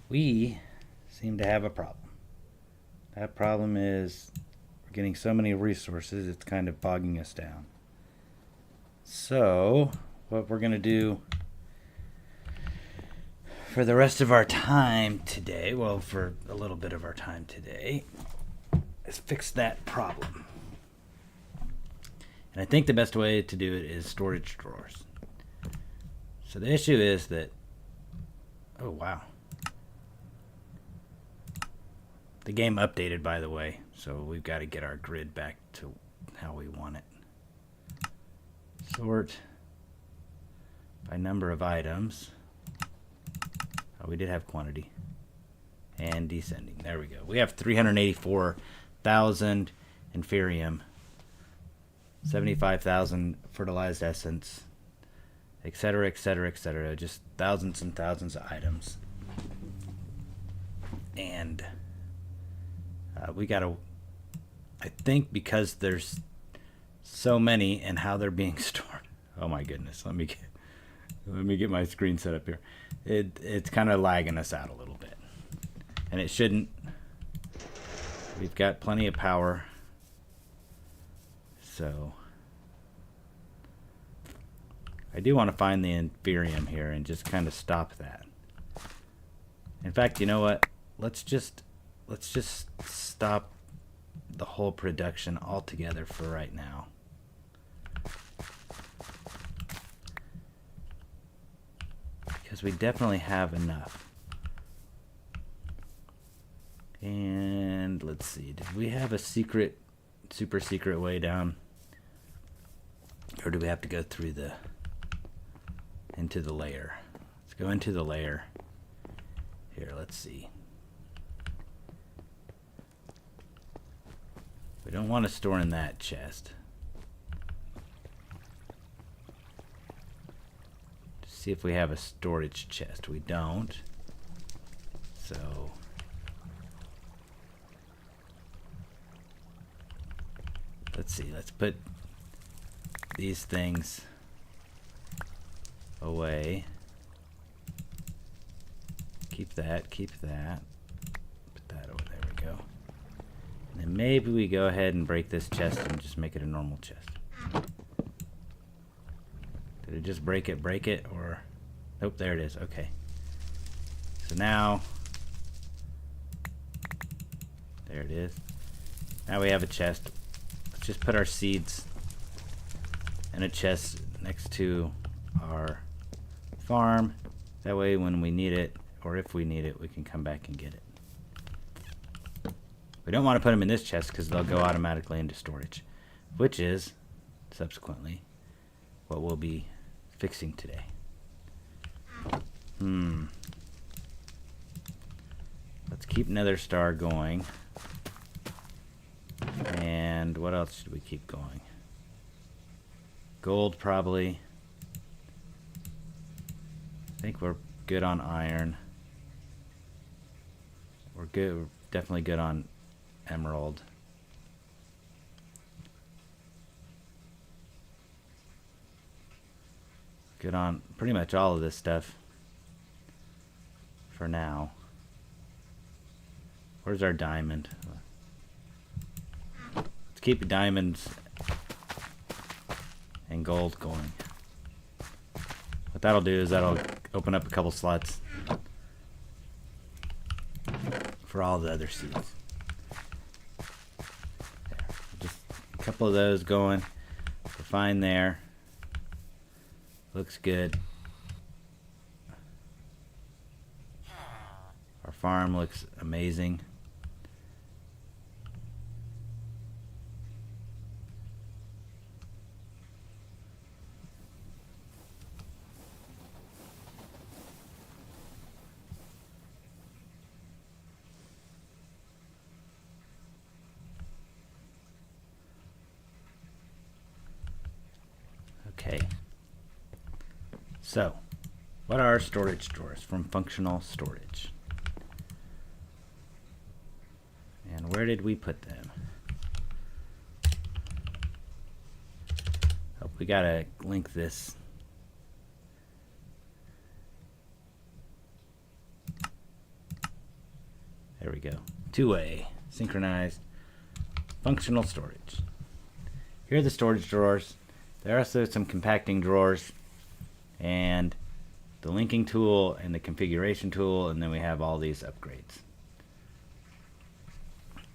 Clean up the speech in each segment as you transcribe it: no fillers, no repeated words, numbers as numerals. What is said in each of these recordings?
we seem to have a problem. That problem is we're getting so many resources, it's kind of bogging us down. So, what we're going to do for the rest of our time today, well, for a little bit of our time today, is fix that problem. And I think the best way to do it is storage drawers. So the issue is that, oh wow. The game updated, by the way, so we've got to get our grid back to how we want it. Sort by number of items. Oh, we did have quantity. And descending. There we go. We have 384,000 inferium, 75,000 fertilized essence, etc., etc., etc. Just thousands and thousands of items. And we gotta, I think because there's so many and how they're being stored. Oh my goodness, let me get my screen set up here. It's kind of lagging us out a little bit, and it shouldn't. We've got plenty of power, so I do want to find the inferium here and just kind of stop that. In fact, you know what? Let's just stop the whole production altogether for right now. Because we definitely have enough. And let's see, did we have a secret, super secret way down? Or do we have to go through into the layer? Let's go into the layer. Here, let's see. We don't want to store in that chest. See if we have a storage chest. We don't. So let's see. Let's put these things away. Keep that. Keep that. Put that over. There we go. And then maybe we go ahead and break this chest and just make it a normal chest. Did it just break it, or... Nope, there it is. Okay. So now... There it is. Now we have a chest. Let's just put our seeds in a chest next to our farm. That way when we need it, or if we need it, we can come back and get it. We don't want to put them in this chest because they'll go automatically into storage, which is, subsequently, what we'll be fixing today. Let's keep Nether Star going. And what else should we keep going? Gold, probably. I think we're good on iron. We're good. We're definitely good on emerald. Good on pretty much all of this stuff for now. Where's our diamond? Let's keep diamonds and gold going. What that'll do is that'll open up a couple slots for all the other seeds. There. Just a couple of those going. We're fine there. Looks good. Our farm looks amazing. Okay. So, what are our storage drawers from Functional Storage? And where did we put them? Oh, we gotta link this. we go. Two-way, synchronized, functional storage. Here are the storage drawers. There are also some compacting drawers and the linking tool and the configuration tool, and then we have all these upgrades.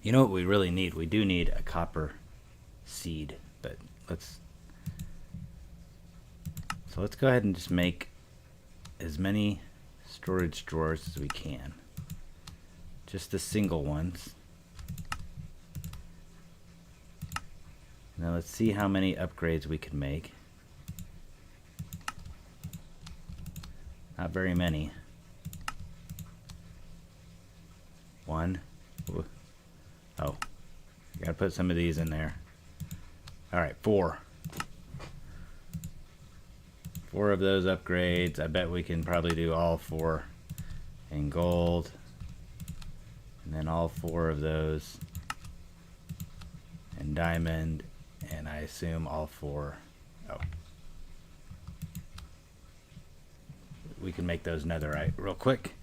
You know what we really need? We do need a copper seed, but let's go ahead and just make as many storage drawers as we can. Just the single ones. Now let's see how many upgrades we can make. Not very many. One. Ooh. Oh, gotta put some of these in there. All right, 4. 4 of those upgrades. I bet we can probably do all 4 in gold. And then all 4 of those in diamond. And I assume all 4. Oh. We can make those netherite real quick.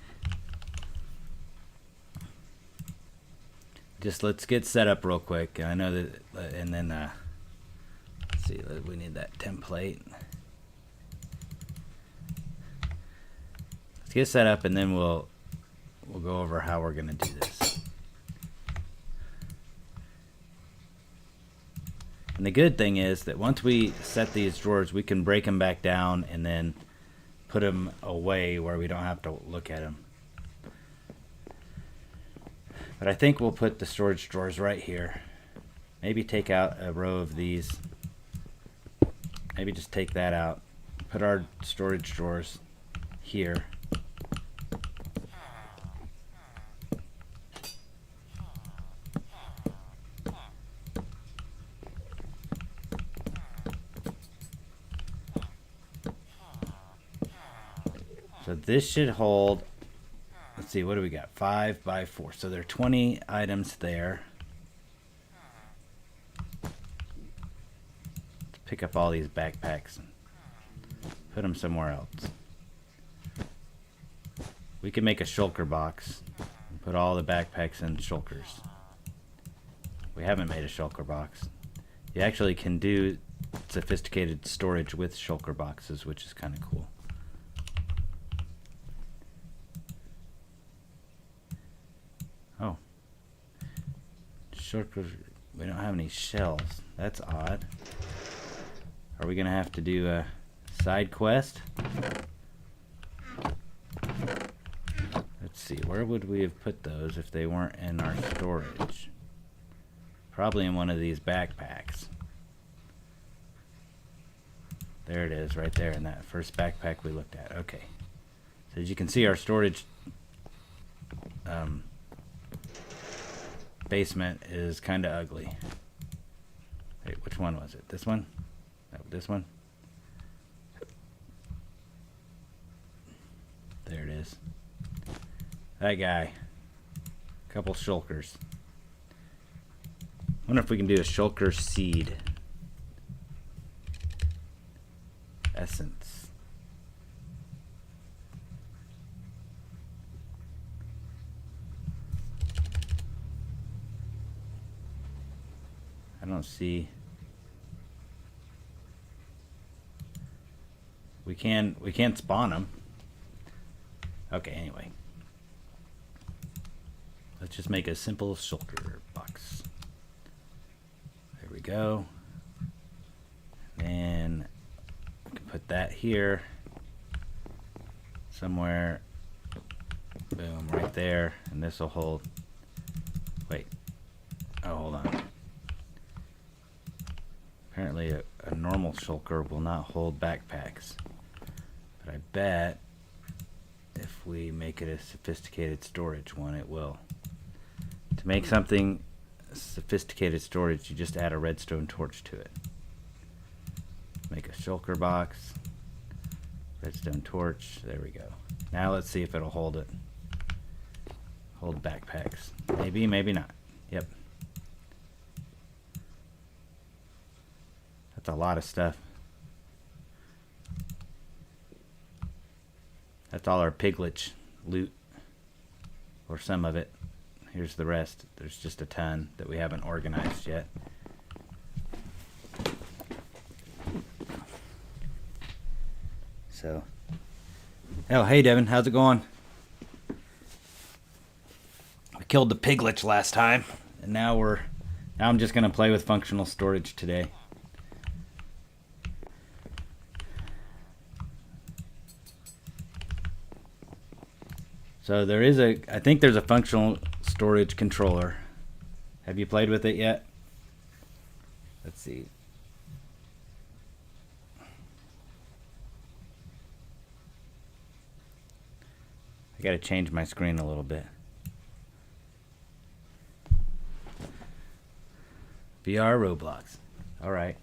Just let's get set up real quick. I know that, and then let's see, we need that template. Let's get set up, and then we'll go over how we're gonna do this. And the good thing is that once we set these drawers, we can break them back down and then put them away where we don't have to look at them. But I think we'll put the storage drawers right here. Maybe take out a row of these. Maybe just take that out. Put our storage drawers here. So this should hold, let's see, what do we got? 5 by 4. So there are 20 items there. Let's pick up all these backpacks and put them somewhere else. We can make a shulker box and put all the backpacks in shulkers. We haven't made a shulker box. You actually can do sophisticated storage with shulker boxes, which is kind of cool. Oh. Shulkers, we don't have any shells. That's odd. Are we going to have to do a side quest? Let's see, where would we have put those if they weren't in our storage? Probably in one of these backpacks. There it is, right there in that first backpack we looked at. Okay. So as you can see, our storage basement is kind of ugly. Wait, which one was it? This one? No, this one? There it is. That guy. Couple shulkers. Wonder if we can do a shulker seed. Essence. I don't see. We can't spawn them. Okay, anyway. Let's just make a simple shulker box. There we go. And we can put that here somewhere. Boom, right there. And this will hold. Wait. Oh, hold on. Apparently a normal shulker will not hold backpacks. But I bet if we make it a sophisticated storage one, it will. To make something sophisticated storage, you just add a redstone torch to it. Make a shulker box. Redstone torch. There we go. Now let's see if it'll hold it. Hold backpacks. Maybe, maybe not. Yep. That's a lot of stuff. That's all our piglet loot. Or some of it. Here's the rest. There's just a ton that we haven't organized yet. So, oh, hey Devin, how's it going? We killed the piglets last time, and now I'm just gonna play with functional storage today. So I think there's a functional storage controller. Have you played with it yet? Let's see. I gotta change my screen a little bit. VR Roblox. All right.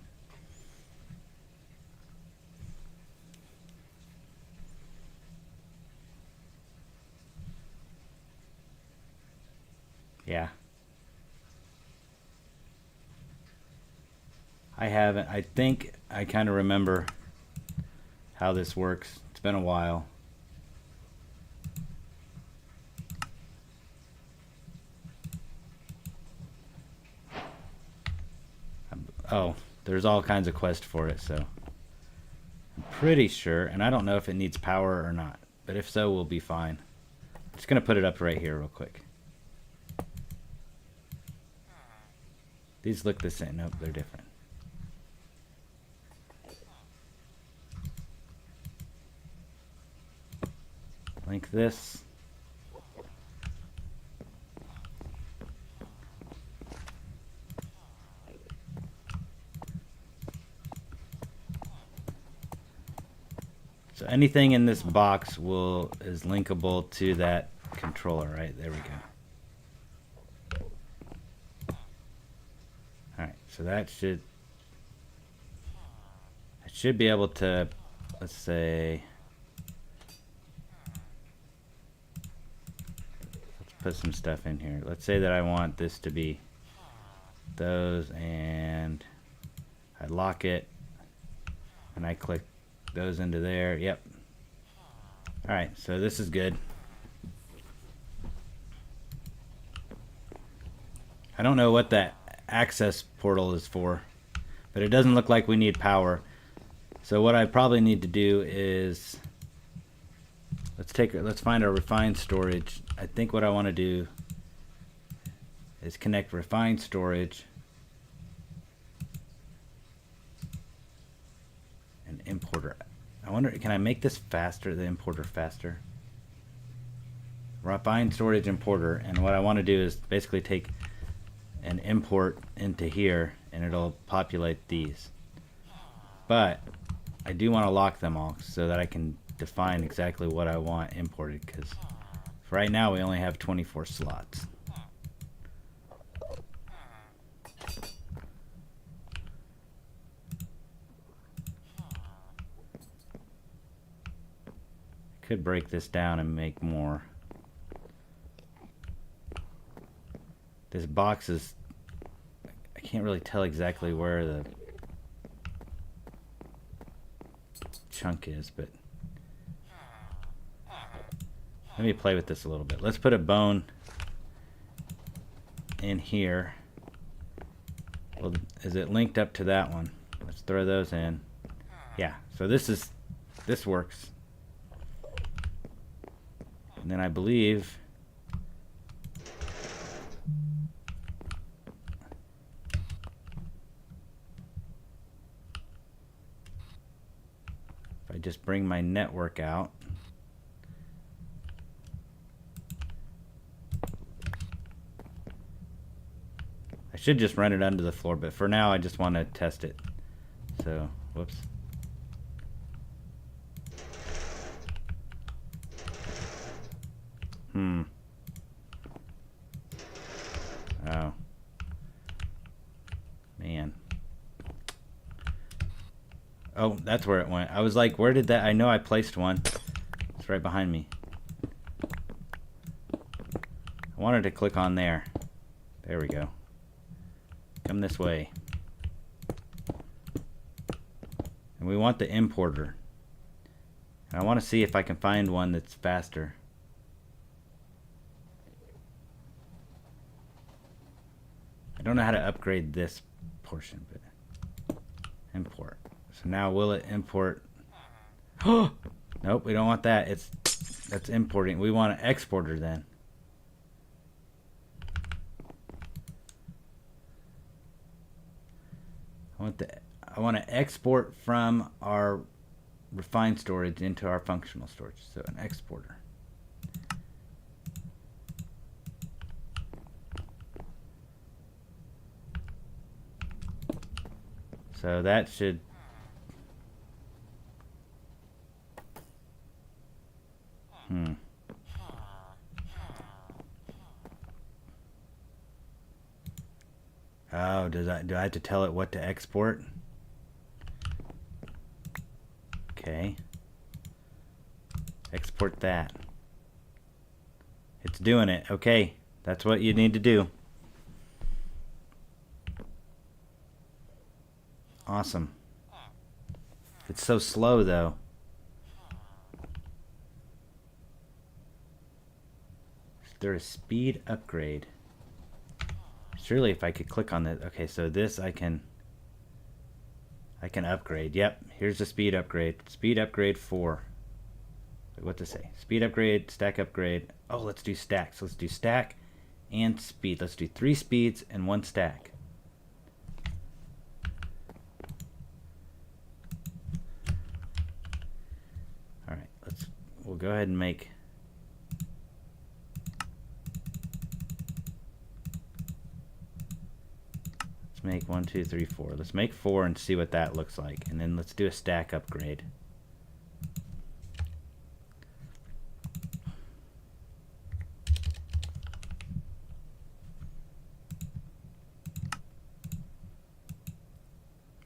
Yeah. I haven't. I think I kind of remember how this works. It's been a while. Oh, there's all kinds of quests for it, so I'm pretty sure, and I don't know if it needs power or not, but if so, we'll be fine. I'm just gonna put it up right here real quick. These look the same. Nope, they're different. Link this. So anything in this box is linkable to that controller, right? There we go. Alright, so that should be able to, let's say, let's put some stuff in here. Let's say that I want this to be those, and I lock it, and I click those into there. Yep. Alright, so this is good. I don't know what that access portal is for, but it doesn't look like we need power. So what I probably need to do is let's find our refined storage. I think what I want to do is connect refined storage and importer. I wonder, can I make this faster, the importer faster? Refined storage importer, and what I want to do is basically take and import into here, and it'll populate these. But I do want to lock them all so that I can define exactly what I want imported, because for right now we only have 24 slots. Could break this down and make more. This box is, I can't really tell exactly where the chunk is, but let me play with this a little bit. Let's put a bone in here. Well, is it linked up to that one? Let's throw those in. Yeah, so this works. And then I believe if I just bring my network out, I should just run it under the floor, but for now I just want to test it. So, whoops. Oh. Man. Oh, that's where it went. I was like, where did that? I know I placed one. It's right behind me. I wanted to click on there. There we go. Come this way. And we want the importer. And I want to see if I can find one that's faster. don't know how to upgrade this portion, but import. So now will it import? Oh, nope, we don't want that. That's importing. We want an exporter then. I want to export from our refined storage into our functional storage. So an exporter. So that should Oh, do I have to tell it what to export? Okay. Export that. It's doing it. Okay. That's what you need to do. Awesome. It's so slow though. Is there a speed upgrade? Surely if I could click on this. Okay, so this I can upgrade. Yep, here's the speed upgrade. Speed upgrade 4. Wait, what to say? Speed upgrade, stack upgrade. Oh, let's do stacks. Let's do stack and speed. Let's do 3 speeds and 1 stack. All right, we'll go ahead and make make 1, 2, 3, 4. Let's make 4 and see what that looks like, and then let's do a stack upgrade.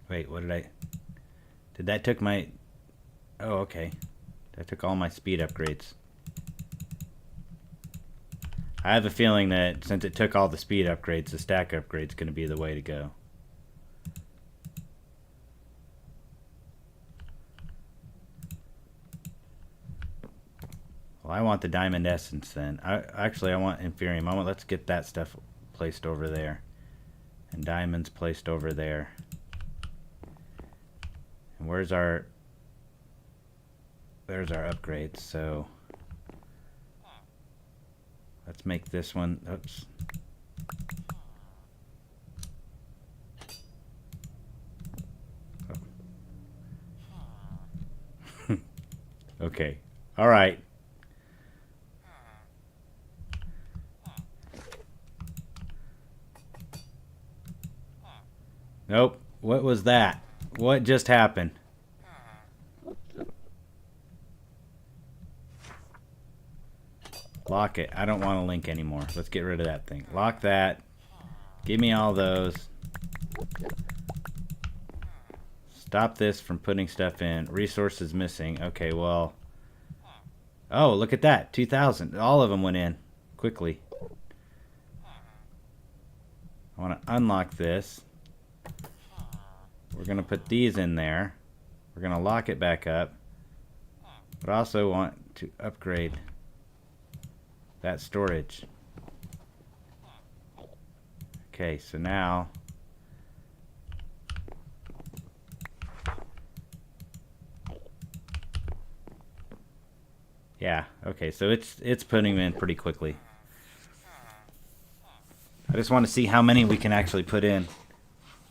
Wait, what did that took my, oh, okay, that took all my speed upgrades. I have a feeling that since it took all the speed upgrades, the stack upgrade's going to be the way to go. Well, I want the diamond essence then. Actually, I want inferium. Let's get that stuff placed over there. And diamonds placed over there. And there's our upgrades. So let's make this one. Oops. Oh. Okay. All right. Nope. What was that? What just happened? Lock it. I don't want to link anymore. Let's get rid of that thing. Lock that. Give me all those. Stop this from putting stuff in. Resources missing. Okay, well. Oh, look at that. 2,000. All of them went in quickly. I want to unlock this. We're going to put these in there. We're going to lock it back up. But I also want to upgrade that storage. Okay, so now yeah, okay, so it's putting them in pretty quickly. I just want to see how many we can actually put in.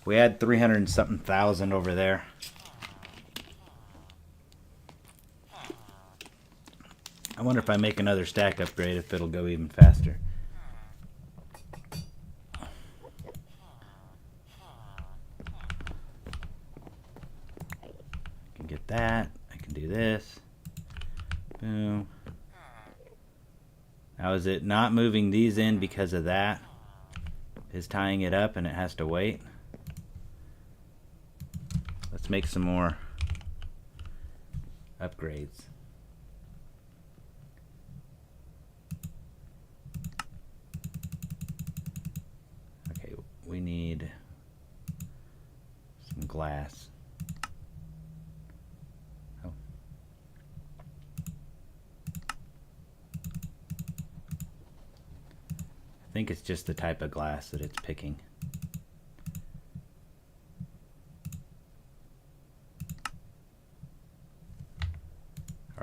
We had 300 and something thousand over there. I wonder if I make another stack upgrade if it'll go even faster. I can get that. I can do this. Boom. Now is it not moving these in because of that? Is tying it up and it has to wait? Let's make some more upgrades. Okay, we need some glass. Oh. I think it's just the type of glass that it's picking.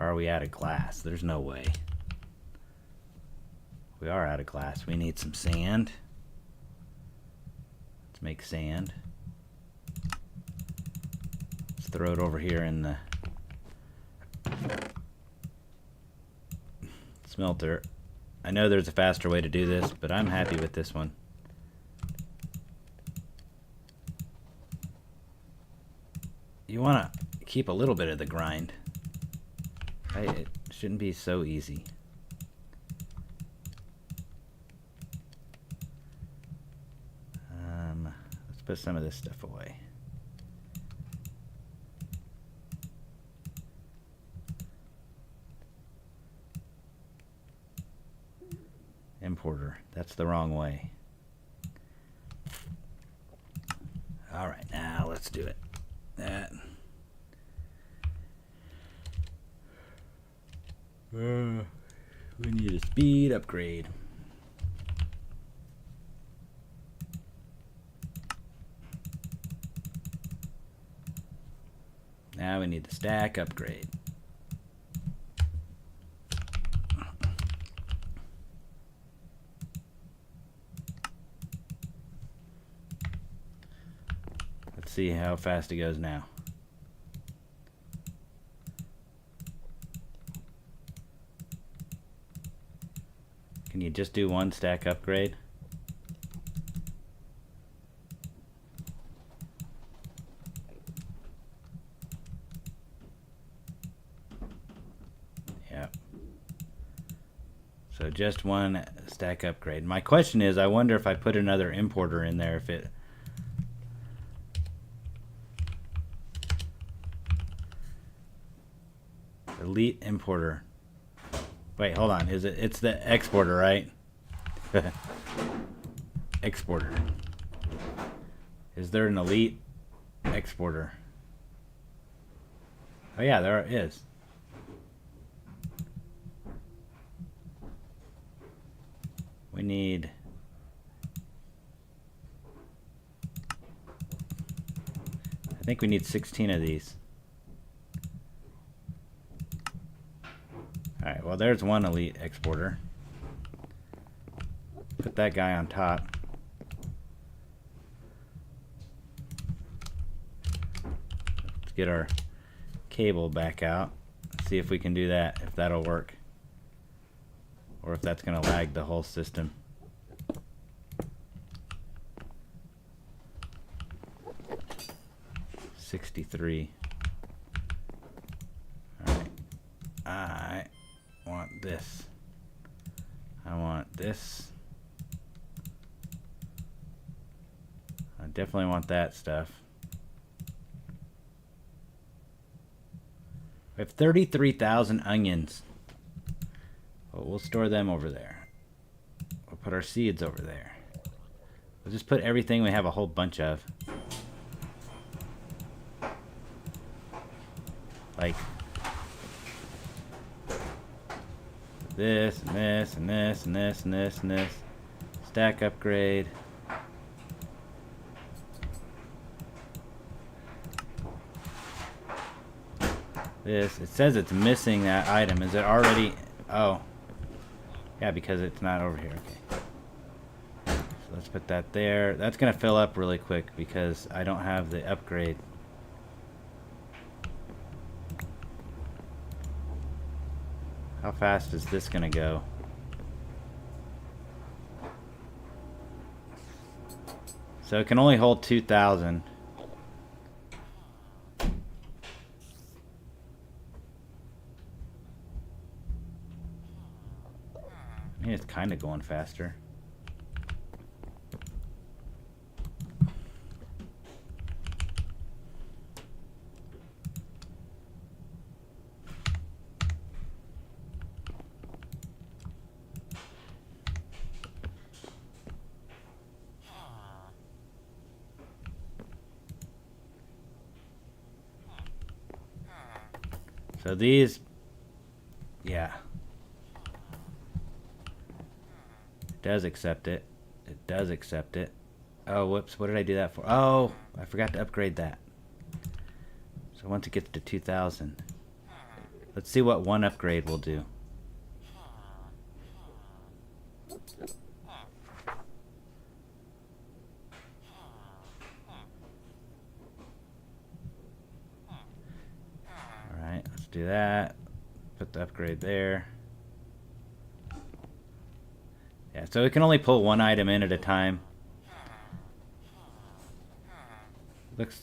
are we out of glass? There's no way. We are out of glass. We need some sand. Let's make sand. Let's throw it over here in the smelter. I know there's a faster way to do this, but I'm happy with this one. You want to keep a little bit of the grind. It shouldn't be so easy. Let's put some of this stuff away. Importer. That's the wrong way. All right, now let's do it. That. We need a speed upgrade. Now we need the stack upgrade. Let's see how fast it goes now. Can you just do one stack upgrade? Yep. So just one stack upgrade. My question is, I wonder if I put another importer in there, if it... Elite importer. Wait, hold on. Is it? It's the exporter, right? Exporter. Is there an elite exporter? Oh yeah, there is. We need... I think we need 16 of these. Alright, well there's one elite exporter. Put that guy on top. Let's get our cable back out. See if we can do that, if that'll work. Or if that's going to lag the whole system. $63. Alright. I want this. I want this. I definitely want that stuff. We have 33,000 onions. Well, we'll store them over there. We'll put our seeds over there. We'll just put everything we have a whole bunch of. Like this and this and this and this and this and this. Stack upgrade. This. It says it's missing that item. Is it already? Oh. Yeah, because it's not over here. Okay. So let's put that there. That's going to fill up really quick because I don't have the upgrade. How fast is this going to go? So it can only hold 2,000. I mean, it's kind of going faster. So these, yeah. It does accept it. It does accept it. Oh, whoops. What did I do that for? Oh, I forgot to upgrade that. So once it gets to 2,000, Let's see what one upgrade will do. Alright, let's do that. Put the upgrade there. Yeah, so we can only pull one item in at a time. Looks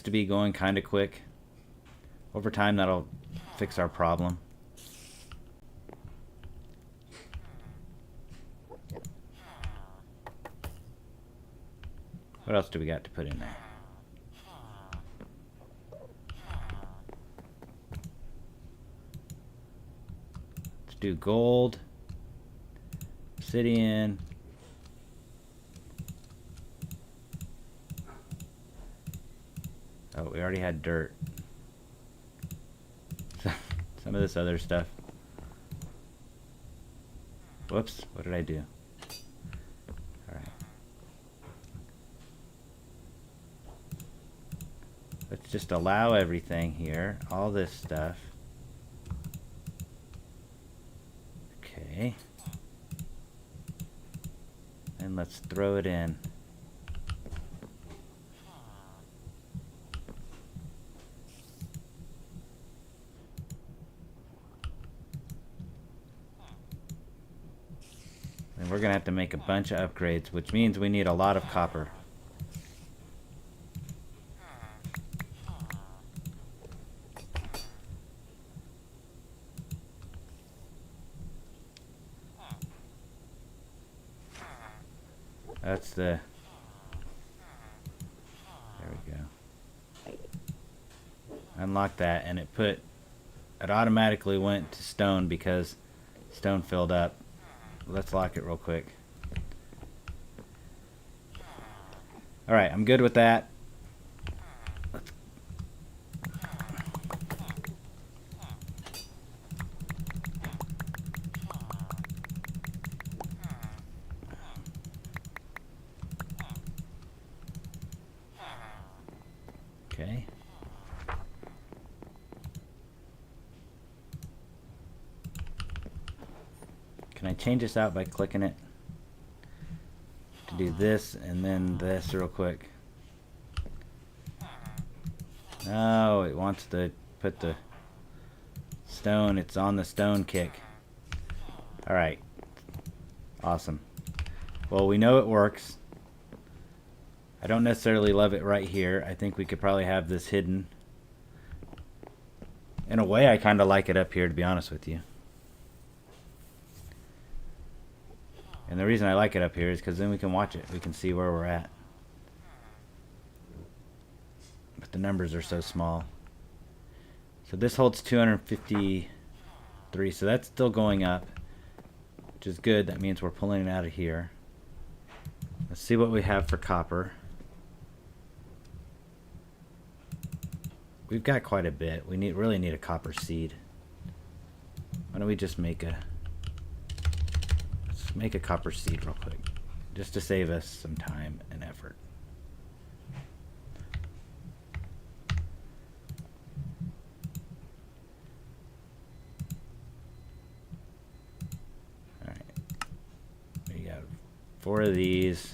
to be going kind of quick. Over time, that'll fix our problem. What else do we got to put in there? Let's do gold, obsidian, oh, we already had dirt. Some of this other stuff. Whoops, what did I do? Alright. Let's just allow everything here. All this stuff. Okay. And let's throw it in. And we're going to have to make a bunch of upgrades, which means we need a lot of copper. That's the... There we go. Unlock that, and it automatically went to stone because stone filled up. Let's lock it real quick. Alright, I'm good with that. Okay. Can I change this out by clicking it? To do this and then this real quick. No, it wants to put the stone. It's on the stone kick. Alright. Awesome. Well, we know it works. I don't necessarily love it right here. I think we could probably have this hidden. In a way, I kind of like it up here, to be honest with you. And the reason I like it up here is because then we can watch it. We can see where we're at. But the numbers are so small. So this holds 253. So that's still going up, which is good. That means we're pulling it out of here. Let's see what we have for copper. We've got quite a bit. We really need a copper seed. Why don't we just make a copper seed real quick, just to save us some time and effort. All right, we got 4 of these.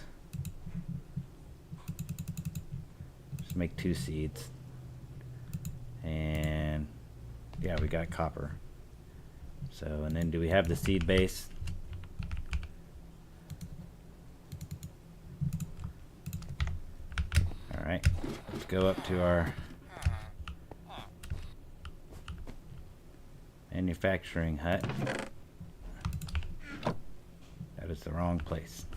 Just make 2 seeds. And yeah, we got copper. So, and then do we have the seed base? Alright, let's go up to our manufacturing hut. That is the wrong place.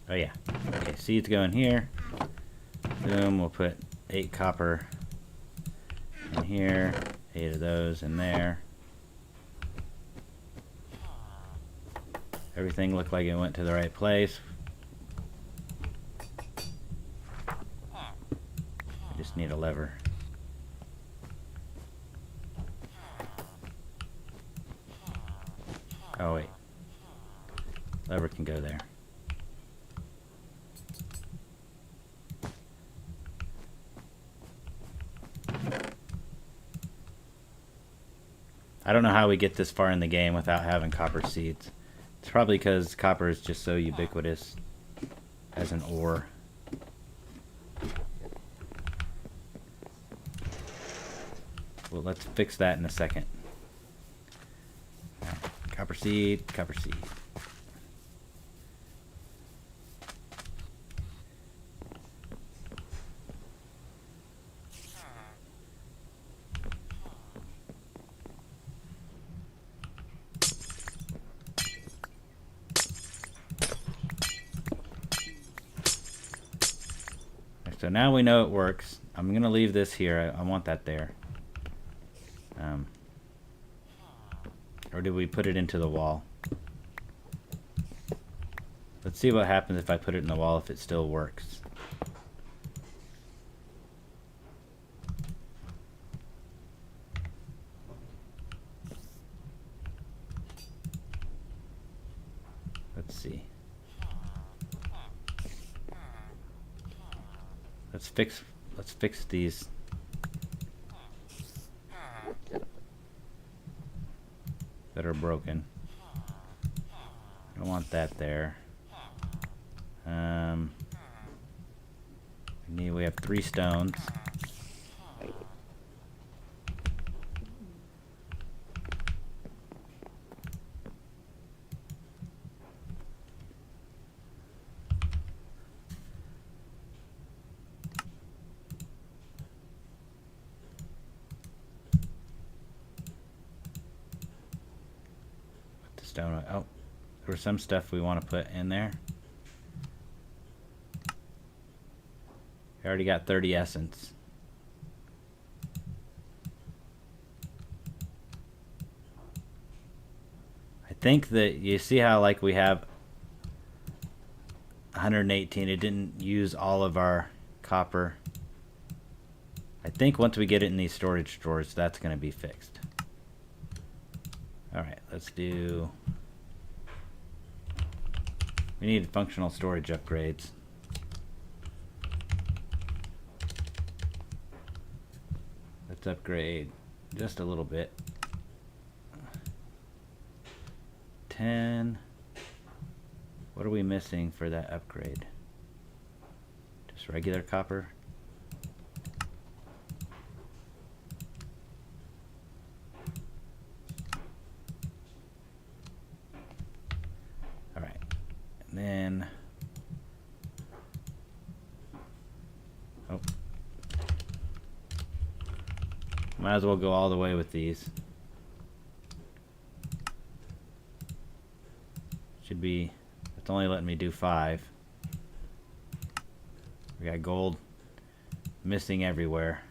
Oh yeah. Okay, seeds go in here. Boom, we'll put 8 copper in here, 8 of those in there. Everything looked like it went to the right place. I just need a lever. Oh wait. Lever can go there. I don't know how we get this far in the game without having copper seeds. It's probably because copper is just so ubiquitous as an ore. Well, let's fix that in a second. Copper seed, copper seed. So now we know it works. I'm going to leave this here. I want that there. Or did we put it into the wall? Let's see what happens if I put it in the wall, if it still works. Let's see. Let's fix these. That are broken. I don't want that there. We have 3 stones. Stone. Oh, there was some stuff we want to put in there. I already got 30 essence. I think that you see how like we have 118. It didn't use all of our copper. I think once we get it in these storage drawers, that's going to be fixed. Alright, let's do... We need functional storage upgrades. Let's upgrade just a little bit. 10. What are we missing for that upgrade? Just regular copper? Then, oh, might as well go all the way with these. Should be, it's only letting me do 5. We got gold missing everywhere.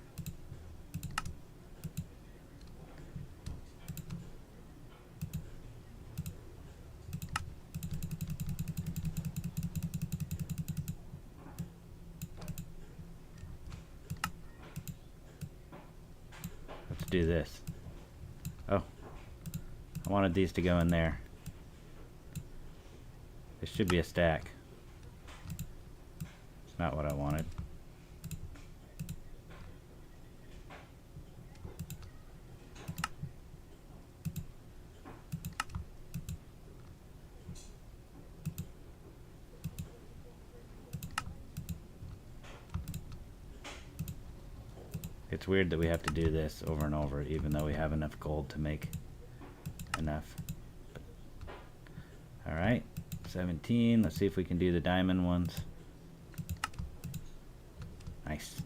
Do this. Oh, I wanted these to go in there. This should be a stack. It's not what I wanted. It's weird that we have to do this over and over, even though we have enough gold to make enough. Alright, 17. Let's see if we can do the diamond ones. Nice.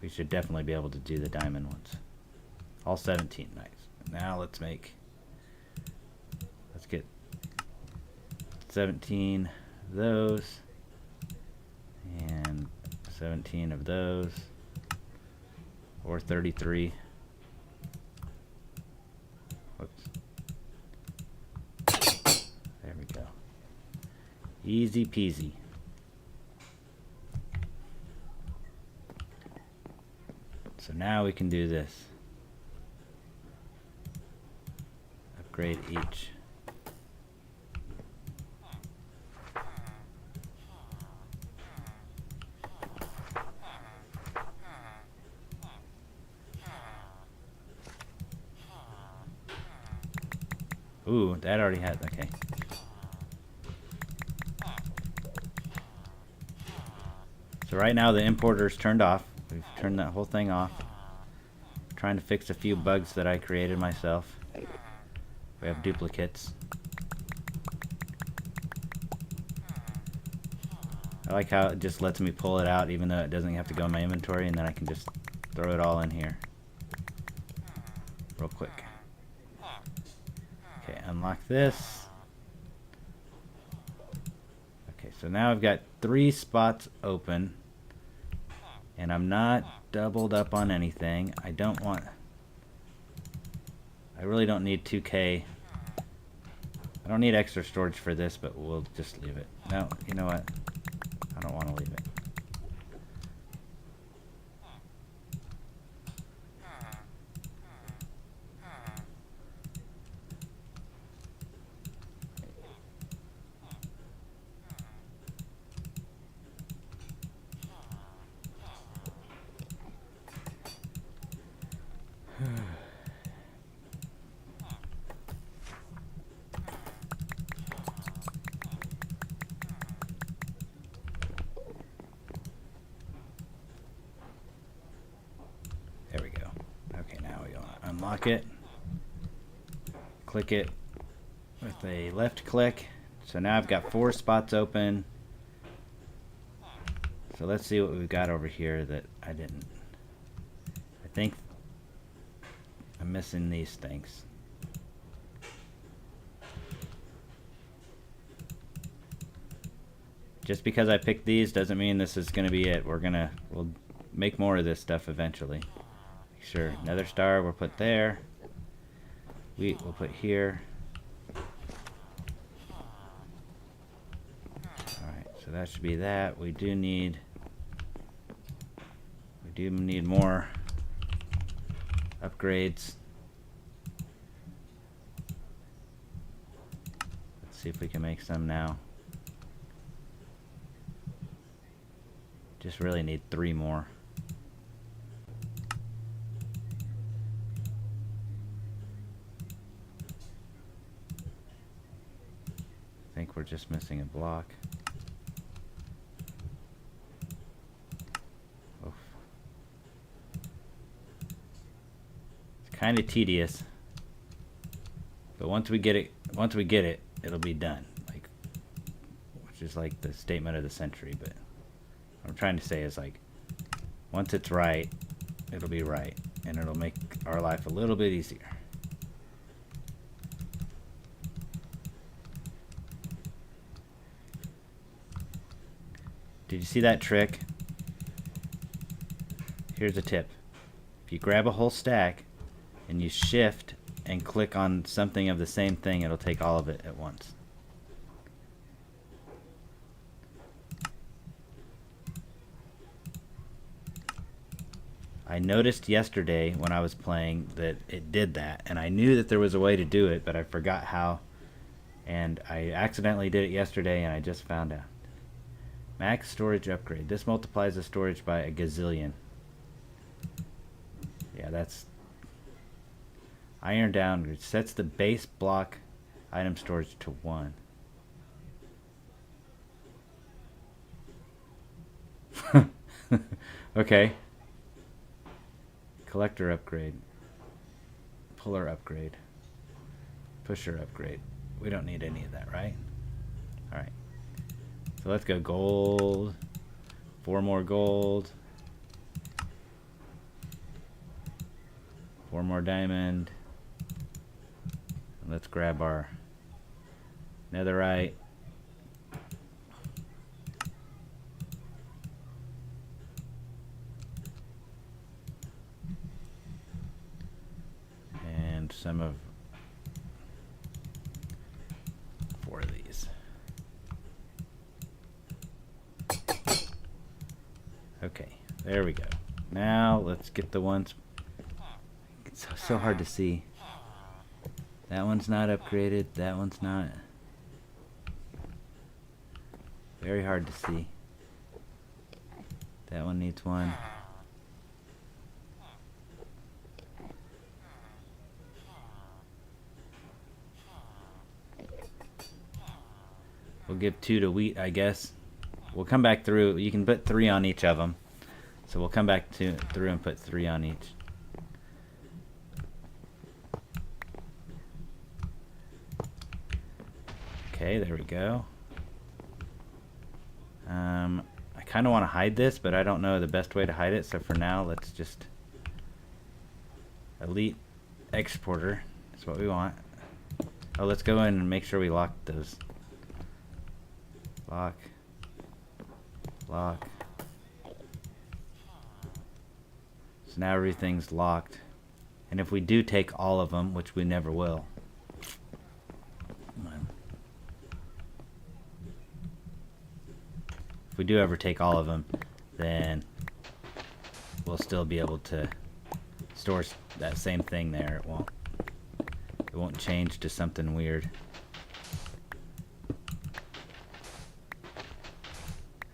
We should definitely be able to do the diamond ones. All 17. Nice. Now let's get 17 of those and 17 of those. Or 33. Whoops. There we go. Easy peasy. So now we can do this. Upgrade each. Ooh, that already had, okay. So right now the importer's turned off. We've turned that whole thing off. Trying to fix a few bugs that I created myself. We have duplicates. I like how it just lets me pull it out even though it doesn't have to go in my inventory, and then I can just throw it all in here real quick. Okay, unlock this. Okay, so now I've got 3 spots open, and I'm not doubled up on anything. I really don't need 2K. I don't need extra storage for this, but we'll just leave it. No, you know what? I don't want to leave it. There we go. Okay, now we want to unlock it. Click it with a left click. So now I've got 4 spots open. So let's see what we've got over here that I didn't. I think I'm missing these things. Just because I picked these doesn't mean this is going to be it. We'll make more of this stuff eventually. Make sure another star we'll put there. Wheat we'll put here. Alright, so that should be that. We do need more upgrades. Let's see if we can make some now. Just really need 3 more. I think we're just missing a block. Oof. It's kind of tedious, but once we get it, it'll be done. Like, which is like the statement of the century. But what I'm trying to say is, like, once it's right, it'll be right, and it'll make our life a little bit easier. Did you see that trick? Here's a tip. If you grab a whole stack and you shift and click on something of the same thing, it'll take all of it at once. I noticed yesterday when I was playing that it did that, and I knew that there was a way to do it, but I forgot how, and I accidentally did it yesterday, and I just found out. Max storage upgrade. This multiplies the storage by a gazillion. Yeah, that's iron down. It sets the base block item storage to 1. Okay. Collector upgrade. Puller upgrade. Pusher upgrade. We don't need any of that, right? Alright. So let's go gold. 4 more gold. 4 more diamond. And let's grab our netherite. And some of 4 of these. Okay, there we go. Now let's get the ones. It's so hard to see. That one's not upgraded. That one's not. Very hard to see. That one needs one. give 2 to wheat, I guess. We'll come back through. You can put 3 on each of them. So we'll come back through and put 3 on each. Okay, there we go. I kind of want to hide this, but I don't know the best way to hide it. So for now, let's just elite exporter. That's what we want. Oh, let's go in and make sure we lock those. Lock. Lock. So now everything's locked. And if we do take all of them, which we never will. Come on. If we do ever take all of them, then we'll still be able to store that same thing there. It won't change to something weird.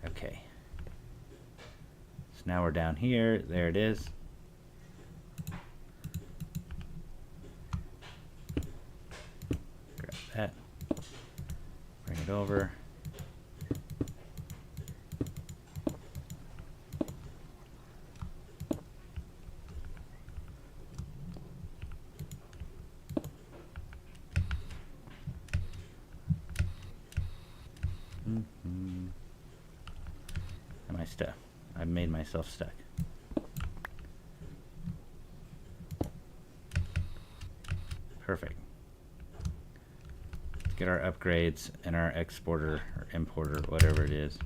Okay. So now we're down here. There it is. Grab that. Bring it over. Am I stuck? I've made myself stuck. Perfect. Let's get our upgrades and our exporter or importer, whatever it is.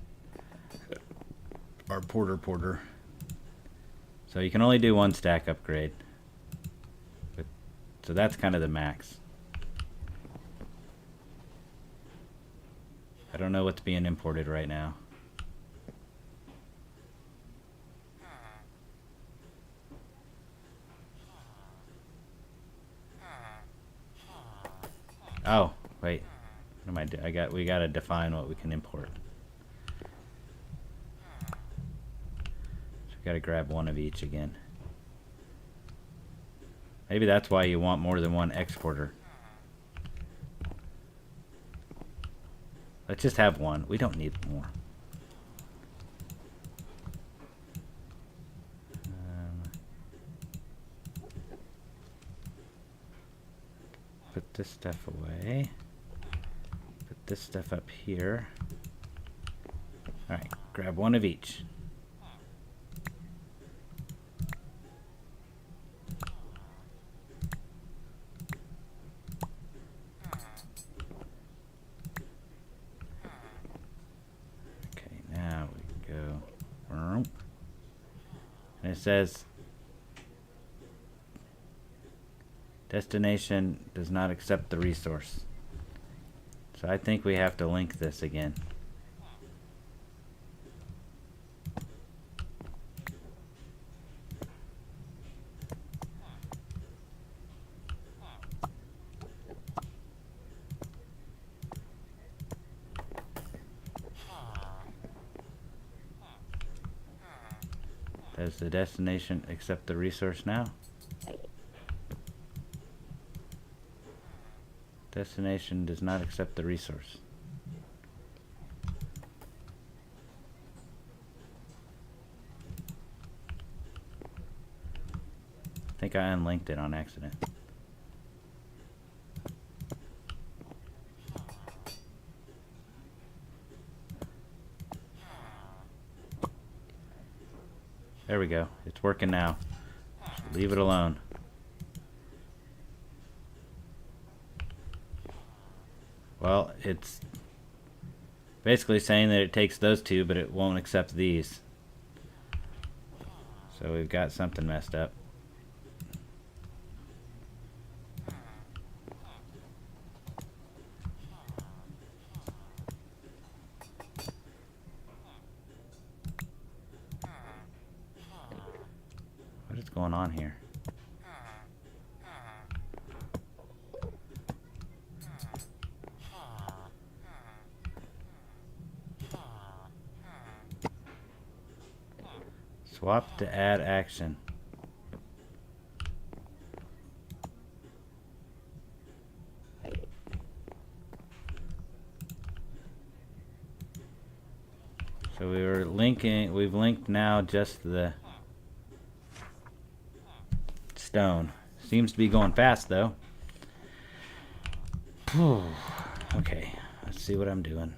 Our porter. So you can only do 1 stack upgrade. So that's kind of the max. I don't know what's being imported right now. Oh, wait. What am I doing? We gotta define what we can import. So we gotta grab 1 of each again. Maybe that's why you want more than 1 exporter. Let's just have 1. We don't need more. Put this stuff away. Put this stuff up here. Alright, grab 1 of each. And it says destination does not accept the resource. So I think we have to link this again. Does the destination accept the resource now? Destination does not accept the resource. I think I unlinked it on accident. There we go. It's working now. Leave it alone. Well, it's basically saying that it takes those 2, but it won't accept these. So we've got something messed up. What is going on here? Swap to add action. we've linked now just the stone. Seems to be going fast though. Okay, let's see what I'm doing.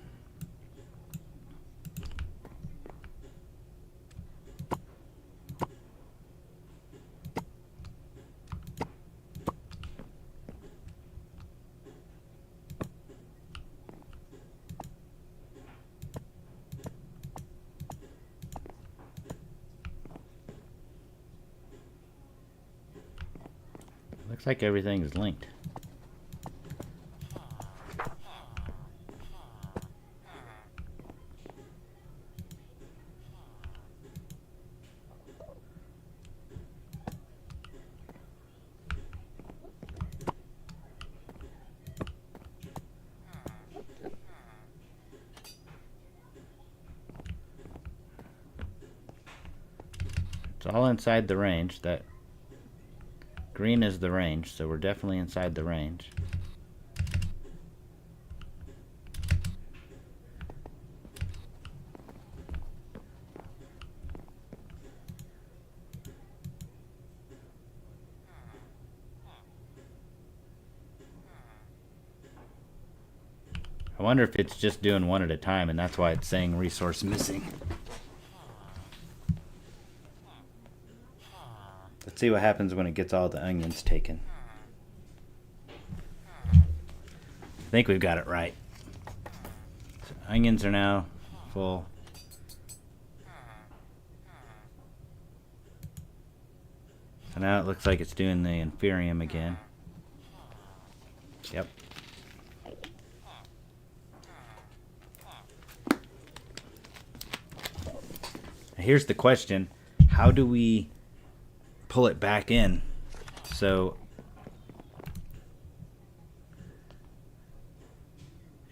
Looks like everything is linked. It's all inside the range. That green is the range, so we're definitely inside the range. I wonder if it's just doing one at a time, and that's why it's saying resource missing. Let's see what happens when it gets all the onions taken. I think we've got it right. So onions are now full. So now it looks like it's doing the inferium again. Yep. Here's the question. How do we pull it back in? So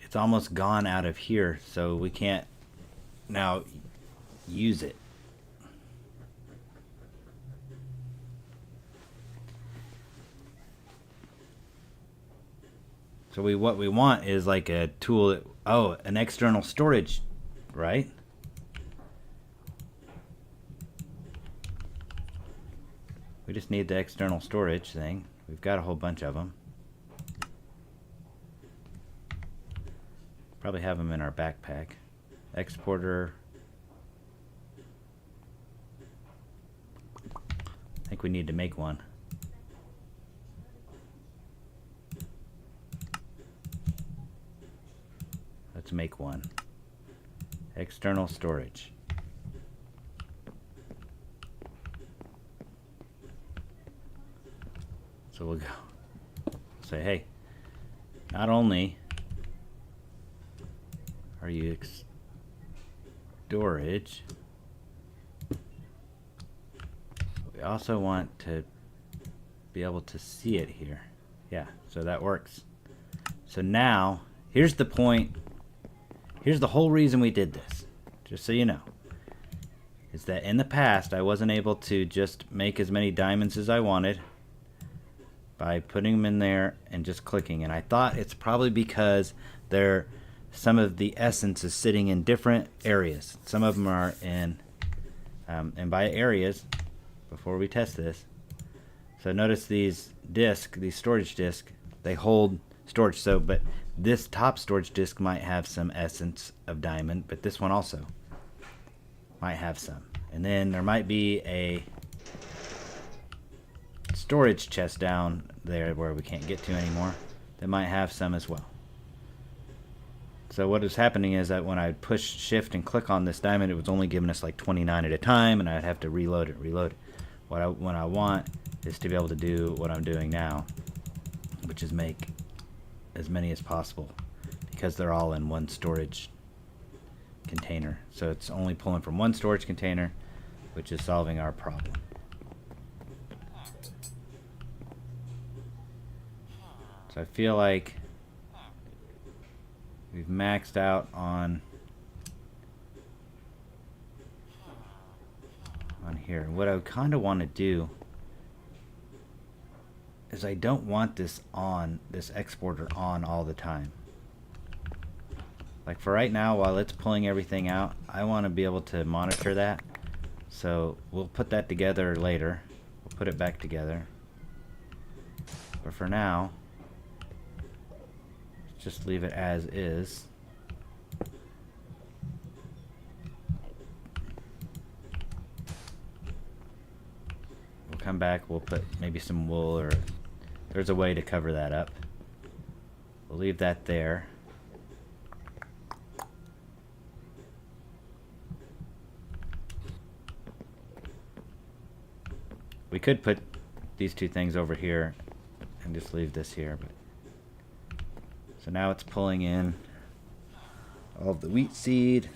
it's almost gone out of here, so we can't now use it. So what we want is like a tool that, an external storage, right? We just need the external storage thing. We've got a whole bunch of them. Probably have them in our backpack. Exporter. I think we need to make one. Let's make one. External storage. So we'll go say, hey, not only are you storage, we also want to be able to see it here. Yeah, so that works. So now, here's the point. Here's the whole reason we did this, just so you know, is that in the past I wasn't able to just make as many diamonds as I wanted by putting them in there and just clicking. And I thought it's probably because some of the essence is sitting in different areas. Some of them are in, and by areas, before we test this, so notice these storage disks, they hold storage. So, but this top storage disk might have some essence of diamond, but this one also might have some. And then there might be a storage chest down there where we can't get to anymore that might have some as well. So what is happening is that when I push shift and click on this diamond, it was only giving us like 29 at a time, and I'd have to reload it. What I want is to be able to do what I'm doing now, which is make as many as possible, because they're all in one storage container. So it's only pulling from one storage container, which is solving our problem. So I feel like we've maxed out on here. What I kind of want to do is I don't want this exporter on all the time. Like for right now, while it's pulling everything out, I want to be able to monitor that. So we'll put that together later. We'll put it back together. But for now, just leave it as is. We'll come back, we'll put maybe some wool, or there's a way to cover that up. We'll leave that there. We could put these two things over here and just leave this here, but so now it's pulling in all of the wheat seed.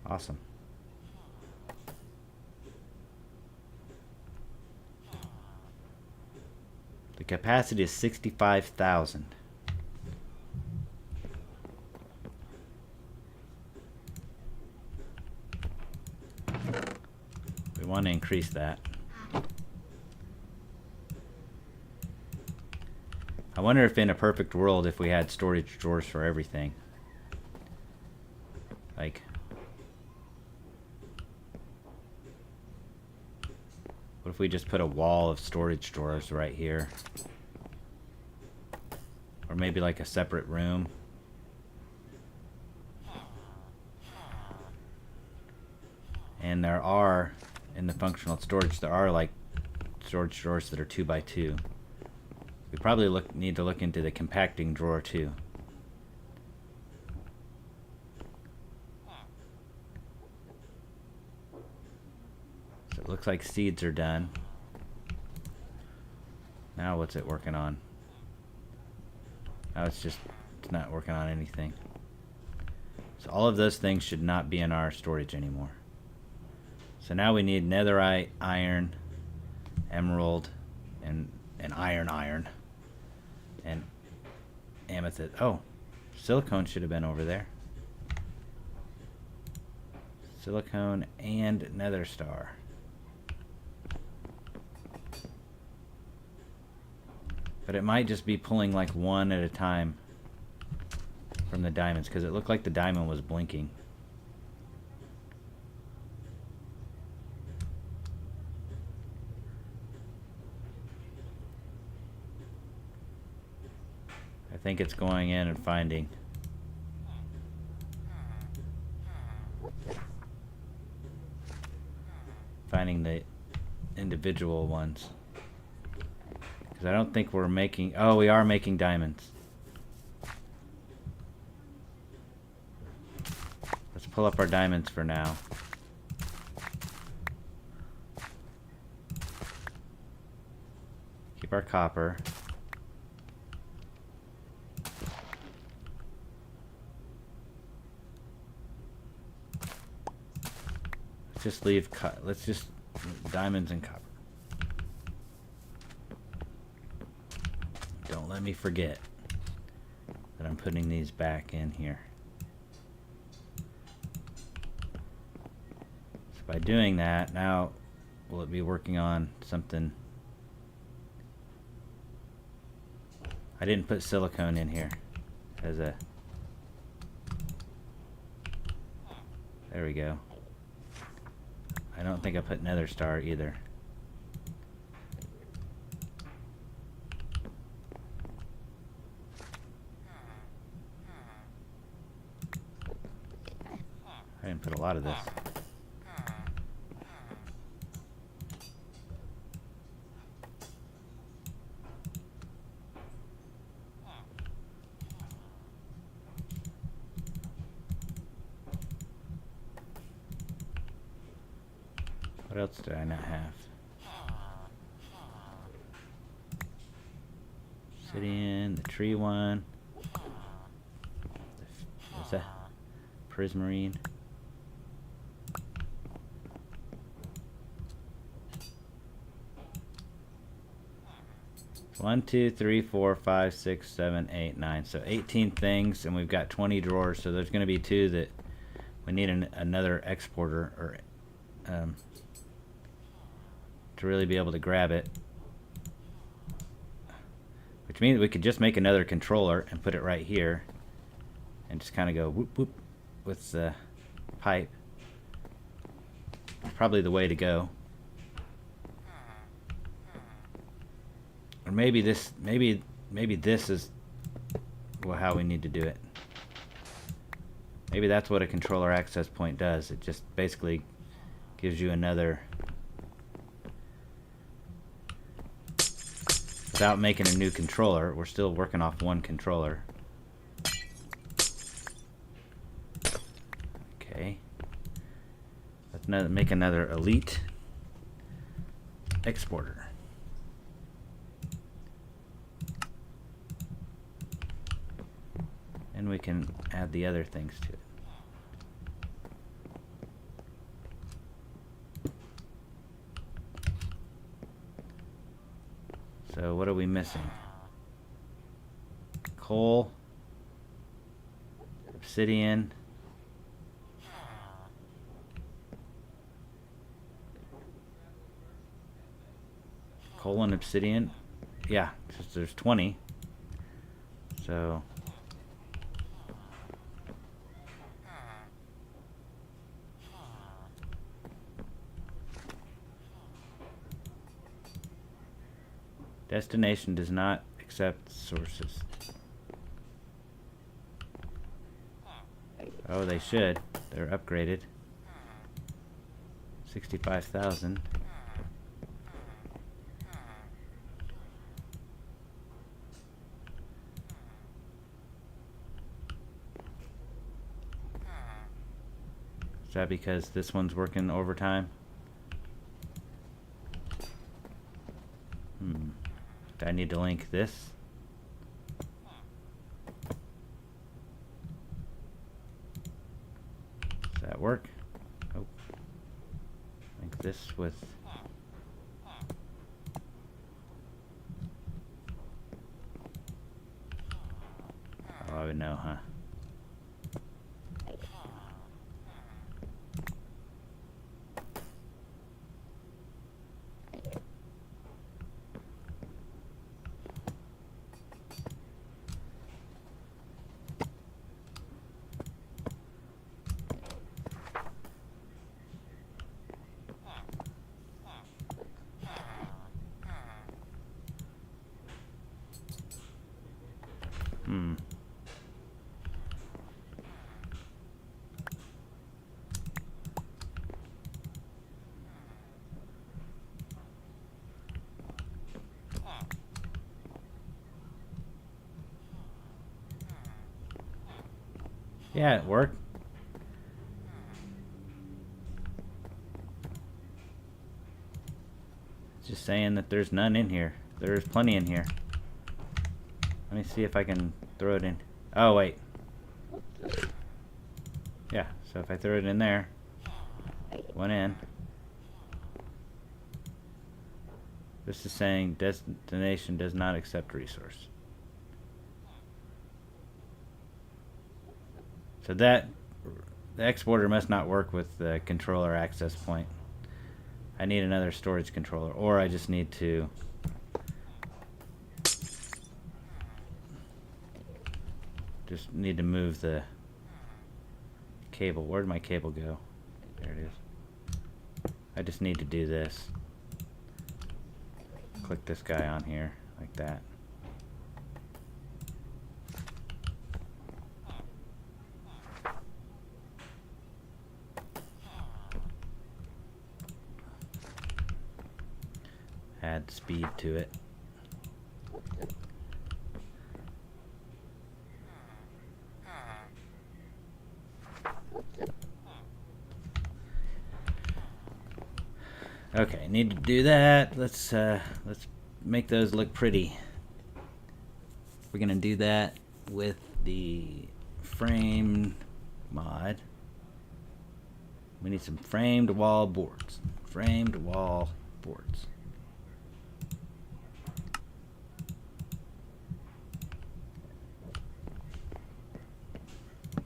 Awesome. The capacity is 65,000. We want to increase that. I wonder if in a perfect world if we had storage drawers for everything. Like, what if we just put a wall of storage drawers right here? Or maybe like a separate room. And there are, in the functional storage, there are like storage drawers that are 2 by 2. We probably need to look into the compacting drawer too. So it looks like seeds are done. Now what's it working on? Now it's not working on anything. So all of those things should not be in our storage anymore. So now we need netherite, iron, emerald, and iron, and amethyst. Oh, silicone should have been over there. Silicone and nether star. But it might just be pulling like one at a time from the diamonds, because it looked like the diamond was blinking. I think it's going in and finding the individual ones. Because I don't think we're making... Oh, we are making diamonds. Let's pull up our diamonds for now. Keep our copper. Just leave, let's just diamonds and copper. Don't let me forget that I'm putting these back in here. So by doing that, now will it be working on something? I didn't put silicone in here as a... There we go. I don't think I put nether star either. I didn't put a lot of this. What else do I not have? Obsidian, the tree one. What's that? Prismarine. One, two, three, 4, 5, 6, 7, 8, 9. So 18 things, and we've got 20 drawers. So there's going to be 2 that we need another exporter or to really be able to grab it. Which means we could just make another controller and put it right here. and just kind of go whoop whoop with the pipe. Probably the way to go. Or maybe this is how we need to do it. Maybe that's what a controller access point does. It just basically gives you another, without making a new controller. We're still working off one controller. Okay. Let's make another Elite exporter. And we can add the other things to it. So what are we missing? Coal, obsidian, coal and obsidian. Yeah, there's 20. So destination does not accept sources. Oh, they should. They're upgraded. 65,000. Is that because this one's working overtime? Do I need to link this? Does that work? Oh. Link this with... Oh, I would know, huh? Yeah, it worked. It's just saying that there's none in here. There's plenty in here. Let me see if I can throw it in. Oh, wait. Yeah, so if I throw it in there, one in. This is saying destination does not accept resource. So that the exporter must not work with the controller access point. I need another storage controller, or I just need to move the cable. Where did my cable go? There it is. I just need to do this. Click this guy on here like that. Add speed to it. Okay, need to do that. Let's make those look pretty. We're gonna do that with the frame mod. We need some framed wall boards. Framed wall boards.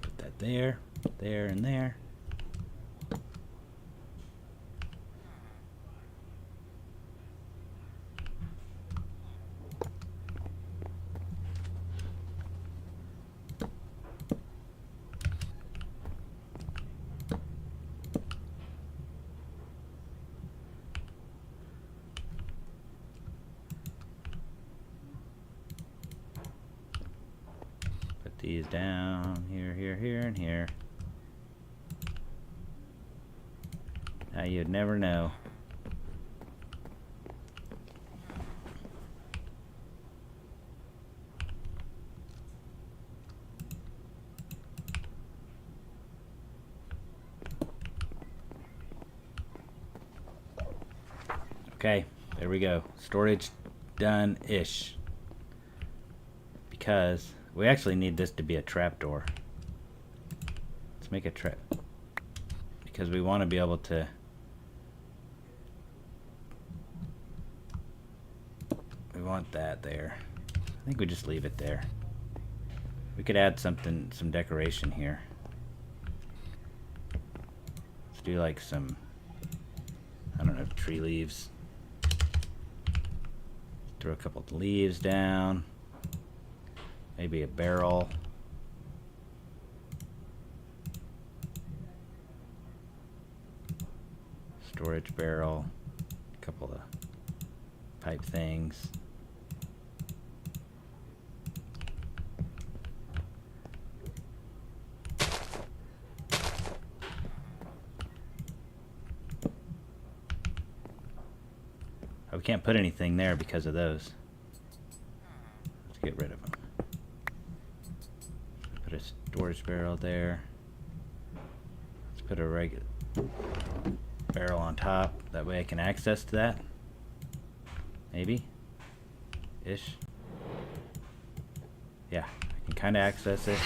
Put that there, there, and there. these down here, here, here, and here. Now you'd never know. Okay, there we go. Storage done-ish. Because we actually need this to be a trapdoor. Let's make a trap. Because we want to be able to... We want that there. I think we just leave it there. We could add something, some decoration here. Let's do like some, I don't know, tree leaves. Throw a couple of leaves down. Maybe a barrel. Storage barrel. A couple of pipe things. Oh, we can't put anything there because of those. Let's get rid of them. Put a storage barrel there. Let's put a regular barrel on top. That way I can access to that. Maybe. Ish. Yeah, I can kind of access it.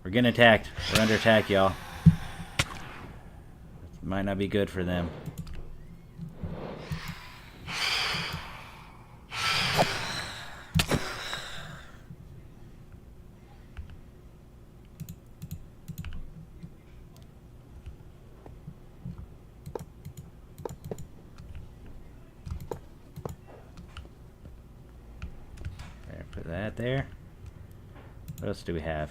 We're getting attacked. We're under attack, y'all. Might not be good for them. There, put that there. What else do we have?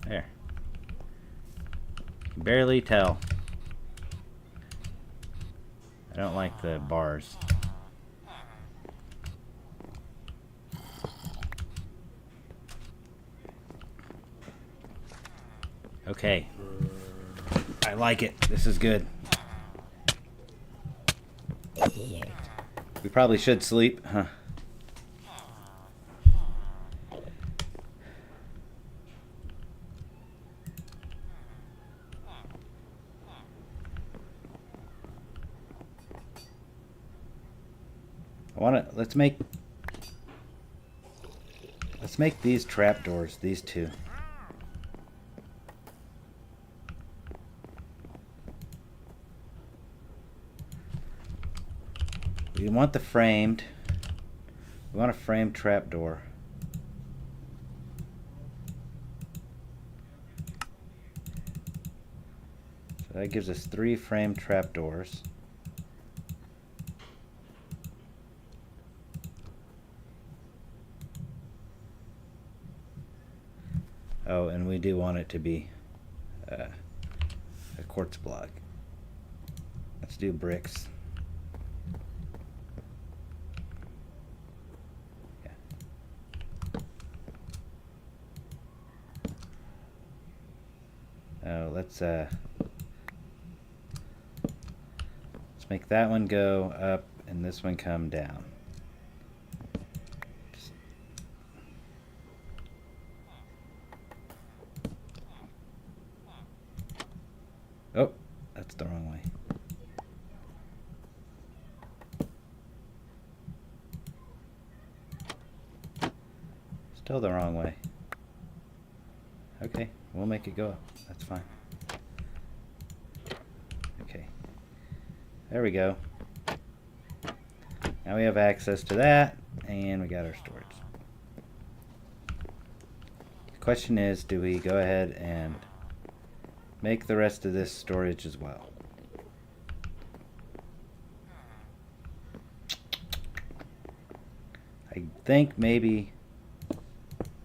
There. Can barely tell. I don't like the bars. Okay. I like it. This is good. We probably should sleep, huh? Let's make these trapdoors, these two. We want the framed. We want a framed trapdoor. So that gives us 3 framed trapdoors. Oh, and we do want it to be a quartz block. Let's do bricks. Yeah. Oh, let's make that one go up and this one come down. Oh, that's the wrong way. Still the wrong way. Okay, we'll make it go up. That's fine. Okay. There we go. Now we have access to that, and we got our storage. The question is, do we go ahead and make the rest of this storage as well? I think maybe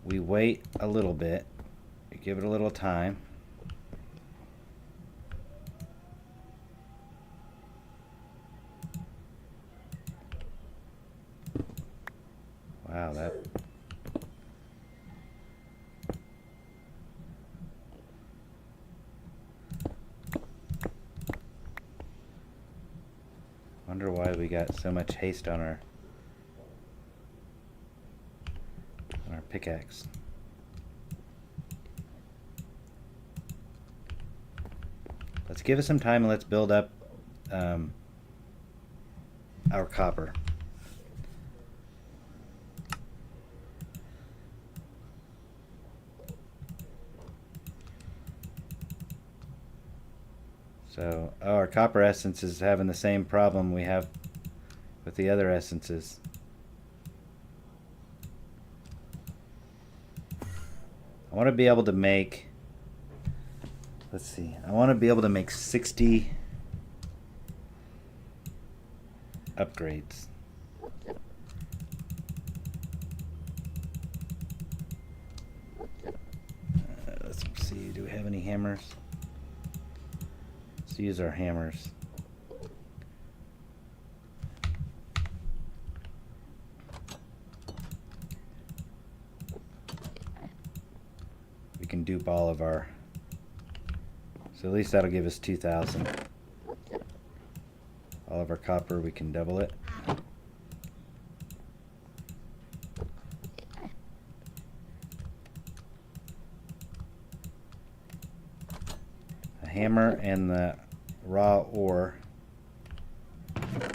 we wait a little bit give it a little time. Wow, that... Wonder why we got so much haste on our pickaxe. Let's give it some time and let's build up our copper. So, oh, our copper essence is having the same problem we have with the other essences. I want to be able to make, let's see, I want to be able to make 60 upgrades. Let's see, do we have any hammers? Let's use our hammers. We can dupe all of our, so at least that'll give us 2,000. All of our copper, we can double it. A hammer and the raw ore,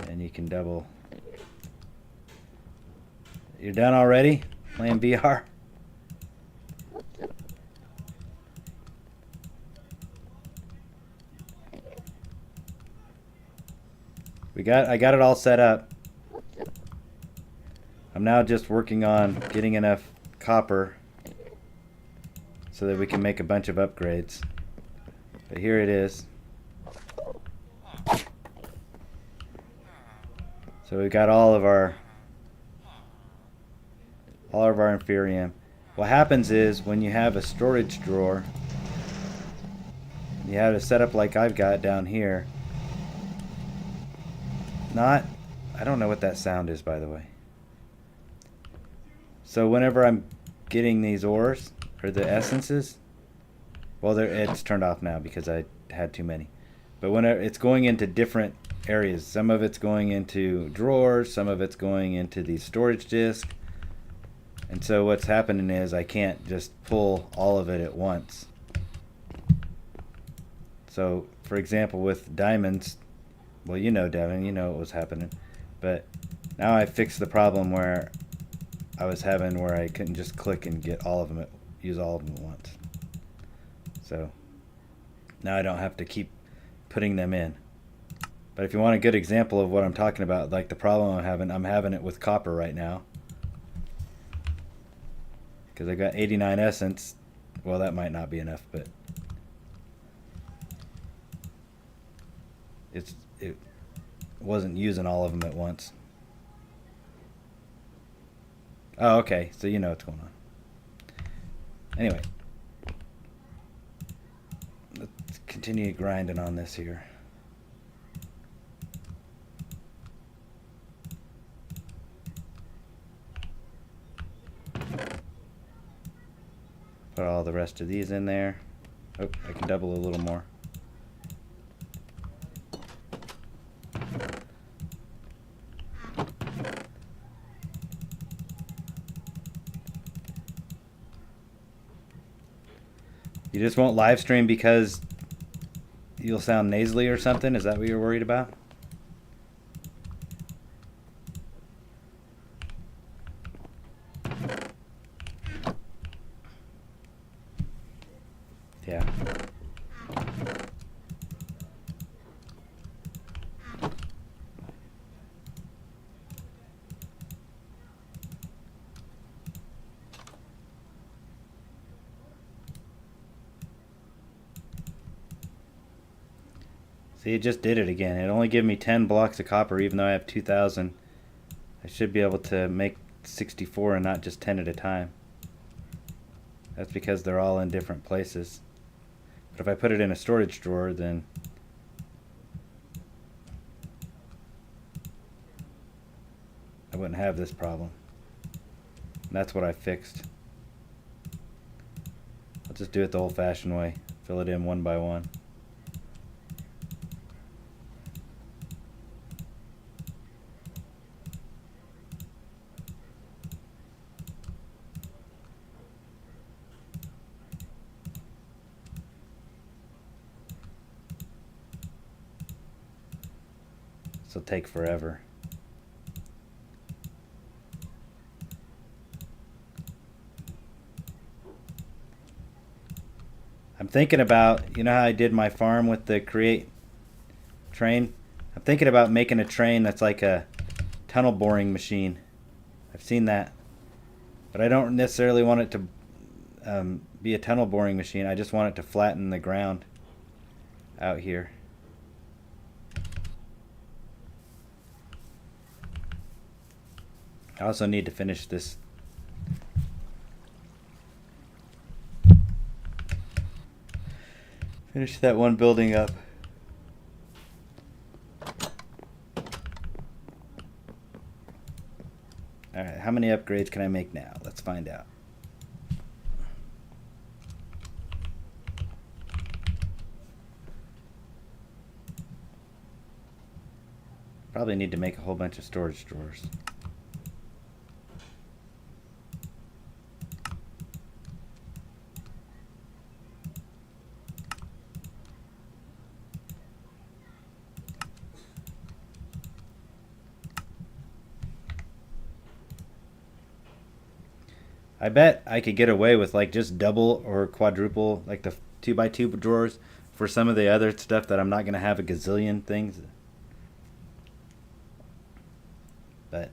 and you can double. You're done already playing VR? I got it all set up. I'm now just working on getting enough copper so that we can make a bunch of upgrades. But here it is. So we've got all of our inferium. What happens is when you have a storage drawer, you have it set up like I've got down here. I don't know what that sound is, by the way. So whenever I'm getting these ores, or the essences, well, it's turned off now because I had too many. But whenever it's going into different areas, some of it's going into drawers, some of it's going into the storage disk. And so what's happening is I can't just pull all of it at once. So, for example, with diamonds, well, you know, Devin, you know what was happening. But now I fixed the problem where I was having where I couldn't just click and get all of them, use all of them at once. So now I don't have to keep putting them in. But if you want a good example of what I'm talking about, like the problem I'm having it with copper right now. Because I got 89 essence. Well, that might not be enough, but it wasn't using all of them at once. Oh, okay. So you know what's going on. Anyway, let's continue grinding on this here. Put all the rest of these in there. Oh, I can double a little more. You just won't live stream because you'll sound nasally or something? Is that what you're worried about? Yeah. See, it just did it again. It only gave me 10 blocks of copper even though I have 2,000. I should be able to make 64 and not just 10 at a time. That's because they're all in different places. But if I put it in a storage drawer, then I wouldn't have this problem. And that's what I fixed. I'll just do it the old-fashioned way. Fill it in one by one. This will take forever. I'm thinking about, you know how I did my farm with the create train? I'm thinking about making a train that's like a tunnel boring machine. I've seen that. But I don't necessarily want it to be a tunnel boring machine. I just want it to flatten the ground out here. I also need to finish this. Finish that one building up. Alright, how many upgrades can I make now? Let's find out. Probably need to make a whole bunch of storage drawers. I bet I could get away with like just double or quadruple, like the 2x2 drawers for some of the other stuff that I'm not going to have a gazillion things. But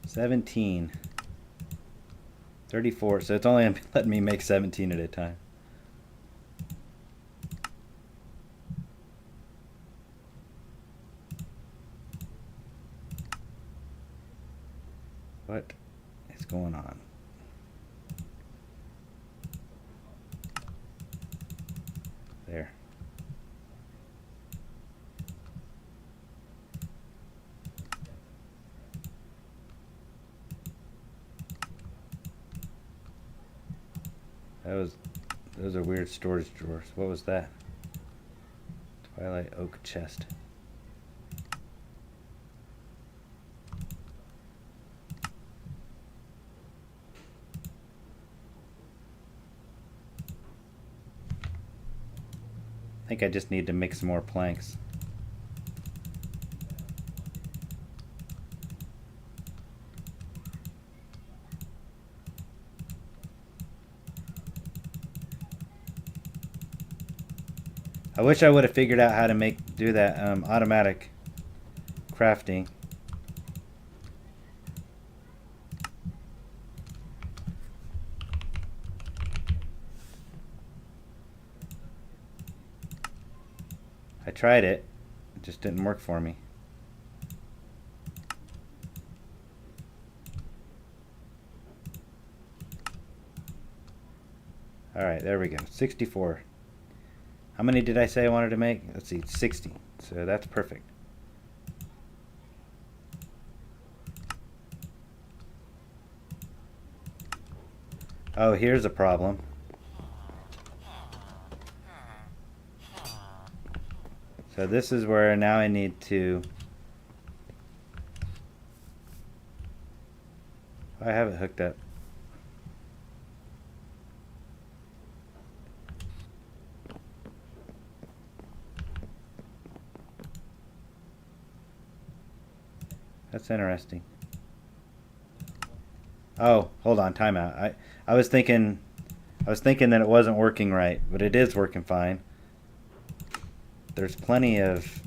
17, 34, so it's only letting me make 17 at a time. What is going on? There. Those are weird storage drawers. What was that? Twilight oak chest. I think I just need to make some more planks. I wish I would have figured out how to do that automatic crafting. I tried it. It just didn't work for me. Alright, there we go. 64. How many did I say I wanted to make? Let's see, 60. So that's perfect. Oh, here's a problem. So this is where now I need to... I have it hooked up. That's interesting. Oh, hold on, timeout. I was thinking that it wasn't working right, but it is working fine. There's plenty of...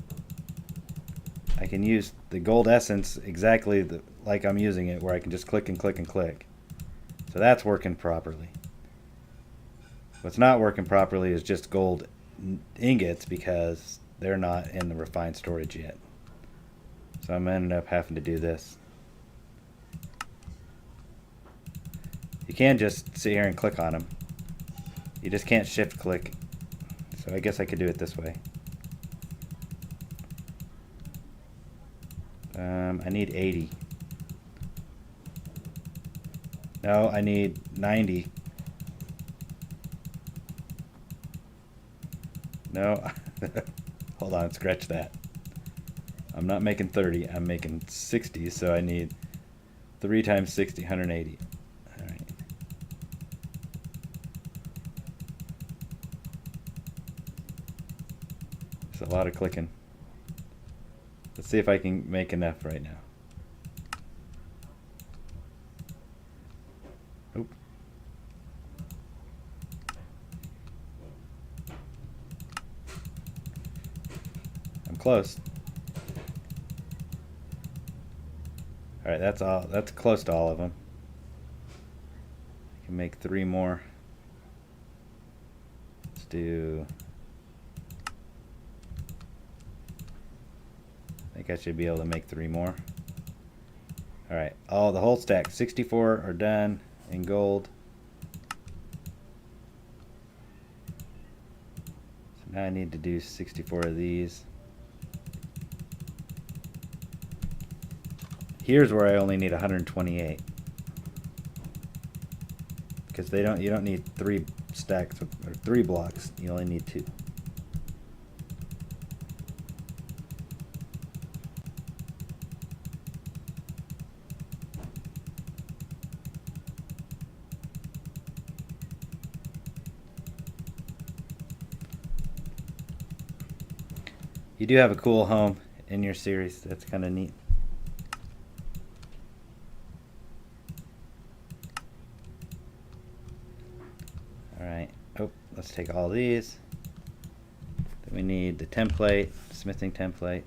I can use the gold essence exactly like I'm using it, where I can just click and click and click. So that's working properly. What's not working properly is just gold ingots, because they're not in the refined storage yet. So I'm ending up having to do this. You can just sit here and click on them. You just can't shift click. So I guess I could do it this way. I need 80. No, I need 90. No. Hold on, scratch that. I'm not making 30, I'm making 60, so I need 3 times 60, 180. Alright. It's a lot of clicking. Let's see if I can make enough right now. Oop. I'm close. Alright, that's all. That's close to all of them. I can make 3 more. Let's do... I think I should be able to make 3 more. Alright, the whole stack. 64 are done in gold. So now I need to do 64 of these. Here's where I only need 128. Because you don't need 3 stacks or 3 blocks. You only need 2. You do have a cool home in your series. That's kind of neat. Alright. Oh, let's take all these. Then we need the template, smithing template.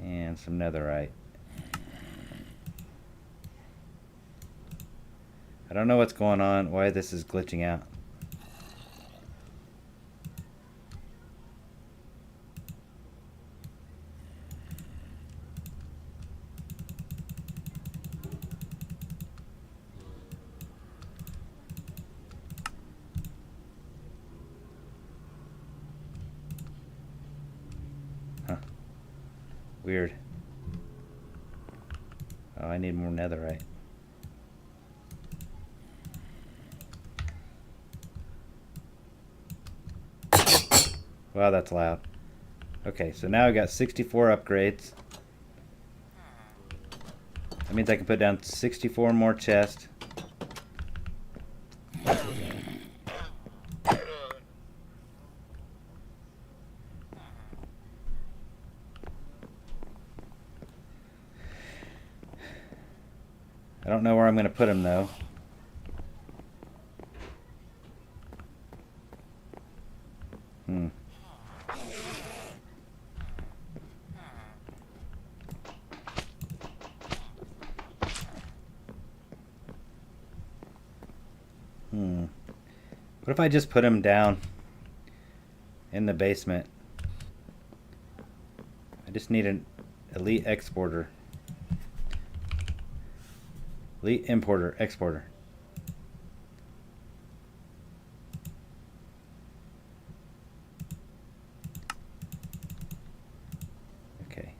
And some netherite. I don't know what's going on, why this is glitching out. Huh. Weird. Oh, I need more netherite. Wow, that's loud. Okay, so now I got 64 upgrades. That means I can put down 64 more chests. I don't know where I'm going to put them though. What if I just put them down in the basement? I just need an elite exporter. Elite importer, exporter. Okay.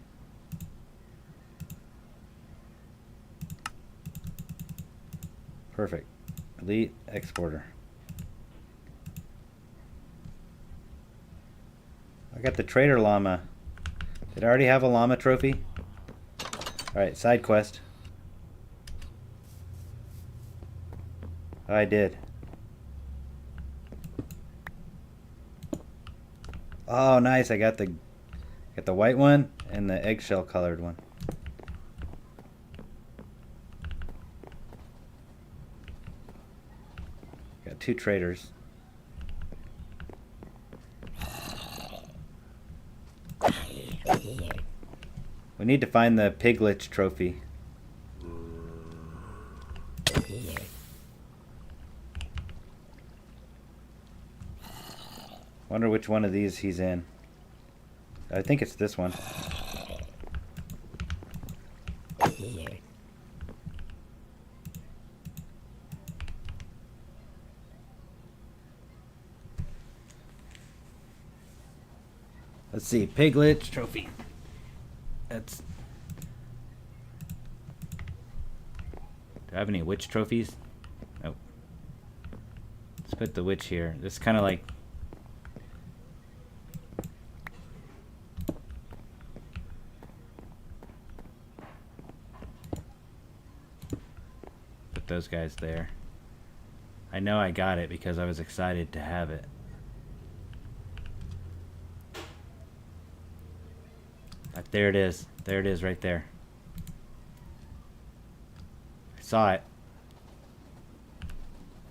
Perfect. Elite exporter. I got the trader llama. Did I already have a llama trophy? Alright, side quest. I did. Oh, nice. I got the white one and the eggshell colored one. Got 2 traders. We need to find the piglet trophy. Wonder which one of these he's in. I think it's this one. Let's see, Piglet trophy. That's. Do I have any witch trophies? Nope. Let's put the witch here. This is kind of like. Put those guys there. I know I got it because I was excited to have it. There it is. There it is right there. I saw it.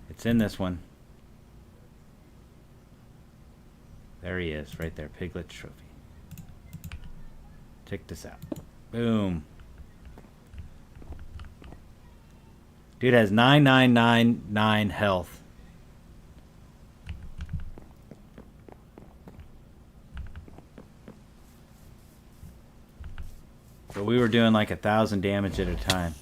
It's in this one. There he is, right there. Piglet trophy. Check this out. Boom. Dude has 9999 health. But we were doing like 1,000 damage at a time.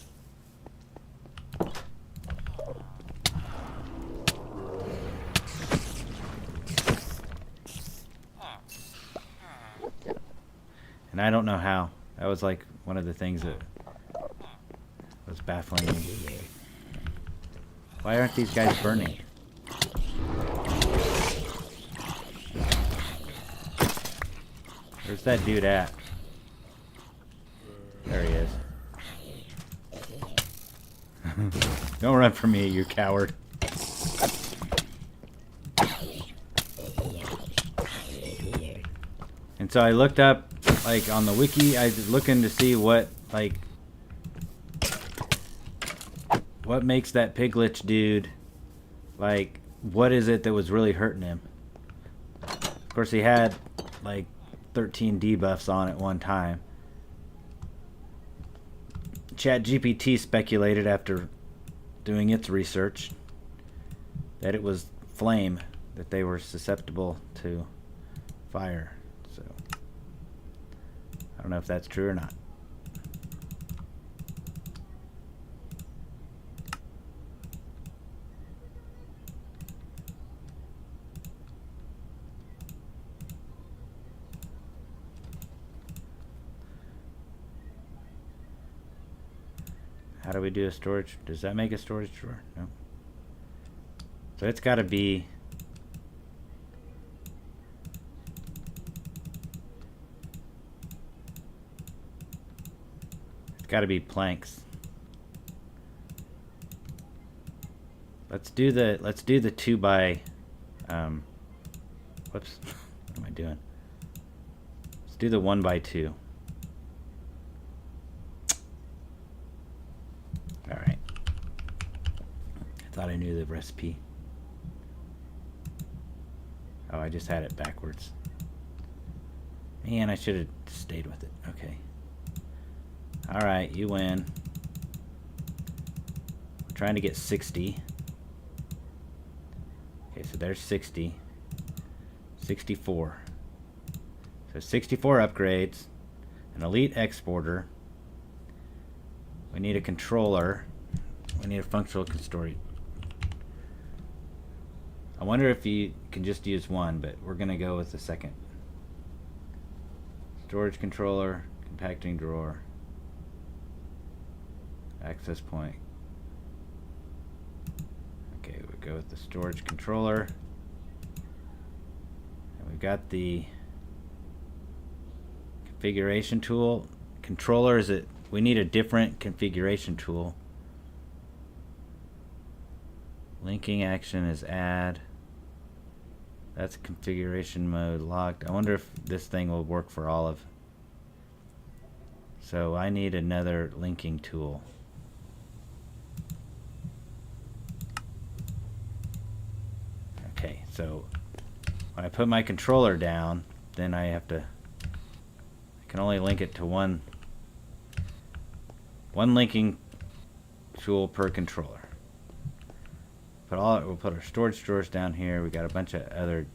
And I don't know how. That was like one of the things that was baffling me. Why aren't these guys burning? Where's that dude at? There he is. Don't run from me, you coward. And so I looked up, like, on the wiki, I was looking to see what makes that Piglet dude, like, what is it that was really hurting him? Of course, he had, like, 13 debuffs on at one time. ChatGPT speculated after doing its research that it was flame, that they were susceptible to fire. So I don't know if that's true or not. How do we do a storage? Does that make a storage drawer? No. So it's got to be. It's got to be planks. Let's do the 2 by. Whoops. What am I doing? Let's do the 1 by 2. Thought I knew the recipe. Oh, I just had it backwards. Man, I should have stayed with it. Okay. Alright, you win. We're trying to get 60. Okay, so there's 60. 64. So 64 upgrades. An elite exporter. We need a controller. We need a functional story. I wonder if you can just use one, but we're going to go with the second. Storage controller, compacting drawer, access point. Okay, we go with the storage controller. And we've got the configuration tool. Controller, is it? We need a different configuration tool. Linking action is add. That's configuration mode locked. I wonder if this thing will work for all of. So I need another linking tool. Okay, so when I put my controller down, then I can only link it to one linking tool per controller. We'll put our storage drawers down here. We got a bunch of other.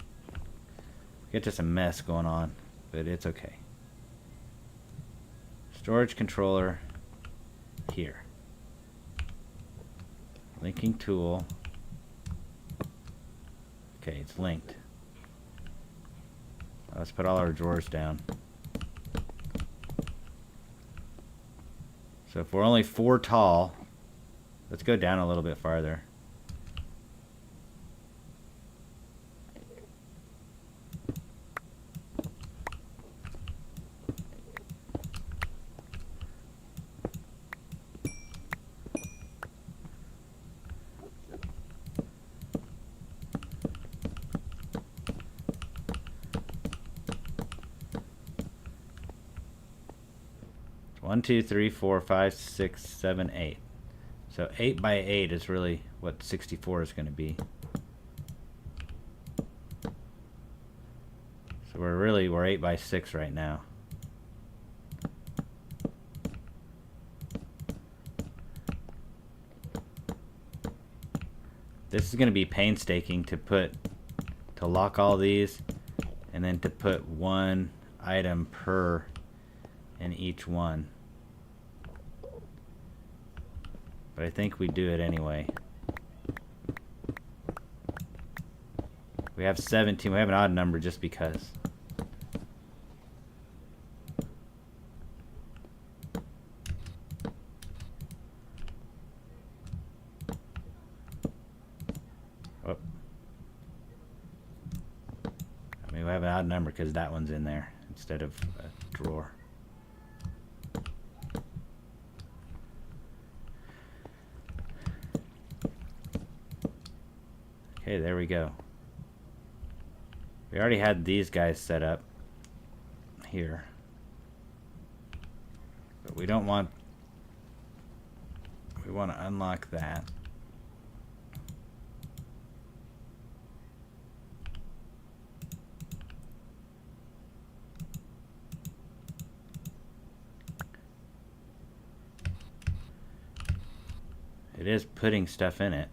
Get just a mess going on. but it's okay. Storage controller here. Linking tool. Okay, it's linked. Let's put all our drawers down. So if we're only 4 tall, let's go down a little bit farther. One, 2, 3, 4, 5, 6, 7, 8. So 8 by 8 is really what 64 is going to be. So we're 8 by 6 right now. This is going to be painstaking to lock all these, and then to put one item per in each one. But I think we do it anyway. We have 17. We have an odd number just because. Oh. I mean, we have an odd number because that one's in there instead of a drawer. Okay, there we go. We already had these guys set up here. But we don't want... We want to unlock that. It is putting stuff in it.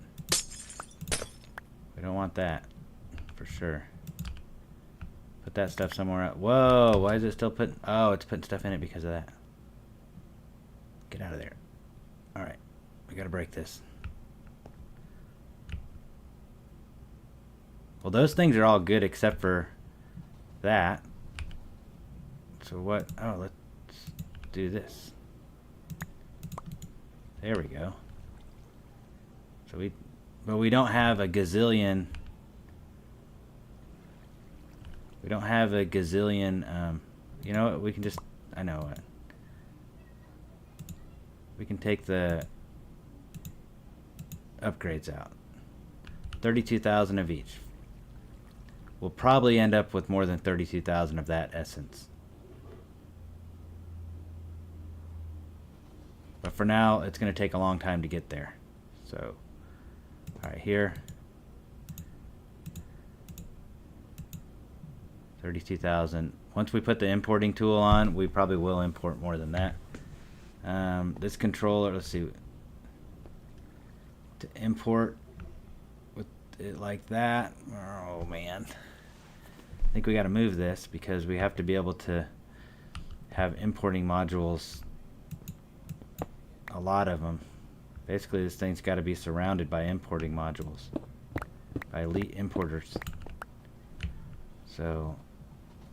We don't want that, for sure. Put that stuff somewhere else. Whoa, why is it still putting... Oh, it's putting stuff in it because of that. Get out of there. Alright, we gotta break this. Well, those things are all good except for that. So what... Oh, let's do this. There we go. So but we don't have a gazillion. We don't have a gazillion. You know what? We can just. I know what. We can take the upgrades out. 32,000 of each. We'll probably end up with more than 32,000 of that essence. But for now, it's going to take a long time to get there. So. Alright, here. 32,000. Once we put the importing tool on, we probably will import more than that. This controller, let's see. To import with it like that. Oh, man. I think we got to move this because we have to be able to have importing modules. A lot of them. Basically, this thing's got to be surrounded by importing modules, by elite importers. So,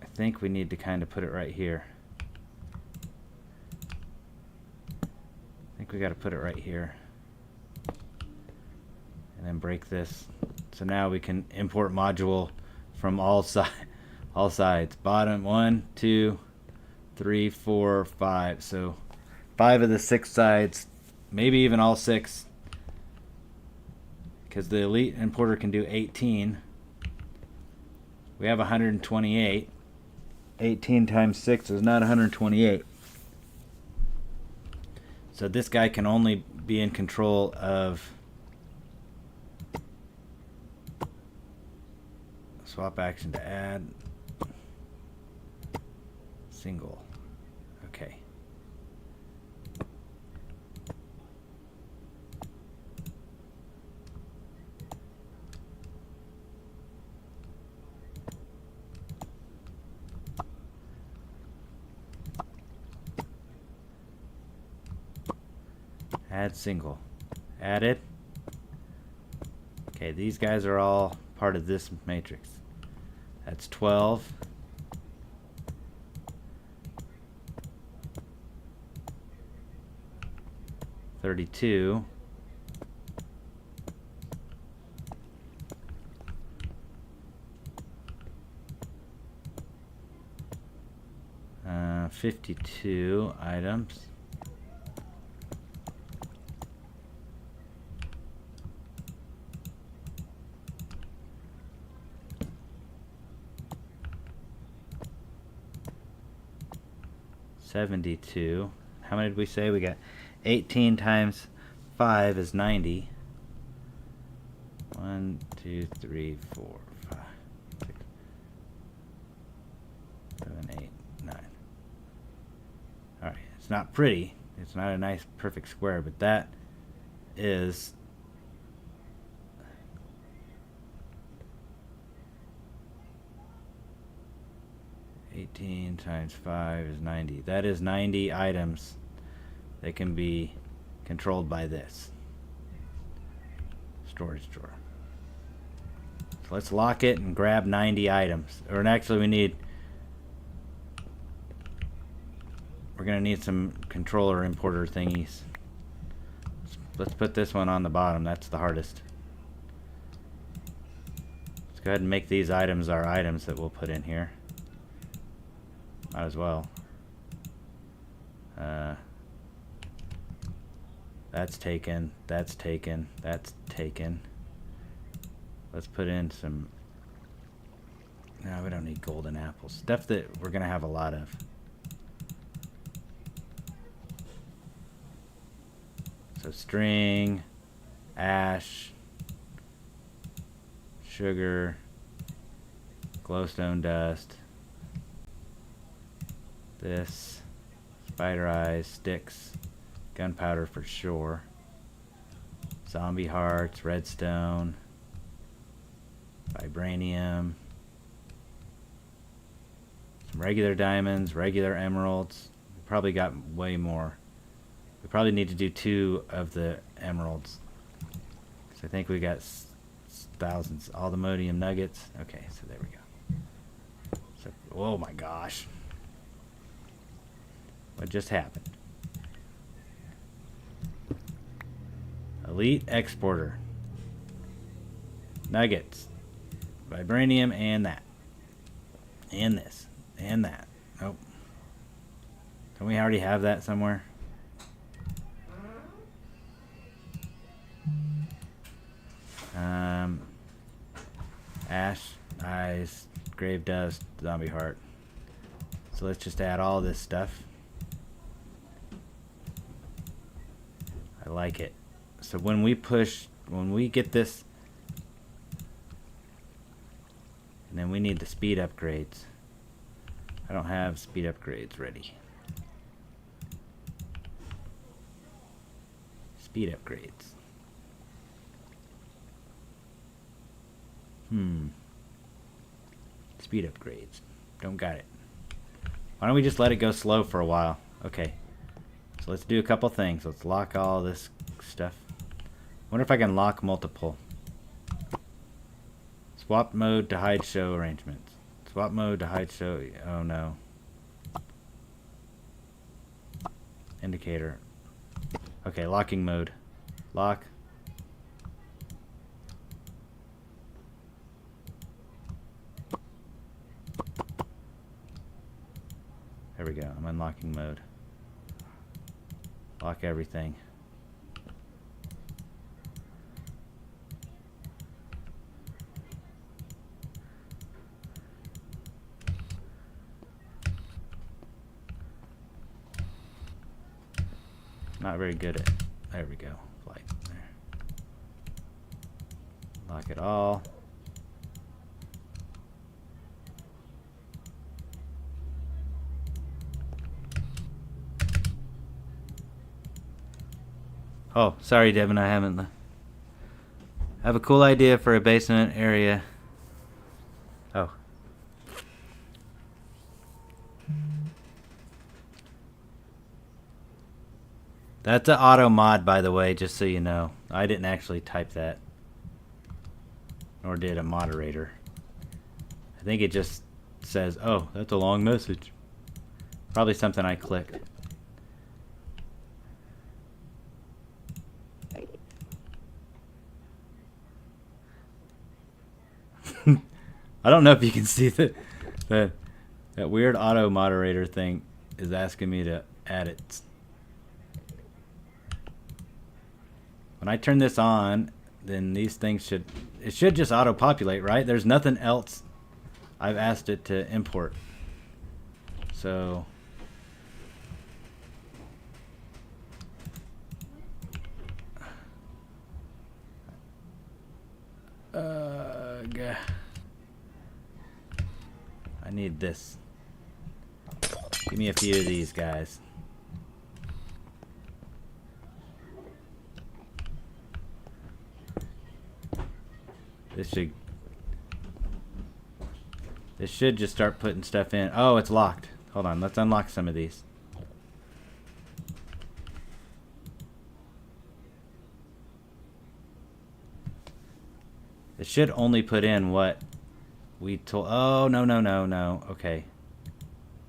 I think we need to kind of put it right here. I think we got to put it right here. And then break this. So now we can import module from all sides. Bottom 1, 2, 3, 4, 5. So 5 of the 6 sides. Maybe even all 6, because the elite importer can do 18. We have 128. 18 times 6 is not 128. So this guy can only be in control of swap action to add single. Okay. Add single. Added. Okay, these guys are all part of this matrix. That's 12. $32. 52 items. $72. How many did we say? We got 18 times 5 is 90. 1, 2, 3, 4, 5, 6, 7, 8, 9. Alright, it's not pretty. It's not a nice perfect square, but that is times 5 is 90. That is 90 items that can be controlled by this storage drawer. So let's lock it and grab 90 items. Or actually we're gonna need some controller importer thingies. Let's put this one on the bottom. That's the hardest. Let's go ahead and make these items our items that we'll put in here. Might as well. That's taken. That's taken. That's taken. Let's put in some. No, we don't need golden apples. Stuff that we're gonna have a lot of. So string, ash, sugar, glowstone dust. This, spider eyes, sticks, gunpowder for sure, zombie hearts, redstone, vibranium, some regular diamonds, regular emeralds. We probably got way more. We probably need to do 2 of the emeralds, because I think we got thousands. All the modium nuggets. Okay, so there we go. So, oh my gosh. What just happened? Elite exporter. Nuggets. Vibranium and that. And this. And that. Nope. Don't we already have that somewhere? Ash, eyes, grave dust, zombie heart. So let's just add all this stuff. I like it. So when we get this, and then we need the speed upgrades. I don't have speed upgrades ready. Speed upgrades. Speed upgrades. Don't got it. Why don't we just let it go slow for a while? Okay. So let's do a couple things. Let's lock all this stuff. Wonder if I can lock multiple. Swap mode to hide show arrangements. Swap mode to hide show. Oh no. Indicator. Okay, locking mode. Lock. There we go. I'm unlocking mode. Lock everything. Not very good at. There we go. Flight. There. Lock it all. Oh, sorry, Devin. I haven't. I have a cool idea for a basement area. Oh. That's an auto mod, by the way, just so you know. I didn't actually type that. Nor did a moderator. I think it just says, oh, that's a long message. Probably something I clicked. I don't know if you can see that weird auto moderator thing is asking me to add it. When I turn this on, then these things should just auto populate, right? There's nothing else I've asked it to import. So I need this. Give me a few of these guys. This should just start putting stuff in. Oh, it's locked. Hold on, let's unlock some of these. It should only put in what we told. Oh, no. Okay.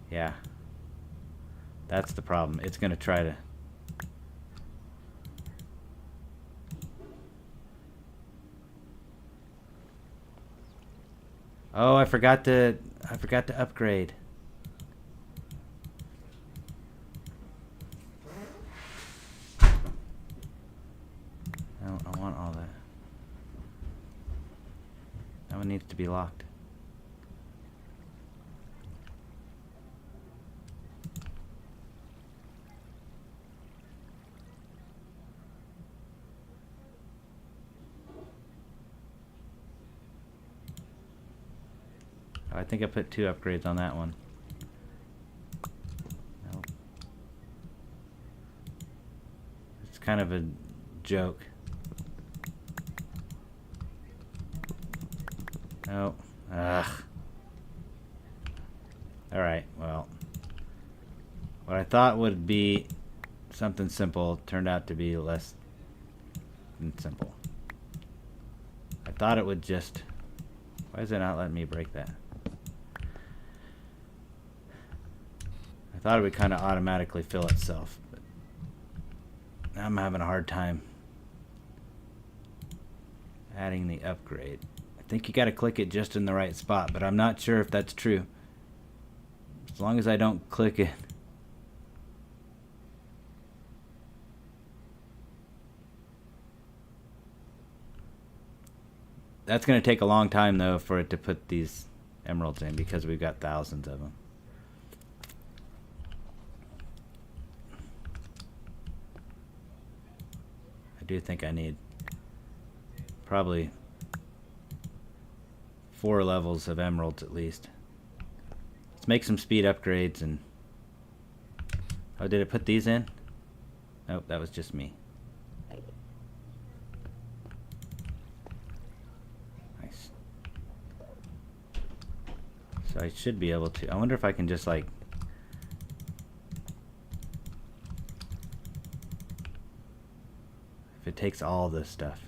Yeah. That's the problem. It's going to try to. Oh, I forgot to upgrade. I want all that. That one needs to be locked. I think I put 2 upgrades on that one. Nope. It's kind of a joke. Nope. Ugh. Alright, well. What I thought would be something simple turned out to be less than simple. I thought it would just... Why is it not letting me break that? I thought it would kind of automatically fill itself, but now I'm having a hard time adding the upgrade. I think you got to click it just in the right spot, but I'm not sure if that's true. As long as I don't click it. That's going to take a long time, though, for it to put these emeralds in, because we've got thousands of them. I do think I need probably 4 levels of emeralds at least. Let's make some speed upgrades and... Oh, did it put these in? Nope, that was just me. Nice. So I should be able to... I wonder if I can just like... If it takes all this stuff.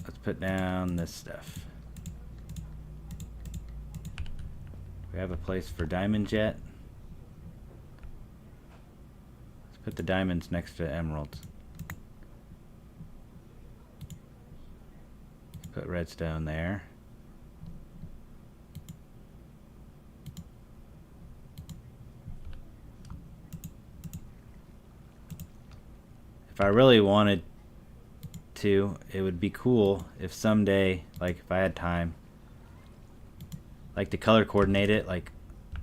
Let's put down this stuff. We have a place for diamonds yet. Let's put the diamonds next to emeralds. Put redstone there. If I really wanted to, it would be cool if someday, like if I had time, like to color coordinate it, like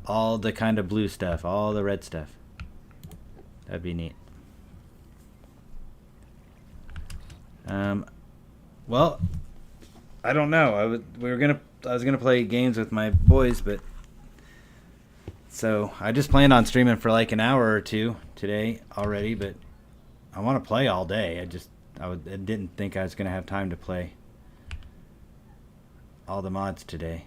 all the kind of blue stuff, all the red stuff. That'd be neat. Well, I don't know. I was gonna play games with my boys, but so I just planned on streaming for like an hour or two today already, but I want to play all day. I didn't think I was gonna have time to play all the mods today.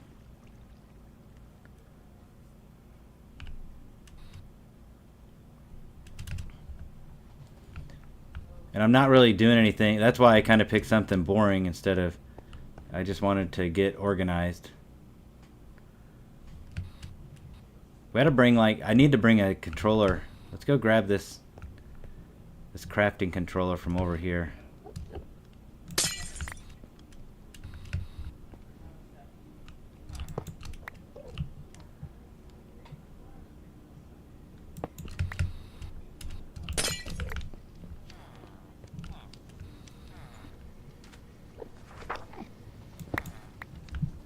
And I'm not really doing anything. That's why I kind of picked something boring instead of... I just wanted to get organized. We had to bring, like... I need to bring a controller. Let's go grab this crafting controller from over here.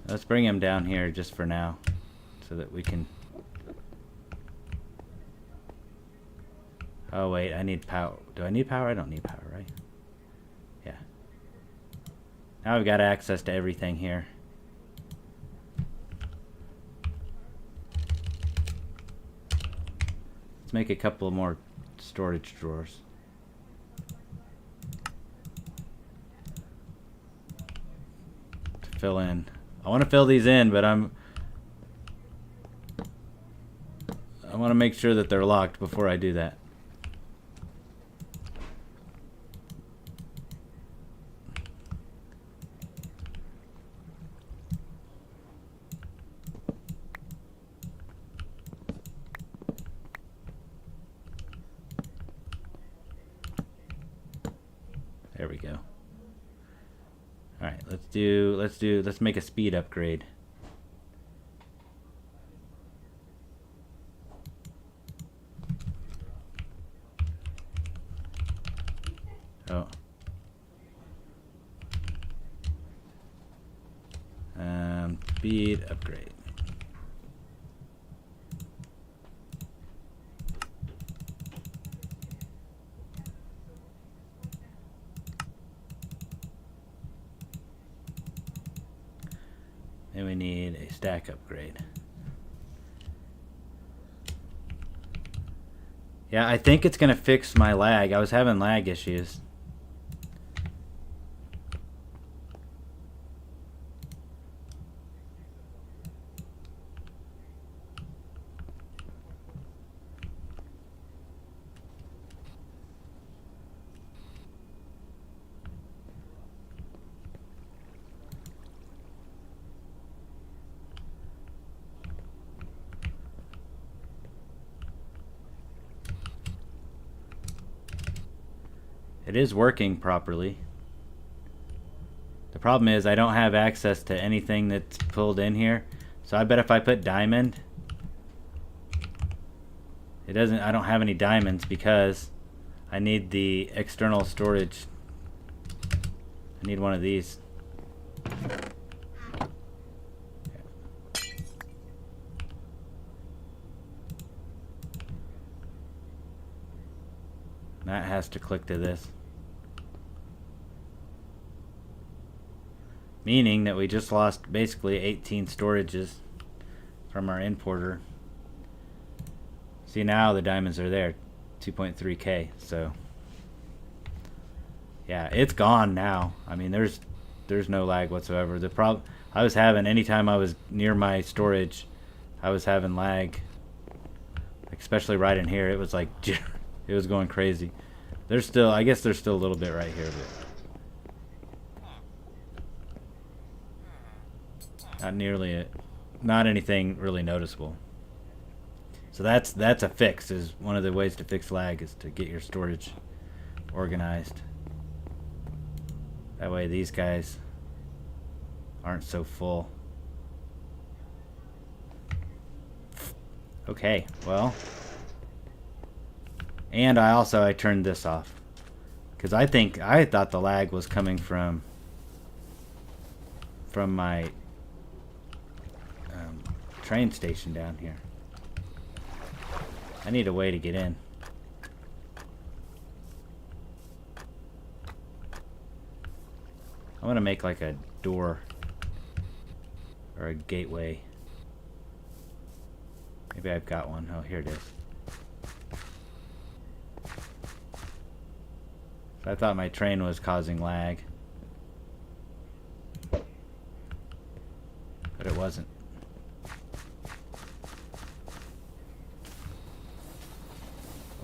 Let's bring him down here just for now, so that we can... Oh wait, I need power. Do I need power? I don't need power, right? Yeah. Now we've got access to everything here. Let's make a couple more storage drawers. To fill in. I want to fill these in, but I want to make sure that they're locked before I do that. There we go. All right, let's make a speed upgrade. Oh. Speed upgrade. And we need a stack upgrade. Yeah, I think it's gonna fix my lag. I was having lag issues. It is working properly. The problem is I don't have access to anything that's pulled in here. So I bet if I put diamond, it doesn't, I don't have any diamonds because I need the external storage. I need one of these. Matt has to click to this. Meaning that we just lost basically 18 storages from our importer. See, now the diamonds are there, 2.3K. So yeah, it's gone now. I mean, there's no lag whatsoever. The problem I was having anytime I was near my storage, I was having lag. Especially right in here, it was like it was going crazy. There's still, I guess there's still a little bit right here, but not nearly it. Not anything really noticeable. So that's a fix. Is one of the ways to fix lag is to get your storage organized. That way these guys aren't so full. Okay, well, and I turned this off because I thought the lag was coming from my train station down here. I need a way to get in. I want to make like a door or a gateway. Maybe I've got one. Oh, here it is. So I thought my train was causing lag, but it wasn't.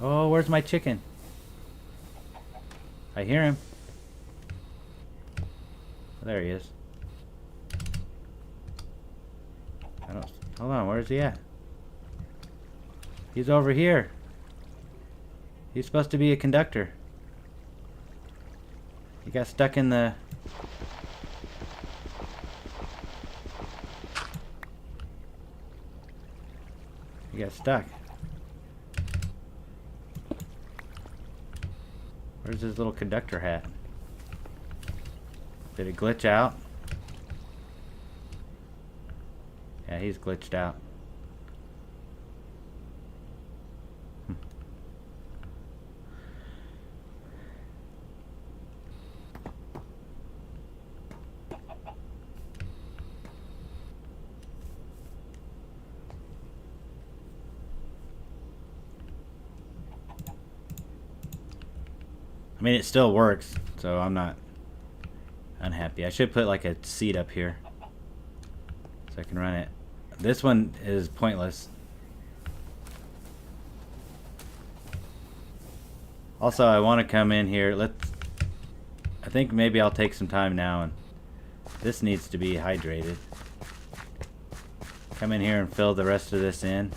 Oh, where's my chicken? I hear him. Oh, there he is. I don't. Hold on, where's he at? He's over here. He's supposed to be a conductor. He got stuck in the... He got stuck. Where's his little conductor hat? Did it glitch out? Yeah, he's glitched out. I mean, it still works, so I'm not unhappy. I should put like a seat up here so I can run it. This one is pointless. Also, I want to come in here. I think maybe I'll take some time now, and this needs to be hydrated. Come in here and fill the rest of this in.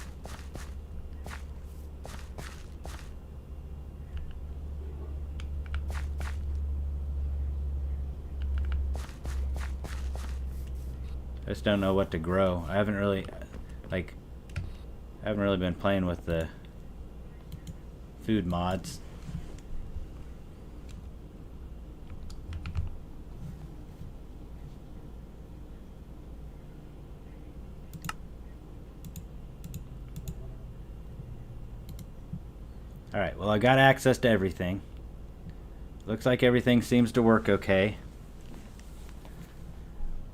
I just don't know what to grow. I haven't really been playing with the food mods. Alright, well, I got access to everything. Looks like everything seems to work okay.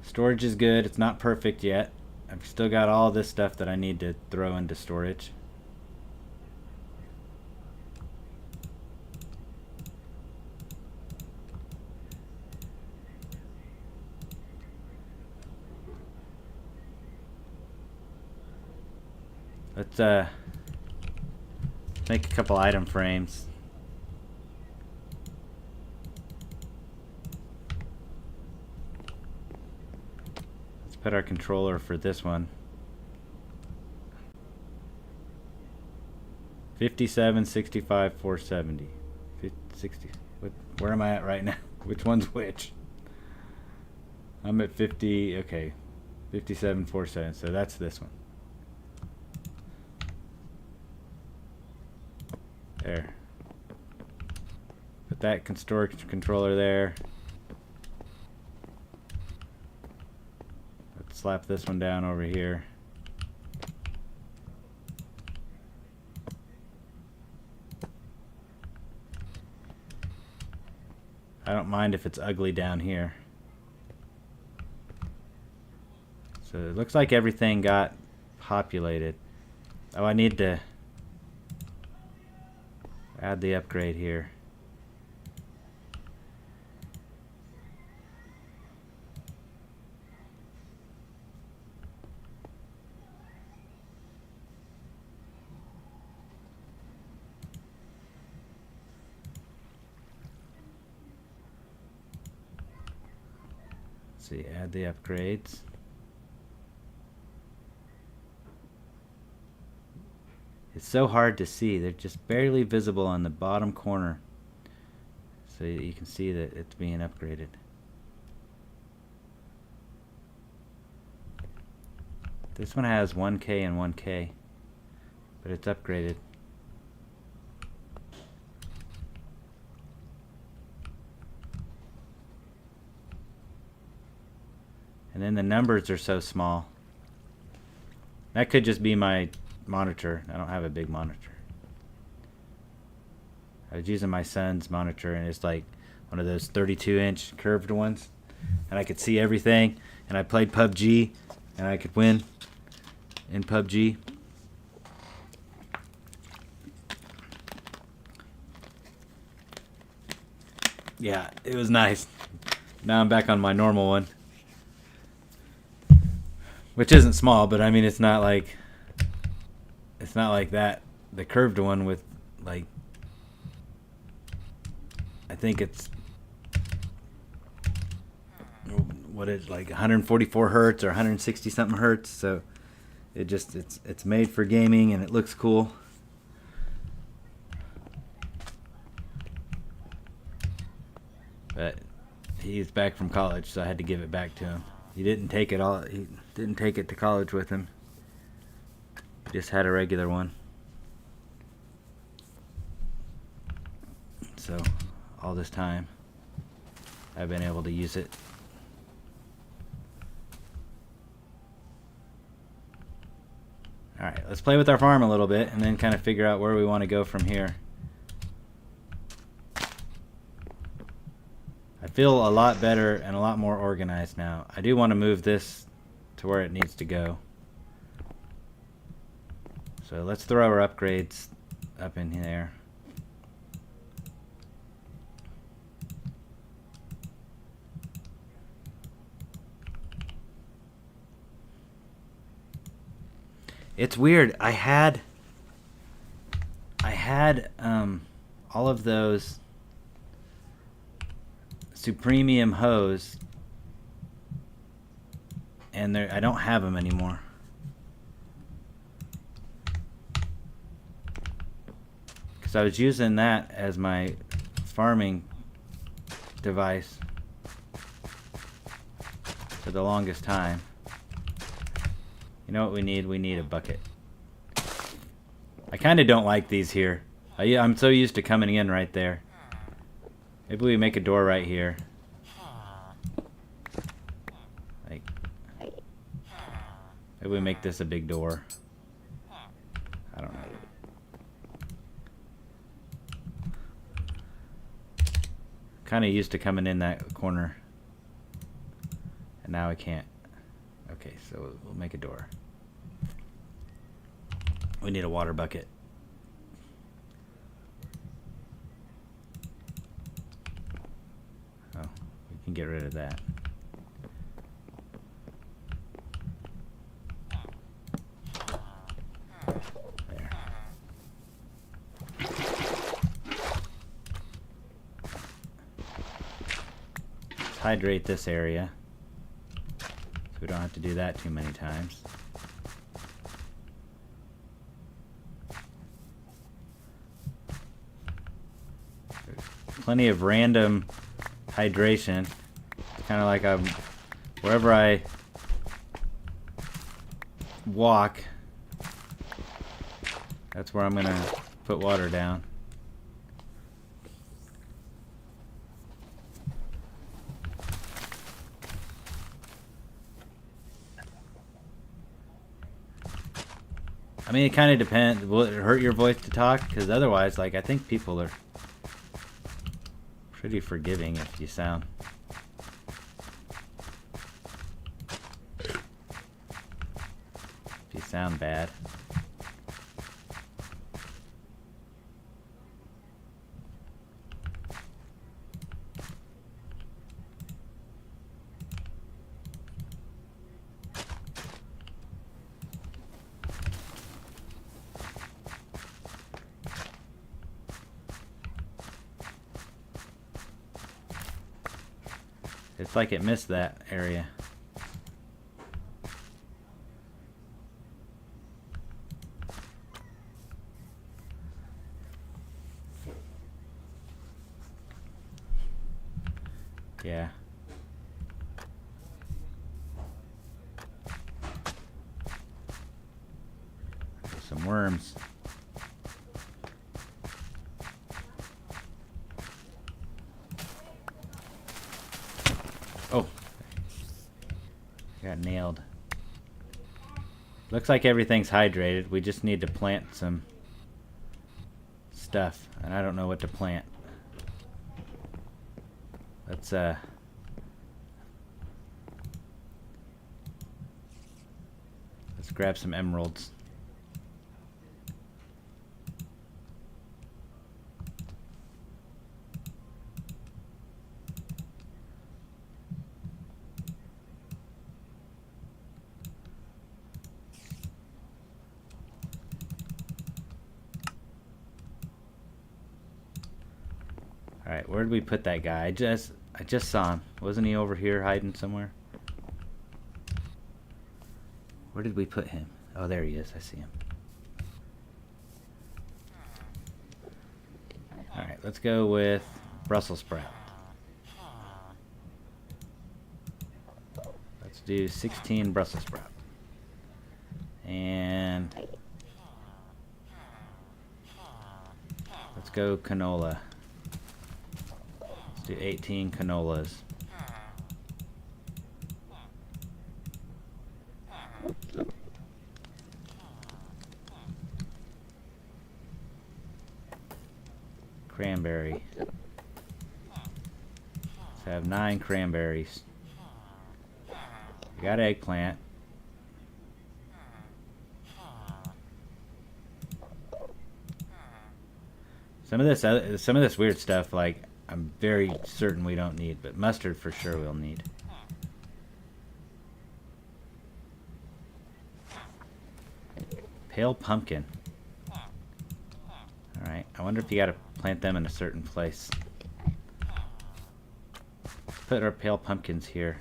Storage is good. It's not perfect yet. I've still got all this stuff that I need to throw into storage. Let's make a couple item frames. Put our controller for this one. 57, 65, 470. 60. Where am I at right now? Which one's which? I'm at 50. Okay. 57, 470. So that's this one. There. Put that storage controller there. Slap this one down over here. I don't mind if it's ugly down here. So it looks like everything got populated. Oh, I need to add the upgrade here. See, add the upgrades. It's so hard to see. They're just barely visible on the bottom corner. So you can see that it's being upgraded. This one has 1K and 1K, but it's upgraded. And then the numbers are so small. That could just be my monitor. I don't have a big monitor. I was using my son's monitor, and it's like one of those 32-inch curved ones, and I could see everything, and I played PUBG, and I could win in PUBG. Yeah, it was nice. Now I'm back on my normal one, which isn't small, but I mean it's not like that, the curved one with like I think it's what is like 144 hertz or 160 something hertz. So it's made for gaming and it looks cool. But he's back from college, so I had to give it back to him. He didn't take it to college with him. He just had a regular one. So all this time I've been able to use it. Alright, let's play with our farm a little bit and then kind of figure out where we want to go from here. I feel a lot better and a lot more organized now. I do want to move this to where it needs to go. So let's throw our upgrades up in there. It's weird. I had all of those Supremium hose, and I don't have them anymore. Because I was using that as my farming device for the longest time. You know what we need? We need a bucket. I kind of don't like these here. I'm so used to coming in right there. Maybe we make a door right here. Like, maybe we make this a big door. I don't know. Kind of used to coming in that corner. And now I can't. Okay, so we'll make a door. We need a water bucket. Oh, we can get rid of that. There. Let's hydrate this area, so we don't have to do that too many times. Plenty of random hydration. It's kind of like wherever I walk, that's where I'm gonna put water down. I mean, it kind of depends. Will it hurt your voice to talk? Because otherwise, like, I think people are pretty forgiving if you sound. If you sound bad. It's like it missed that area. Yeah. Some worms. Oh. Got nailed. Looks like everything's hydrated. We just need to plant some stuff. And I don't know what to plant. Let's grab some emeralds. Alright, where did we put that guy? I just saw him. Wasn't he over here hiding somewhere? Where did we put him? Oh, there he is. I see him. Alright, let's go with Brussels sprout. Let's do 16 Brussels sprout. And let's go canola. Let's do 18 canolas. Cranberry. Let's have 9 cranberries. We got eggplant. Some of this weird stuff, like, I'm very certain we don't need, but mustard for sure we'll need. Pale pumpkin. Alright, I wonder if you gotta plant them in a certain place. Let's put our pale pumpkins here.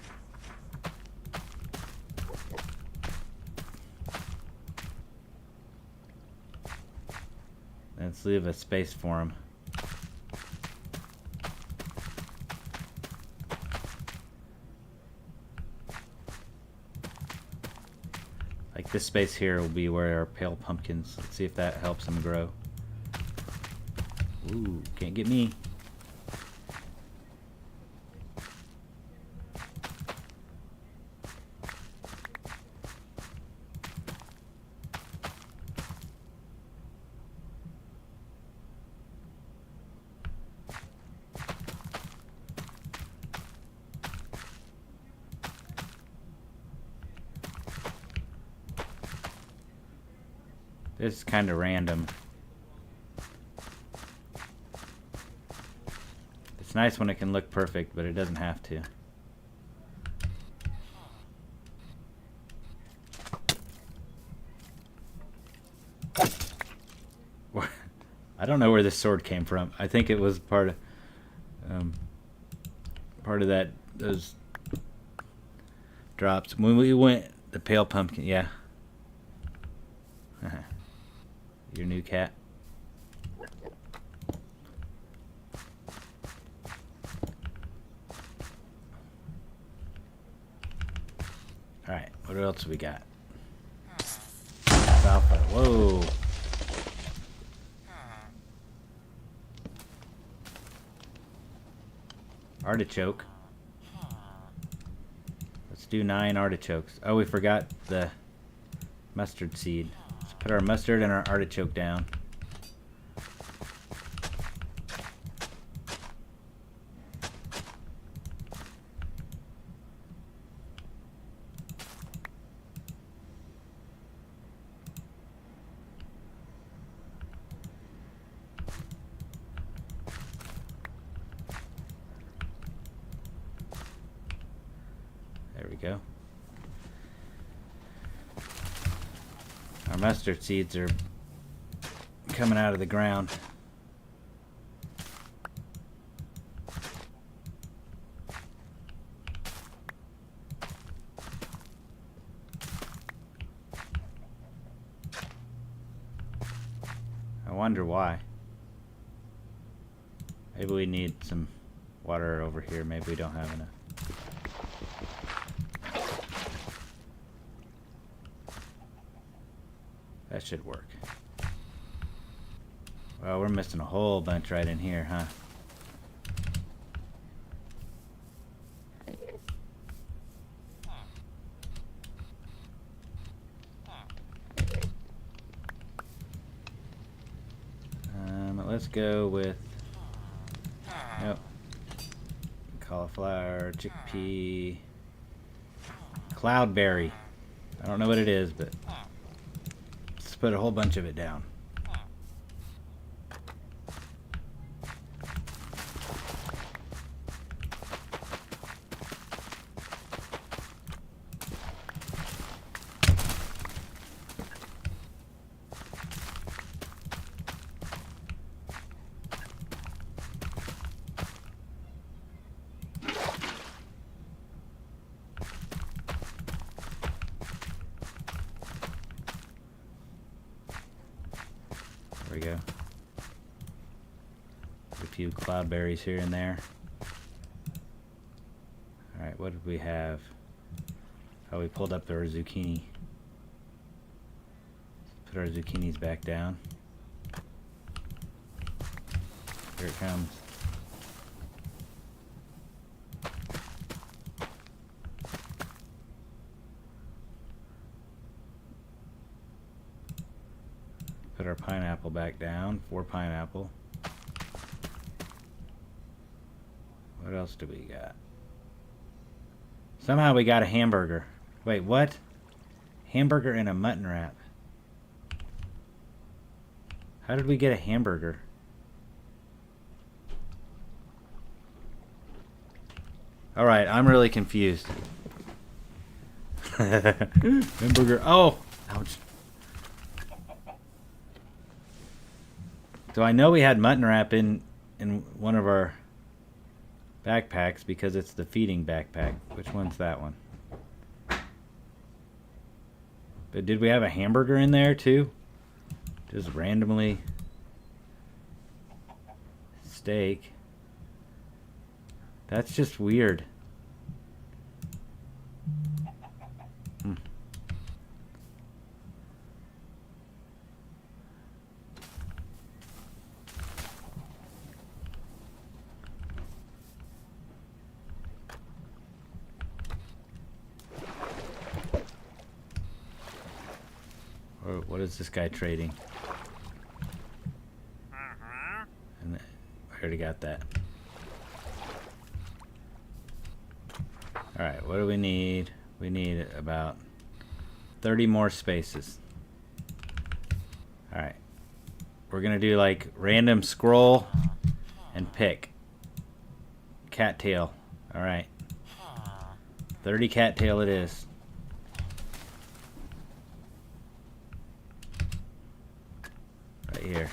Let's leave a space for them. Like this space here will be where our pale pumpkins. Let's see if that helps them grow. Ooh, can't get me. This is kind of random. It's nice when it can look perfect, but it doesn't have to. I don't know where this sword came from. I think it was part of those drops when we went the pale pumpkin. Yeah. Your new cat. Alright, what else we got? Alpha. Whoa. Artichoke. Let's do 9 artichokes. Oh, we forgot the mustard seed. Let's put our mustard and our artichoke down. There we go. Our mustard seeds are coming out of the ground. I wonder why. Maybe we need some water over here. Maybe we don't have enough. That should work. Well, we're missing a whole bunch right in here, huh? Let's go with cauliflower, chickpea, cloudberry. I don't know what it is, but let's put a whole bunch of it down. A few cloudberries here and there. Alright, what did we have? Oh, we pulled up our zucchini. Put our zucchinis back down. Here it comes. Put our pineapple back down. 4 pineapple. What else do we got? Somehow we got a hamburger. Wait, what? Hamburger and a mutton wrap. How did we get a hamburger? Alright, I'm really confused. Hamburger. Oh! Ouch. So I know we had mutton wrap in one of our backpacks because it's the feeding backpack. Which one's that one? But did we have a hamburger in there too? Just randomly. Steak. That's just weird. Or what is this guy trading? And I already got that. Alright, what do we need? We need about 30 more spaces. Alright. We're gonna do like random scroll and pick. Cattail. Alright. 30 cattail it is. Right here.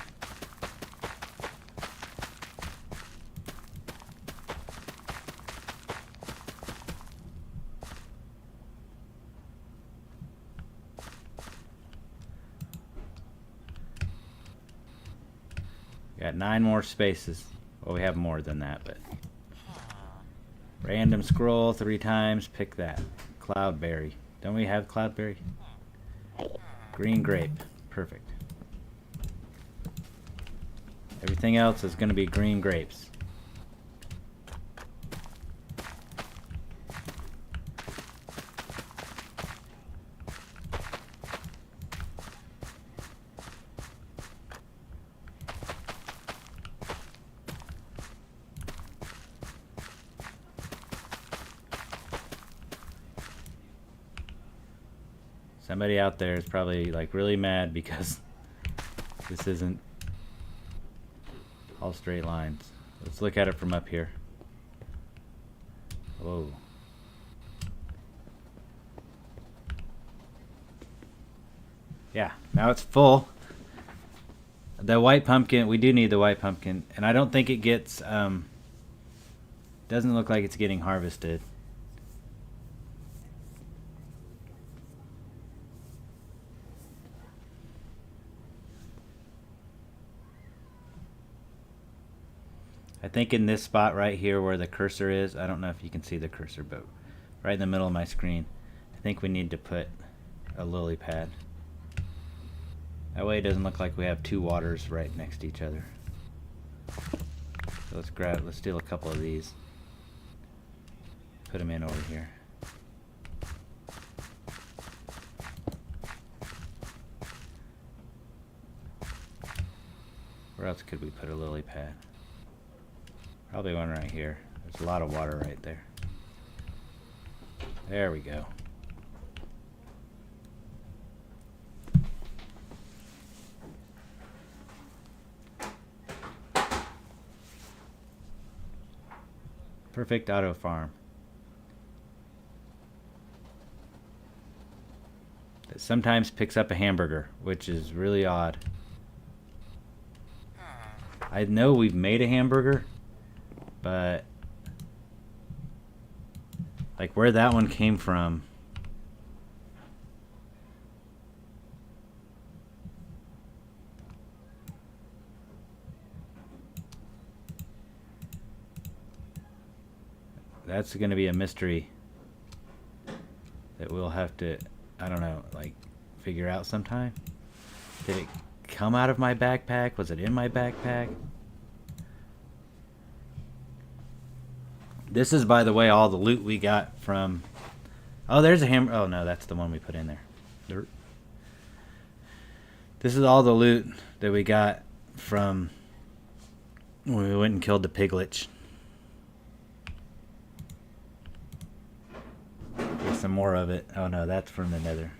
Got 9 more spaces. Well, we have more than that, but random scroll 3 times. Pick that. Cloudberry. Don't we have cloudberry? Green grape. Perfect. Everything else is going to be green grapes. Somebody out there is probably like really mad because this isn't all straight lines. Let's look at it from up here. Whoa. Yeah, now it's full. The white pumpkin, we do need the white pumpkin, and I don't think it gets, doesn't look like it's getting harvested. I think in this spot right here where the cursor is, I don't know if you can see the cursor, but right in the middle of my screen, I think we need to put a lily pad. That way it doesn't look like we have 2 waters right next to each other. So let's steal a couple of these. Put them in over here. Where else could we put a lily pad? Probably one right here. There's a lot of water right there. There we go. Perfect auto farm. It sometimes picks up a hamburger, which is really odd. I know we've made a hamburger, but like where that one came from, that's going to be a mystery that we'll have to, I don't know, like figure out sometime. Did it come out of my backpack? Was it in my backpack? This is, by the way, all the loot we got from... Oh, there's a hammer. Oh, no, that's the one we put in there. Dirt. This is all the loot that we got from when we went and killed the piglet. There's some more of it. Oh, no, that's from the nether.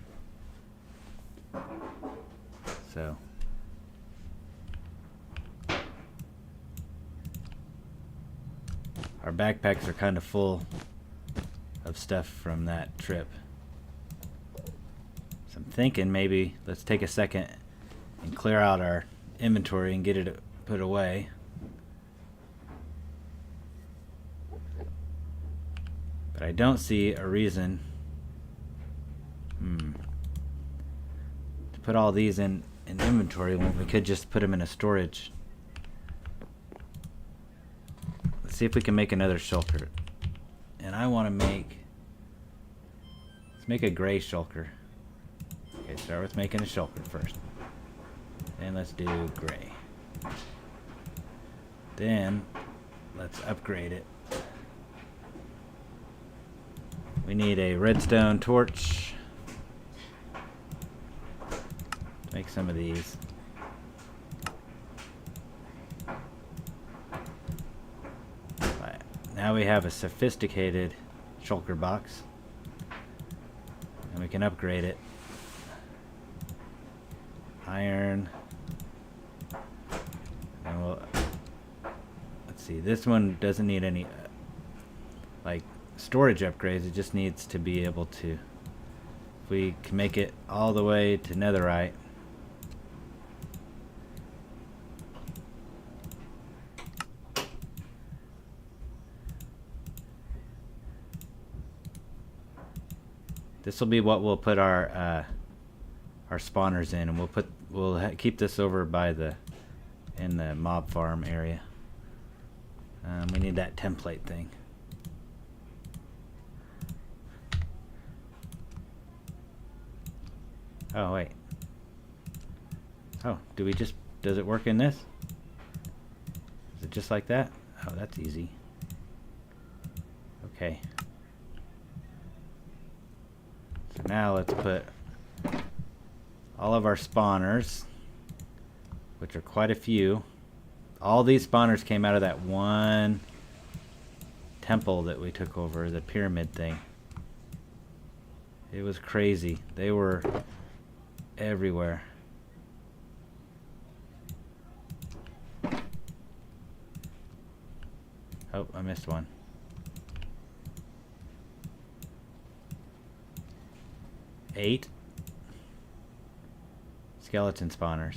So... our backpacks are kind of full of stuff from that trip. So I'm thinking maybe let's take a second and clear out our inventory and get it put away. But I don't see a reason to put all these in inventory when we could just put them in a storage. See if we can make another shulker. And I want to make... let's make a gray shulker. Okay, start with making a shulker first. Then let's do gray. Then let's upgrade it. We need a redstone torch. Make some of these. Now we have a sophisticated shulker box, and we can upgrade it. Iron. And we'll, let's see, this one doesn't need any like storage upgrades. It just needs to be able to, if we can make it all the way to netherite. This will be what we'll put our spawners in, and we'll keep this over by in the mob farm area. We need that template thing. Oh wait. Oh, does it work in this? Is it just like that? Oh, that's easy. Okay. Now let's put all of our spawners, which are quite a few. All these spawners came out of that one temple that we took over, the pyramid thing. It was crazy. They were everywhere. Oh, I missed one. Eight skeleton spawners.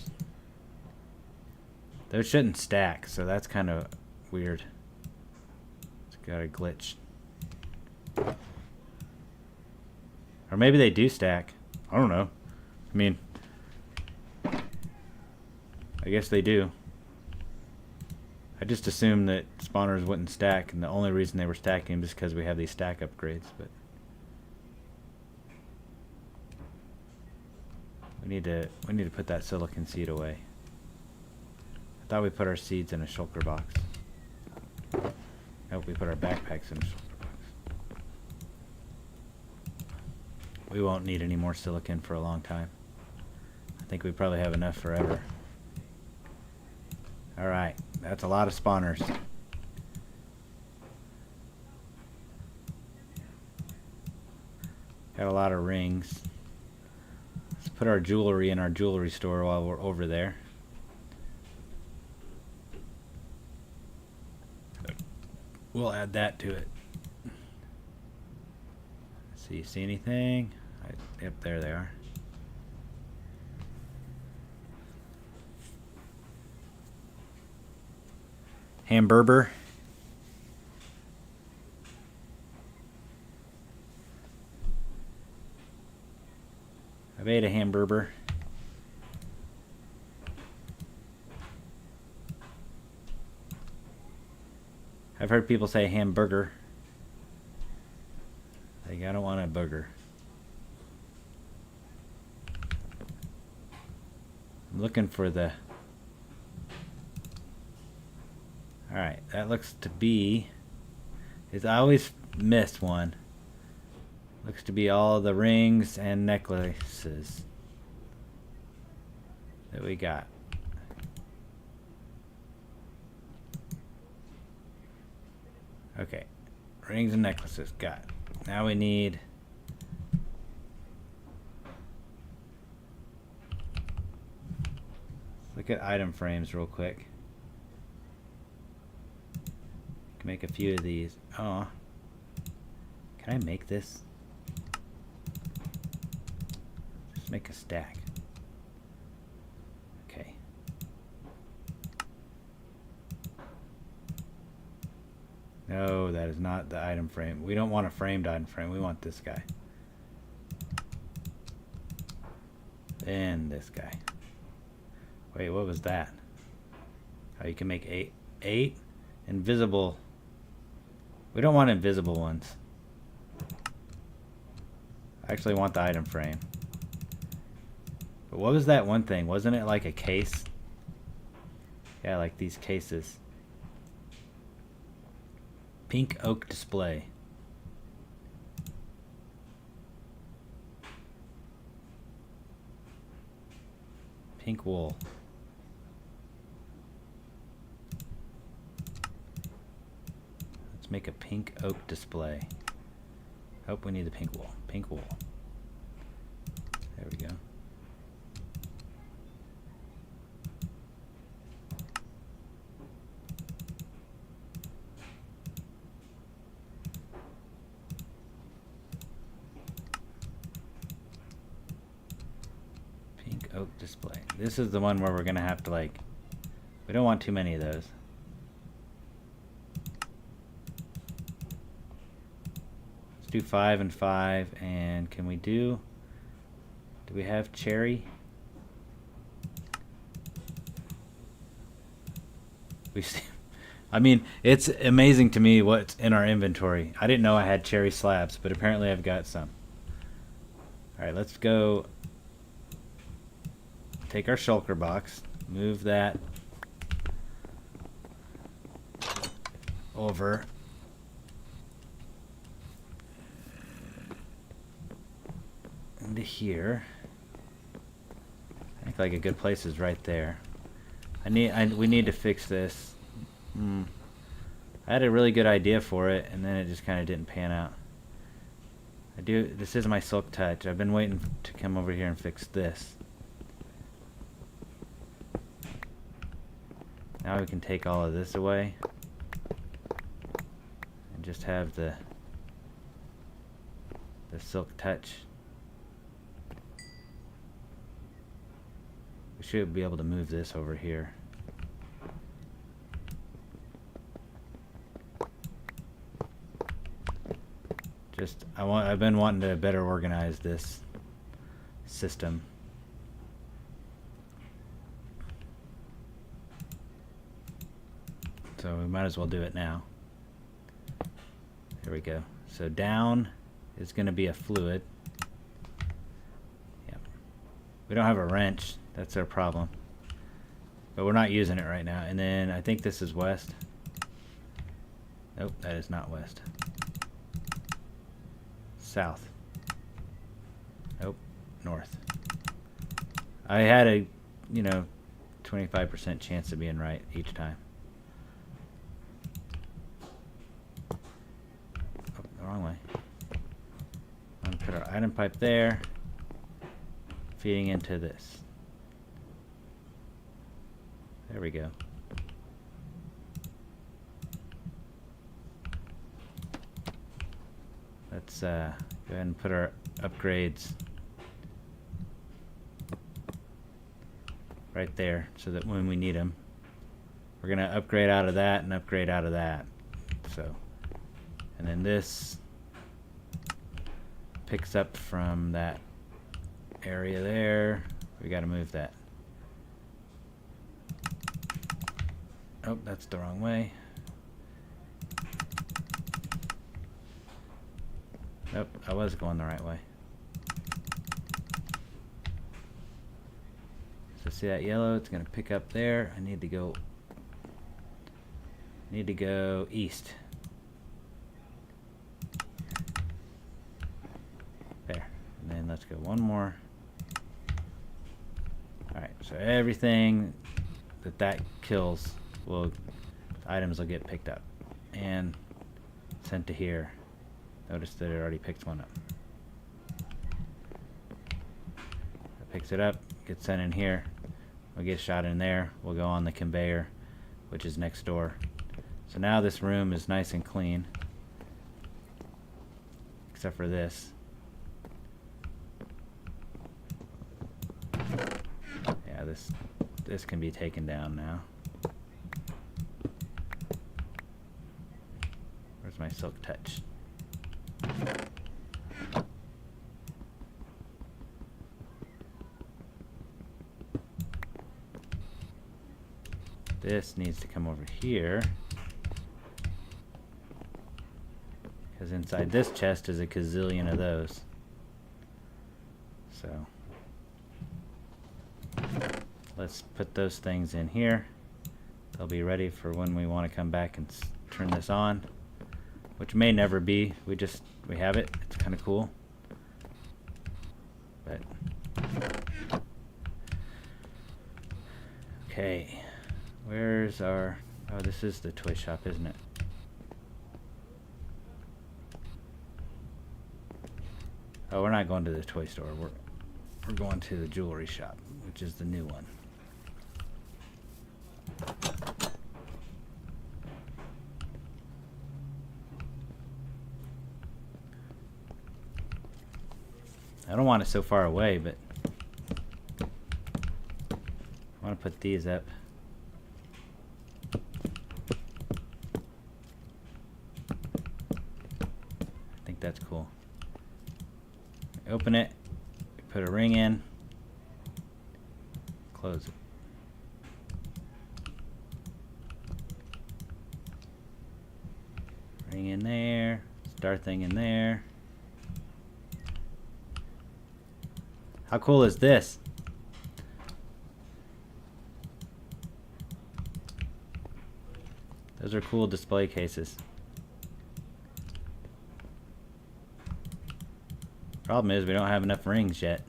Those shouldn't stack, so that's kind of weird. It's got a glitch. Or maybe they do stack. I don't know. I mean, I guess they do. I just assumed that spawners wouldn't stack, and the only reason they were stacking is because we have these stack upgrades, but we need to put that silicon seed away. I thought we put our seeds in a shulker box. I hope we put our backpacks in a shulker box. We won't need any more silicon for a long time. I think we probably have enough forever. Alright, that's a lot of spawners. Got a lot of rings. Let's put our jewelry in our jewelry store while we're over there. We'll add that to it. See anything? Yep, there they are. Hamburger. I've ate a hamburger. I've heard people say hamburger. Like, I don't want a booger. I'm looking for the... Alright, that looks to be... I always miss one. Looks to be all the rings and necklaces that we got. Okay, rings and necklaces, got it. Now we need... Look at item frames real quick. Can make a few of these. Oh, can I make this? Just make a stack. Okay. No, that is not the item frame. We don't want a framed item frame. We want this guy. Then this guy. Wait, what was that? Oh, you can make eight invisible. We don't want invisible ones. I actually want the item frame. But what was that one thing? Wasn't it like a case? Yeah, like these cases. Pink oak display. Pink wool. Let's make a pink oak display. Oh, we need the pink wool. Pink wool. There we go. Pink oak display. This is the one where we're gonna have to, like, we don't want too many of those. Do 5 and 5, and can we do we have cherry? We see, I mean, it's amazing to me what's in our inventory. I didn't know I had cherry slabs, but apparently I've got some. Alright, let's go take our shulker box, move that over. Into here. I think like a good place is right there. We need to fix this. I had a really good idea for it, and then it just kind of didn't pan out. This is my silk touch. I've been waiting to come over here and fix this. Now we can take all of this away and just have the silk touch. We should be able to move this over here. I've been wanting to better organize this system. So we might as well do it now. There we go. So down is going to be a fluid. Yep. We don't have a wrench. That's our problem. But we're not using it right now. And then I think this is west. Nope, that is not west. South. Nope, north. I had a, 25% chance of being right each time. Oh, the wrong way. I'm gonna put our item pipe there, feeding into this. There we go. Let's go ahead and put our upgrades right there so that when we need them, we're going to upgrade out of that and upgrade out of that. So, and then this picks up from that area there. We got to move that. Oh, that's the wrong way. Nope, I was going the right way. So see that yellow? It's gonna pick up there. I need to go east. There. And then let's go one more. Alright, so everything that kills items will get picked up and sent to here. Notice that it already picked one up. It picks it up, gets sent in here. We'll get shot in there. We'll go on the conveyor, which is next door. So now this room is nice and clean, except for this. Yeah, this can be taken down now. Where's my silk touch? This needs to come over here, because inside this chest is a gazillion of those. So let's put those things in here. They'll be ready for when we want to come back and turn this on, which may never be. We have it. It's kind of cool. But okay, where's our? Oh, this is the toy shop, isn't it? Oh, we're not going to the toy store. We're going to the jewelry shop, which is the new one. I don't want it so far away, but I want to put these up. I think that's cool. Open it, put a ring in, close it. Ring in there, start thing in there. How cool is this? Those are cool display cases. Problem is we don't have enough rings yet.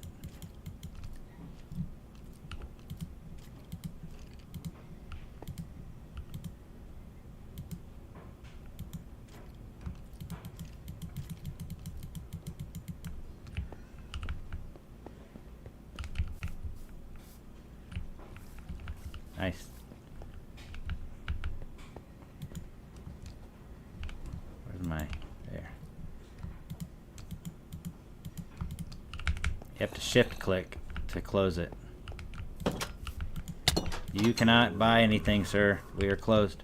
Nice. Where's my... There. You have to shift click to close it. You cannot buy anything, sir. We are closed.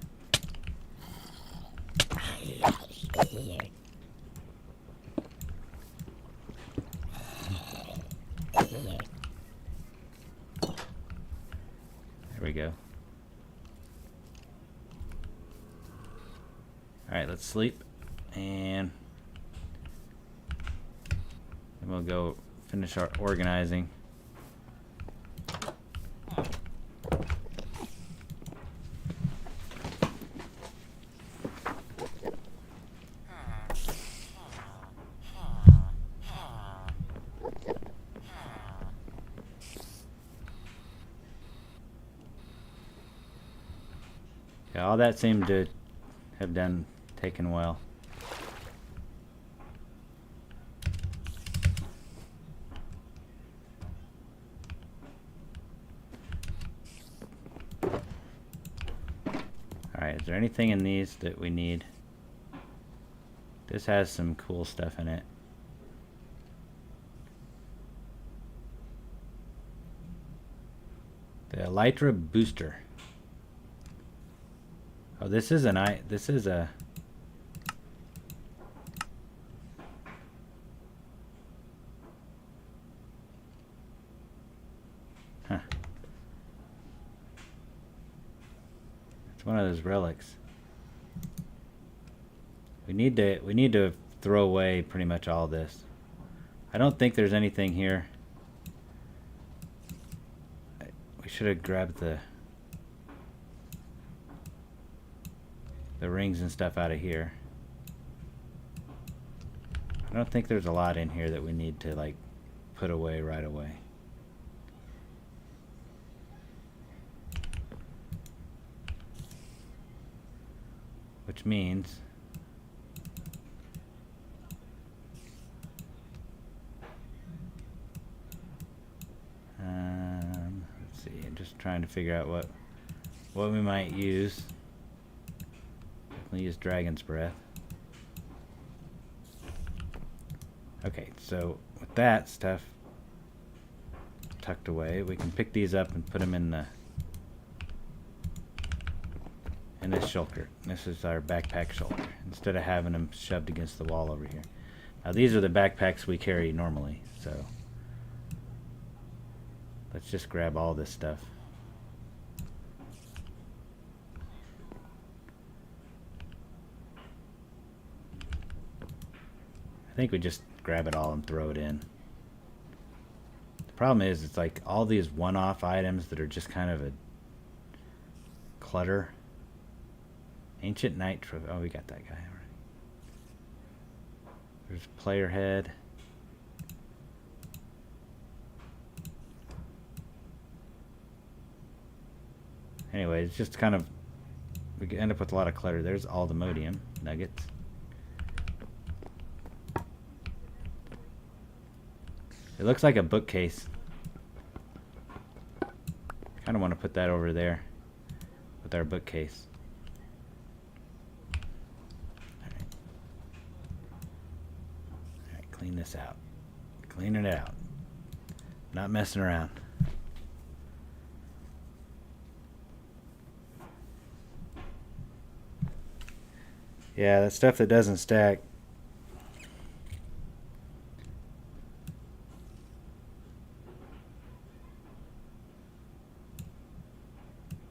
There we go. Alright, let's sleep. And then we'll go finish our organizing. Yeah, all that seemed to have taken well. Alright, is there anything in these that we need? This has some cool stuff in it. The Elytra Booster. Oh, this is a... Huh. It's one of those relics. We need to throw away pretty much all this. I don't think there's anything here. We should have grabbed the rings and stuff out of here. I don't think there's a lot in here that we need to like put away right away. Which means let's see, I'm just trying to figure out what we might use. Definitely use Dragon's Breath. Okay, so with that stuff tucked away, we can pick these up and put them in this shulker. This is our backpack shulker, instead of having them shoved against the wall over here. Now these are the backpacks we carry normally, so let's just grab all this stuff. I think we just grab it all and throw it in. The problem is, it's like all these one-off items that are just kind of a clutter. Ancient Knight Trophy. Oh, we got that guy already. There's Player Head. Anyway, it's just kind of, we end up with a lot of clutter. There's all the Modium nuggets. It looks like a bookcase. Kind of want to put that over there with our bookcase. Alright, clean this out. Cleaning it out. Not messing around. Yeah, that stuff that doesn't stack.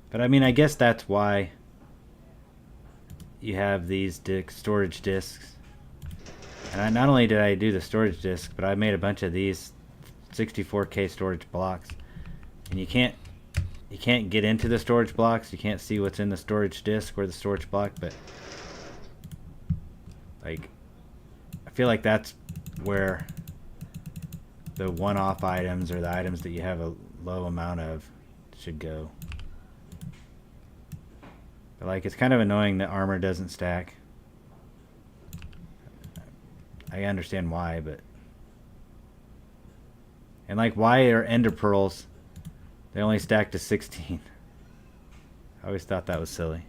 But I mean, I guess that's why you have these storage discs. And not only did I do the storage disc, but I made a bunch of these 64K storage blocks. And you can't get into the storage blocks. You can't see what's in the storage disc or the storage block, but like, I feel like that's where the one-off items, or the items that you have a low amount of, should go. But like, it's kind of annoying that armor doesn't stack. I understand why, but... And like, why are ender pearls, they only stack to 16? I always thought that was silly.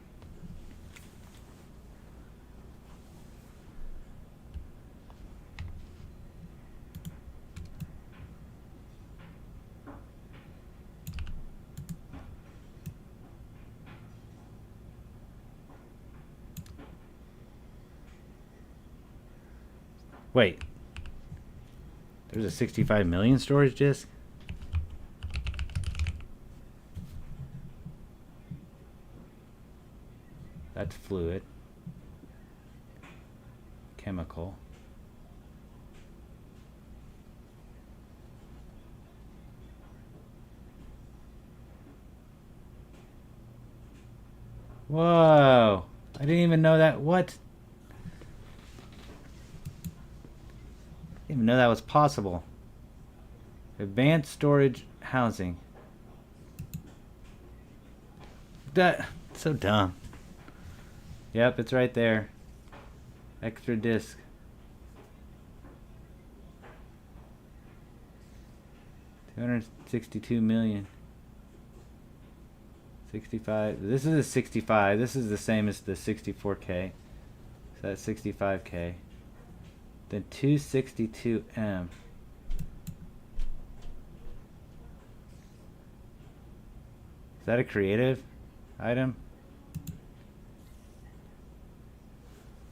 Wait, there's a 65 million storage disk? That's fluid. Chemical. Whoa, I didn't even know that. What? Didn't even know that was possible. Advanced storage housing. That's so dumb. Yep, it's right there. Extra disk. $262 million. 65. This is a 65. This is the same as the 64K. So that's 65K. Then 262M. Is that a creative item?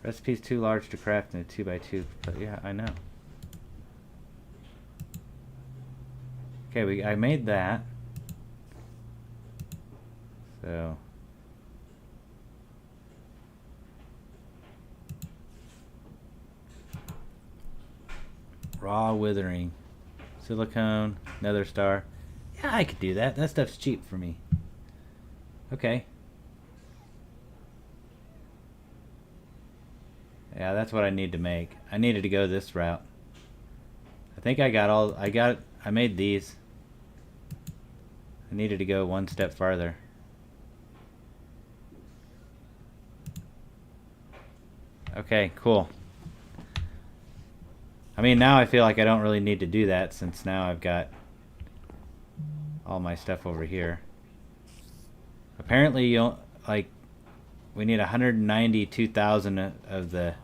Recipe's too large to craft in a 2x2. Yeah, I know. Okay, I made that. So Raw withering. Silicone. Nether star. Yeah, I could do that. That stuff's cheap for me. Okay. Yeah, that's what I need to make. I needed to go this route. I think I got all... I made these. I needed to go one step farther. Okay, cool. I mean, now I feel like I don't really need to do that since now I've got all my stuff over here. Apparently, we need 192,000 of the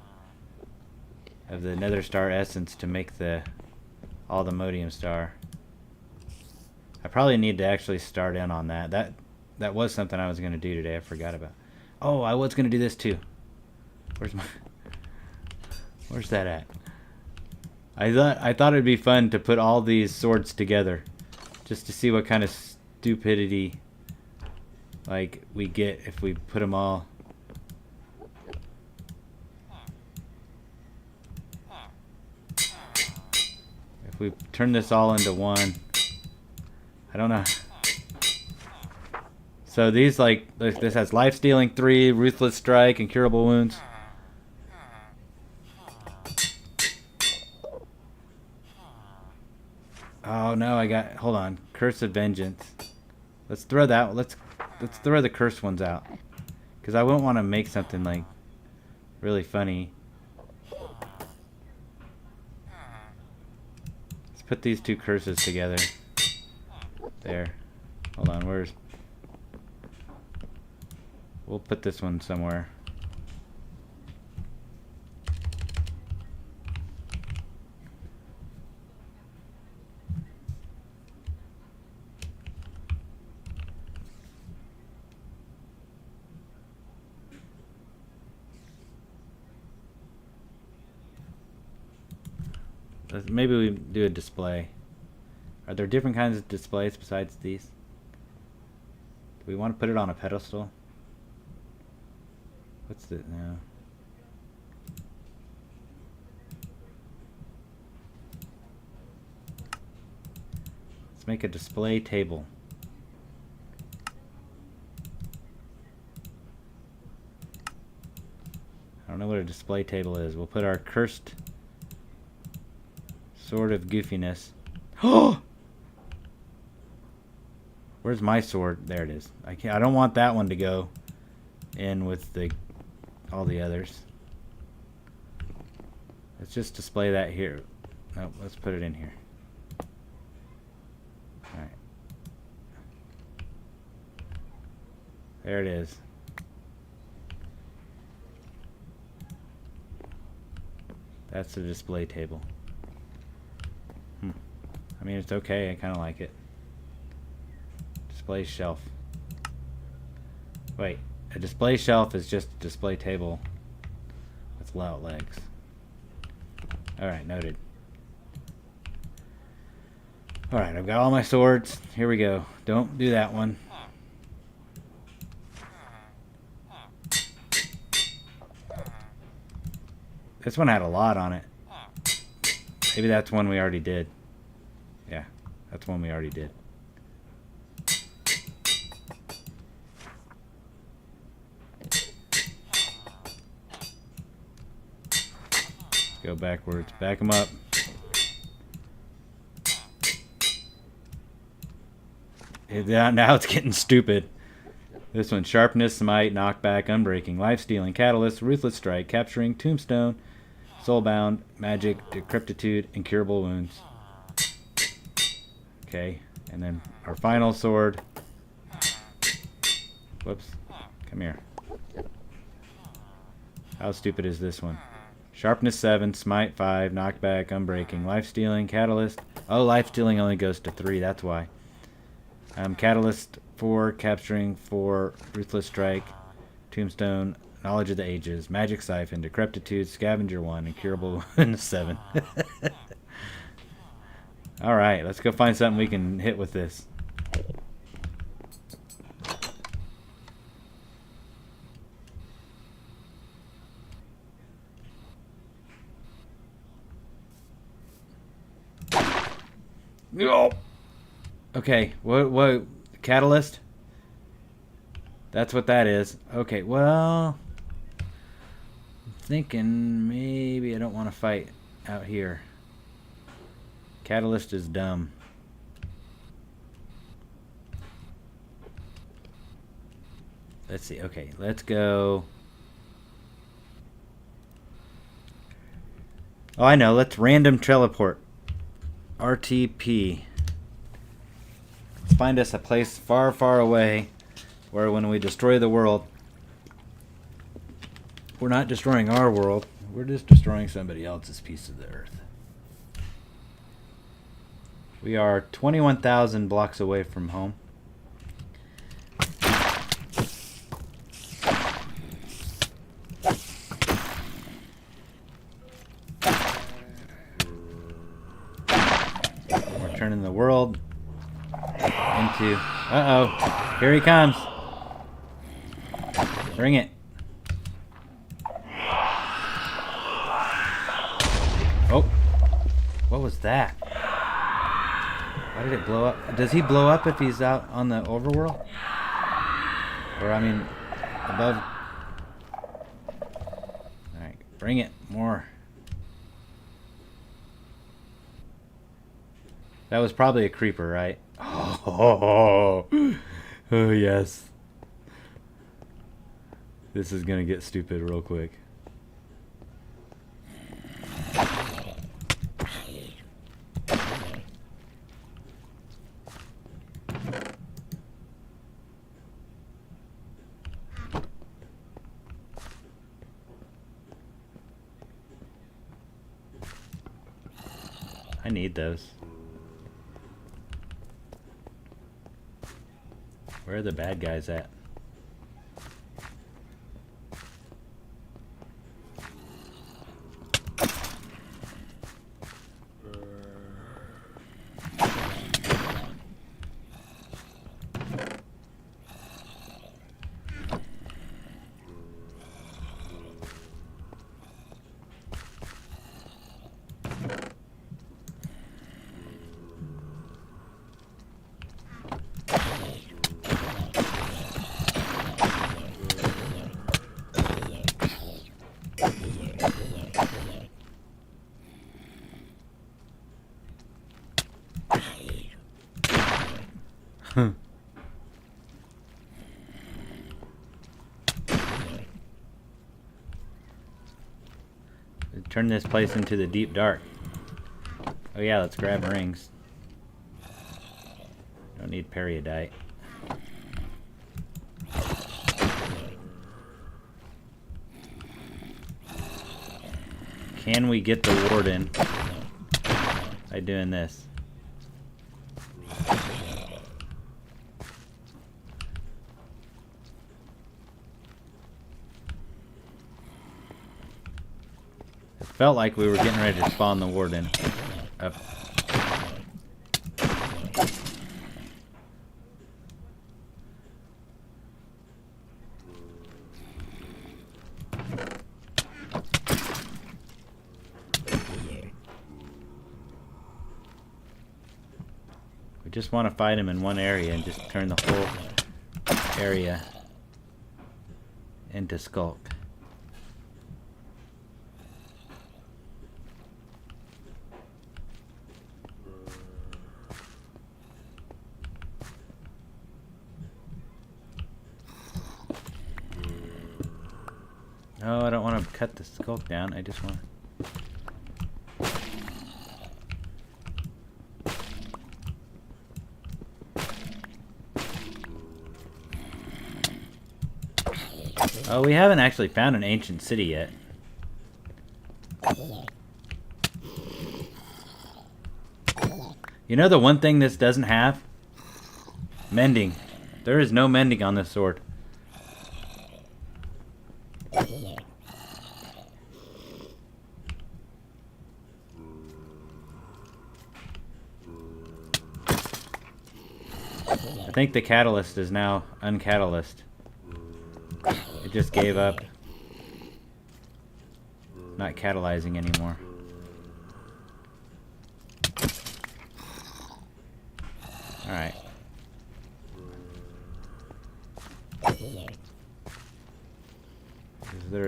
Nether Star essence to make all the Modium Star. I probably need to actually start in on that. That was something I was going to do today. I forgot about. Oh, I was going to do this too. Where's that at? I thought it'd be fun to put all these swords together, just to see what kind of stupidity we get if we put them all. If we turn this all into one. I don't know. So these this has life stealing 3, ruthless strike, incurable wounds. Oh no, hold on. Curse of Vengeance. Let's throw that. Let's throw the cursed ones out, because I wouldn't want to make something really funny. Let's put these 2 curses together. There. Hold on, we'll put this one somewhere. Maybe we do a display. Are there different kinds of displays besides these? Do we want to put it on a pedestal? What's it now? Let's make a display table. I don't know what a display table is. We'll put our cursed sword of goofiness. Oh! Where's my sword? There it is. I don't want that one to go in with all the others. Let's just display that here. Nope, let's put it in here. Alright. There it is. That's the display table. I mean, it's okay. I kind of like it. Display shelf. Wait, a display shelf is just a display table with layout legs. Alright, noted. Alright, I've got all my swords. Here we go. Don't do that one. This one had a lot on it. Maybe that's one we already did. Yeah, that's one we already did. Go backwards. Back them up. Now it's getting stupid. This one: sharpness, smite, knockback, unbreaking, life-stealing, catalyst, ruthless strike, capturing, tombstone, soulbound, magic, decrepitude, incurable wounds. Okay, and then our final sword. Whoops. Come here. How stupid is this one? Sharpness 7, smite 5, knockback, unbreaking, life-stealing, catalyst. Oh, life-stealing only goes to 3, that's why. Catalyst 4, capturing 4, ruthless strike, tombstone, knowledge of the ages, magic siphon, decrepitude, scavenger 1, incurable wounds 7. Alright, let's go find something we can hit with this. No. Okay, what catalyst? That's what that is. Okay, well, I'm thinking maybe I don't want to fight out here. Catalyst is dumb. Let's see. Okay, let's go. Oh, I know. Let's random teleport. RTP. Let's find us a place far, far away where when we destroy the world, we're not destroying our world. We're just destroying somebody else's piece of the earth. We are 21,000 blocks away from home. We're turning the world into... Uh-oh. Here he comes. Bring it. Oh. What was that? Why did it blow up? Does he blow up if he's out on the overworld? Or, I mean, above? Alright, bring it. More. That was probably a creeper, right? Oh, yes. This is gonna get stupid real quick. I need those. Where are the bad guys at? Turn this place into the deep dark. Oh yeah, let's grab rings. Don't need periodite. Can we get the warden by doing this? Felt like we were getting ready to spawn the warden up. We just want to fight him in one area and just turn the whole area into skulk. No, I don't want to cut the skulk down. I just want to... Oh, we haven't actually found an ancient city yet. You know the one thing this doesn't have? Mending. There is no mending on this sword. I think the catalyst is now uncatalyst. It just gave up. Not catalyzing anymore.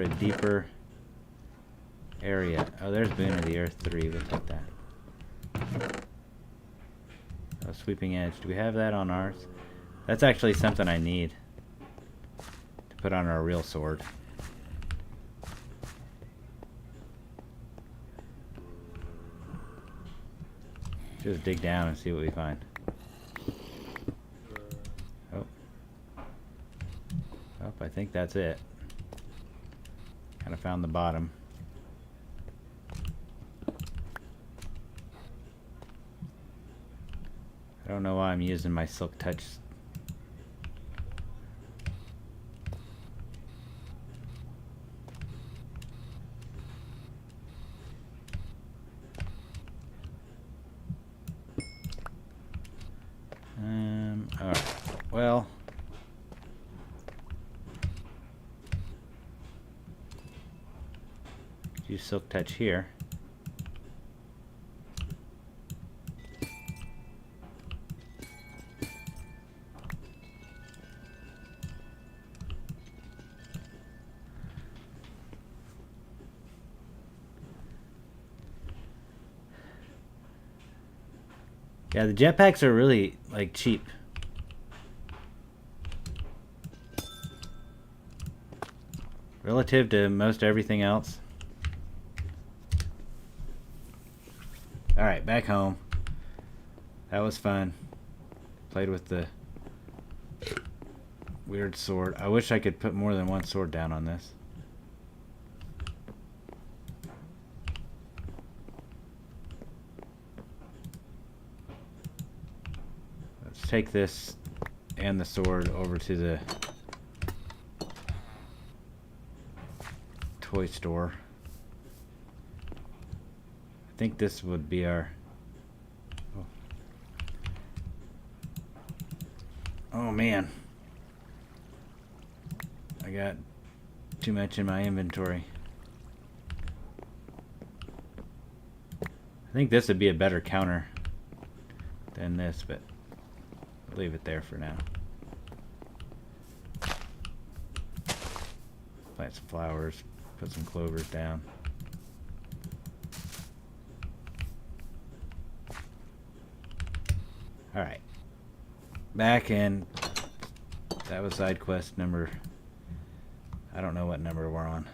a deeper area. Oh, there's Boon of the Earth 3. We'll take that. Oh, Sweeping Edge. Do we have that on ours? That's actually something I need to put on our real sword. Just dig down and see what we find. Oh. Oh, I think that's it. Kind of found the bottom. I don't know why I'm using my Silk Touch. Alright. Well. Use Silk Touch here. Yeah, the jetpacks are really, like, cheap. Relative to most everything else. Alright, back home. That was fun. Played with the weird sword. I wish I could put more than one sword down on this. Take this and the sword over to the toy store. I think this would be our... Oh man. I got too much in my inventory. I think this would be a better counter than this, but leave it there for now. Plant some flowers, put some clovers down. Alright. Back in. That was side quest number. I don't know what number we're on.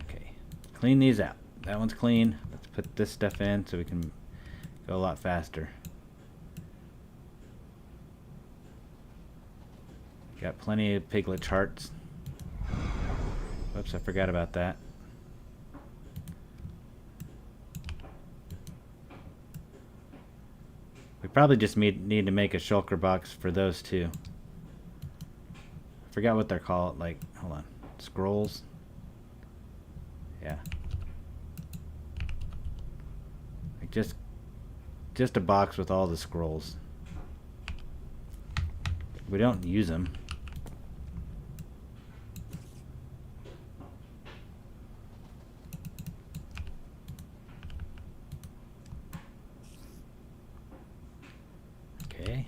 Okay. Clean these out. That one's clean. Let's put this stuff in so we can go a lot faster. Got plenty of piglet charts. Whoops, I forgot about that. We probably just need to make a shulker box for those two. I forgot what they're called. Like, hold on. Scrolls? Yeah. Just a box with all the scrolls. We don't use them. Okay.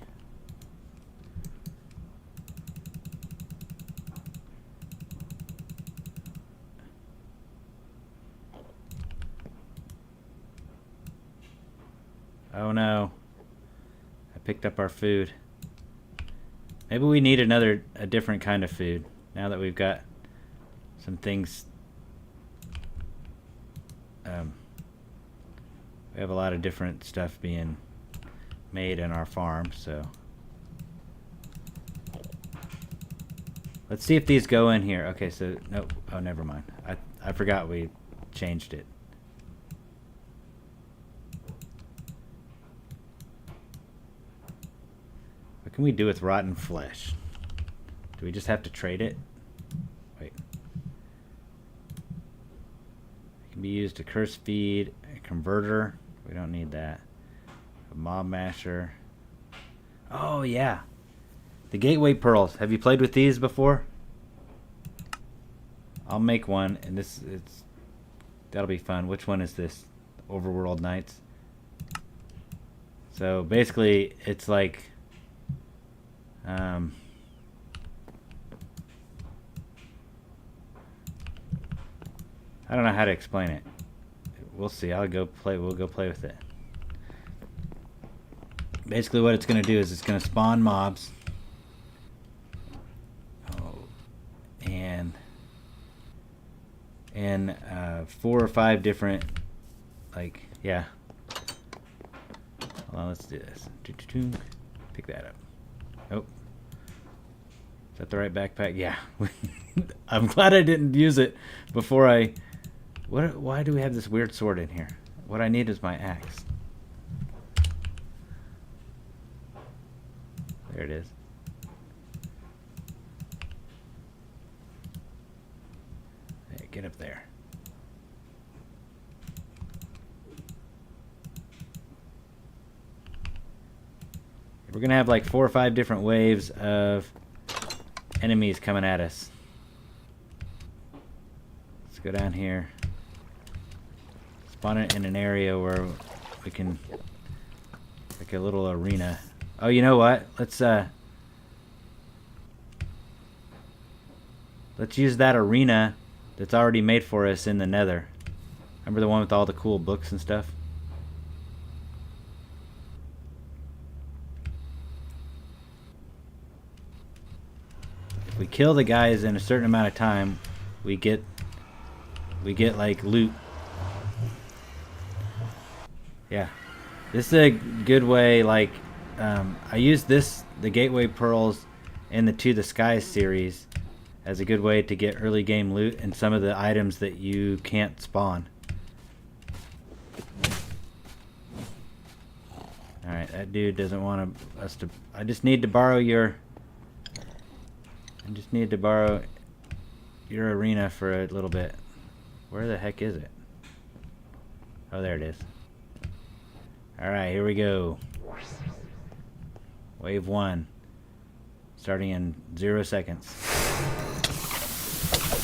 Oh no. I picked up our food. Maybe we need a different kind of food now that we've got some things. We have a lot of different stuff being made in our farm, so let's see if these go in here. Okay, so nope. Oh, never mind. I forgot we changed it. What can we do with rotten flesh? Do we just have to trade it? Wait. It can be used to curse feed, a converter. We don't need that. A mob masher. Oh yeah. The gateway pearls. Have you played with these before? I'll make one, and that'll be fun. Which one is this? Overworld Knights. So basically, it's like I don't know how to explain it. We'll see. We'll go play with it. Basically what it's going to do is it's going to spawn mobs. Oh, and 4 or 5 different, like, yeah. Hold on, let's do this. Pick that up. Oh. Is that the right backpack? Yeah. I'm glad I didn't use it before I... Why do we have this weird sword in here? What I need is my axe. There it is. Hey, get up there. We're gonna have like 4 or 5 different waves of enemies coming at us. Let's go down here. Spawn it in an area where we can, like a little arena. Oh, you know what? Let's use that arena that's already made for us in the Nether. Remember the one with all the cool books and stuff? If we kill the guys in a certain amount of time, we get like loot. Yeah, this is a good way. Like, I use the Gateway Pearls in the To the Skies series as a good way to get early game loot and some of the items that you can't spawn. Alright, that dude doesn't want us to... I just need to borrow your arena for a little bit. Where the heck is it? Oh, there it is. Alright, here we go. Wave 1. Starting in 0 seconds.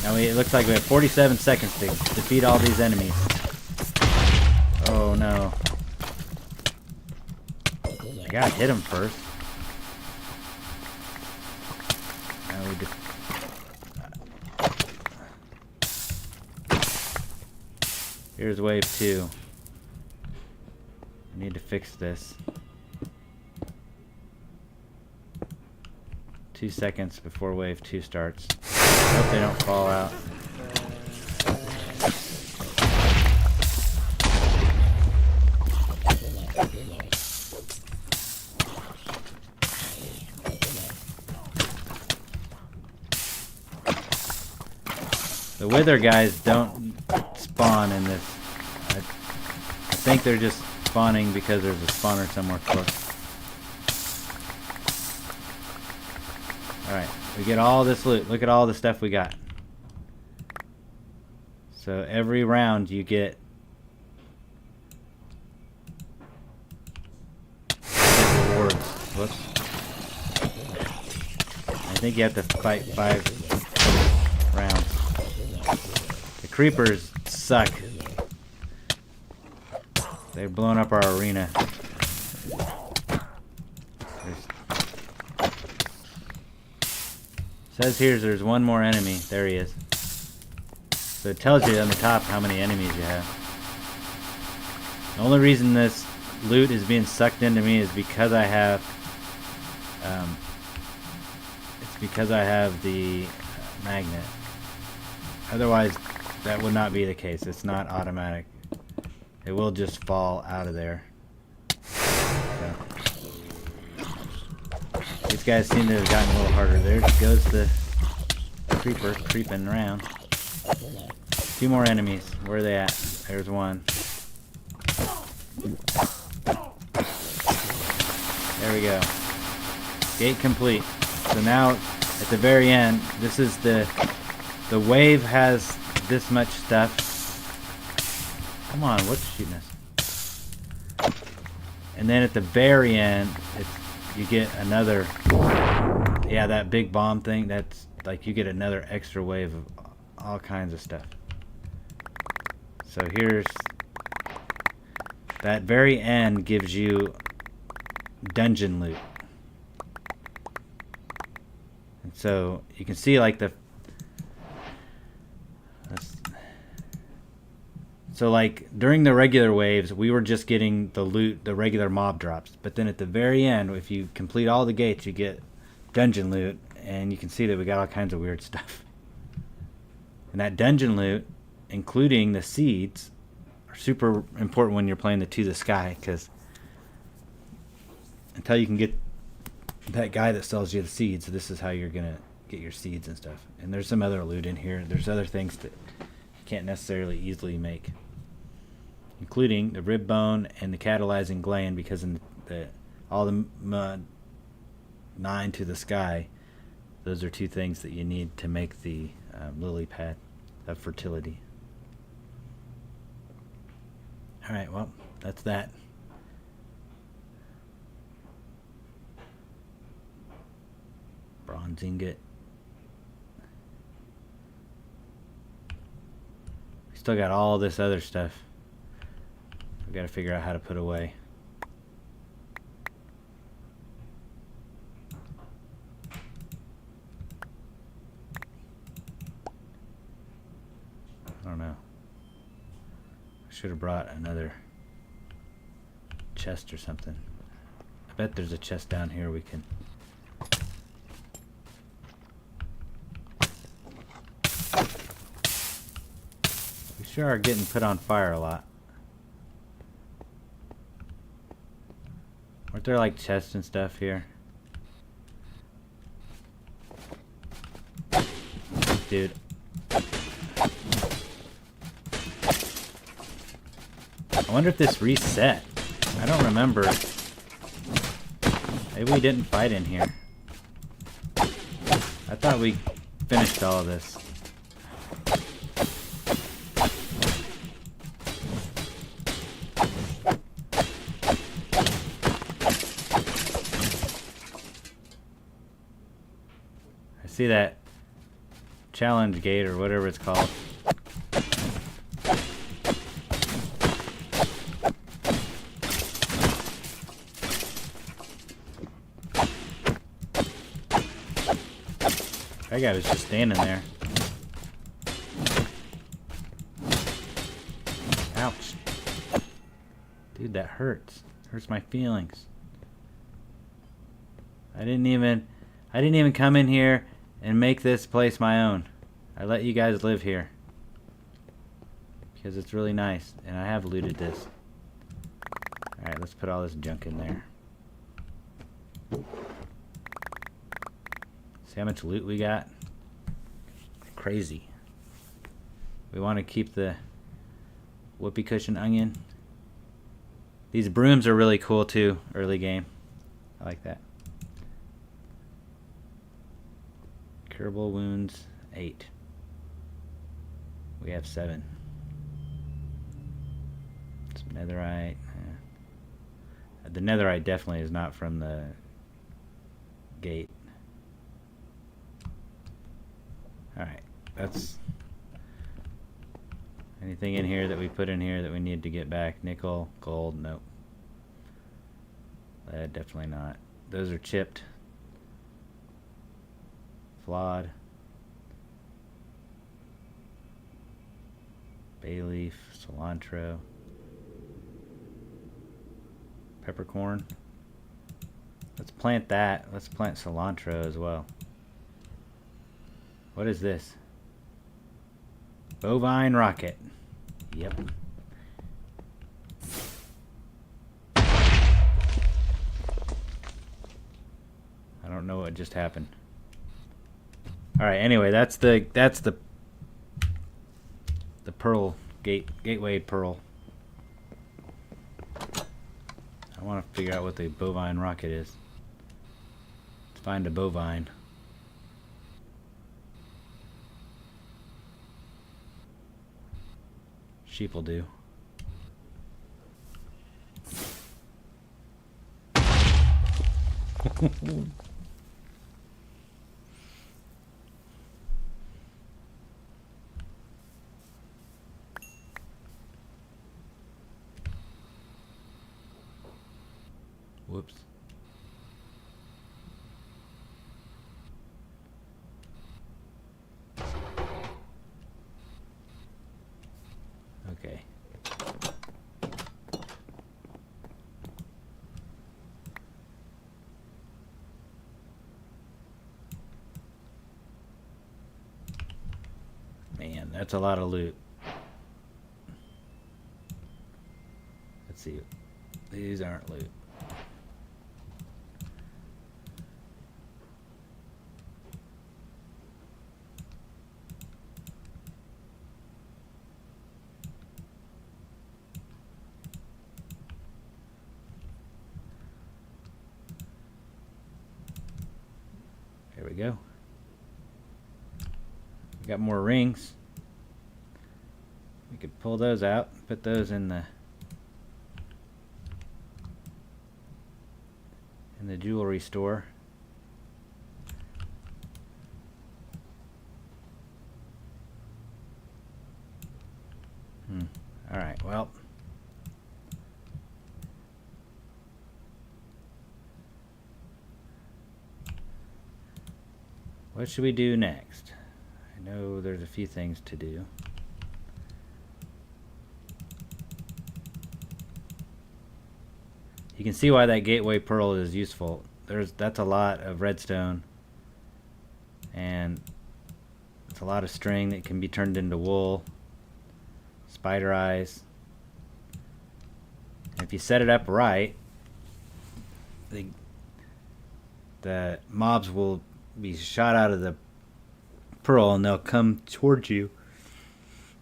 Now it looks like we have 47 seconds to defeat all these enemies. Oh no. I gotta hit him first. Now we just... Here's wave 2. I need to fix this. 2 seconds before wave 2 starts. Hope they don't fall out. The wither guys don't spawn in this. I think they're just spawning because there's a spawner somewhere close. Alright, we get all this loot. Look at all the stuff we got. So every round you get rewards. Whoops. I think you have to fight 5 rounds. The creepers suck. They've blown up our arena. Says here there's one more enemy. There he is. So it tells you on the top how many enemies you have. The only reason this loot is being sucked into me is because I have the magnet. Otherwise that would not be the case. It's not automatic. It will just fall out of there. So. These guys seem to have gotten a little harder. There goes the creeper creeping around. 2 more enemies. Where are they at? There's one. There we go. Gate complete. So now at the very end, this is the wave has this much stuff. Come on, what's shooting us? And then at the very end, you get another, yeah, that big bomb thing. That's like you get another extra wave of all kinds of stuff. So here's that very end gives you dungeon loot. And so you can see like so like during the regular waves, we were just getting the loot, the regular mob drops. But then at the very end, if you complete all the gates, you get dungeon loot, and you can see that we got all kinds of weird stuff. And that dungeon loot, including the seeds, are super important when you're playing the To the Sky, because until you can get that guy that sells you the seeds, this is how you're gonna get your seeds and stuff. And there's some other loot in here. There's other things that you can't necessarily easily make, including the rib bone and the catalyzing gland, because in all the 9 To the Sky, those are 2 things that you need to make the lily pad of fertility. Alright, well, that's that. Bronze ingot. We still got all this other stuff we got to figure out how to put away. I don't know. I should have brought another chest or something. I bet there's a chest down here we can. We sure are getting put on fire a lot. Weren't there like chests and stuff here? Dude. I wonder if this reset. I don't remember. Maybe we didn't fight in here. I thought we finished all of this. I see that challenge gate or whatever it's called. That guy was just standing there. Ouch. Dude, that hurts. Hurts my feelings. I didn't even come in here and make this place my own. I let you guys live here because it's really nice, and I have looted this. Alright, let's put all this junk in there. See how much loot we got? Crazy. We want to keep the whoopee cushion onion. These brooms are really cool too, early game. I like that. Curable wounds, 8. We have 7. Some netherite. The netherite definitely is not from the gate. Alright, that's anything in here that we put in here that we need to get back. Nickel, gold, nope. Lead, definitely not. Those are chipped. Flawed. Bay leaf, cilantro. Peppercorn. Let's plant that. Let's plant cilantro as well. What is this? Bovine rocket. Yep. I don't know what just happened. All right. Anyway, that's the pearl gateway pearl. I want to figure out what the bovine rocket is. Let's find a bovine. Sheep will do. Whoops. Man, that's a lot of loot. Let's see. These aren't loot. There we go. We got more rings. We could pull those out, put those in the jewelry store. All right, well. What should we do next? I know there's a few things to do. You can see why that gateway pearl is useful. That's a lot of redstone, and it's a lot of string that can be turned into wool, spider eyes. And if you set it up right, the mobs will be shot out of the pearl and they'll come towards you.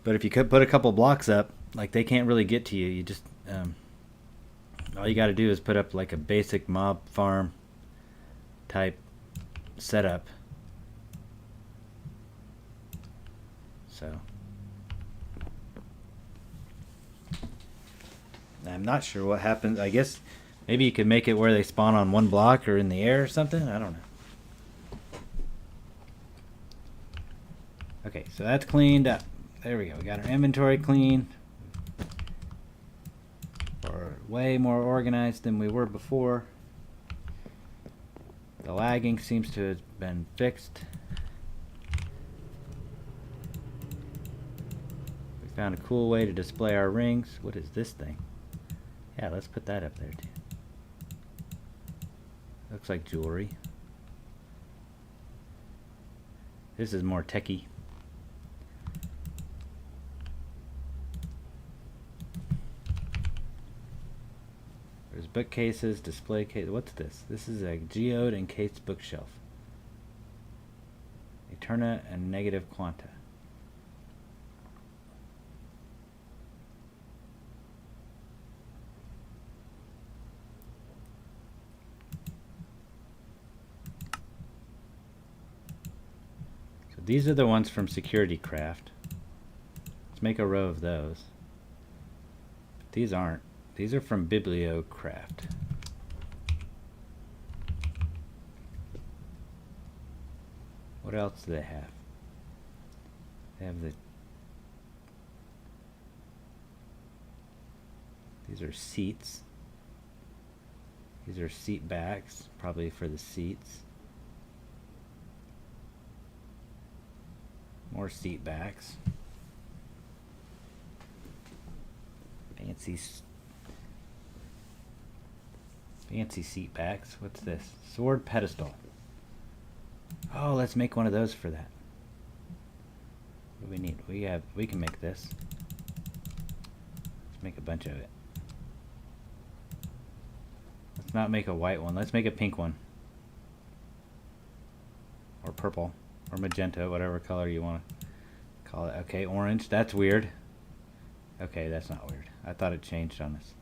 But if you could put a couple blocks up, like, they can't really get to you. You just all you got to do is put up like a basic mob farm type setup. So I'm not sure what happens. I guess maybe you could make it where they spawn on one block or in the air or something. I don't know. Okay, so that's cleaned up. There we go. We got our inventory clean. We're way more organized than we were before. The lagging seems to have been fixed. We found a cool way to display our rings. What is this thing? Yeah, let's put that up there too. Looks like jewelry. This is more techie. There's bookcases, display case. What's this? This is a geode encased bookshelf. Eterna and negative quanta. So these are the ones from Security Craft. Let's make a row of those. These aren't. These are from Bibliocraft. What else do they have? They have these are seats. These are seat backs, probably for the seats. More seat backs. Fancy seat backs. What's this? Sword pedestal. Oh, let's make one of those for that. What do we need? We can make this. Let's make a bunch of it. Let's not make a white one. Let's make a pink one. Or purple. Or magenta, whatever color you want to call it. Okay, orange. That's weird. Okay, that's not weird. I thought it changed on us.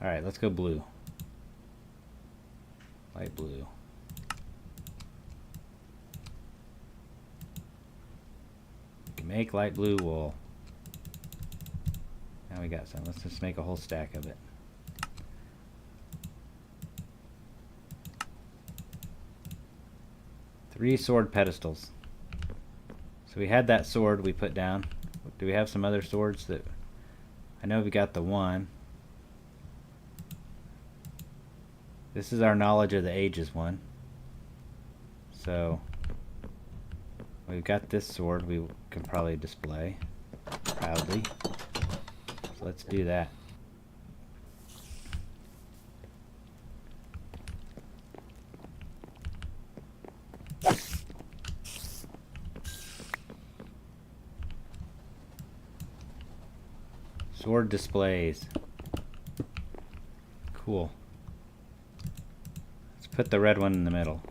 Alright, let's go blue. Light blue. You can make light blue wool. Now we got some. Let's just make a whole stack of it. Three sword pedestals. So we had that sword we put down. Do we have some other swords that... I know we got the one. This is our Knowledge of the Ages one. So we've got this sword we can probably display proudly. So let's do that. Sword displays. Cool. Let's put the red one in the middle.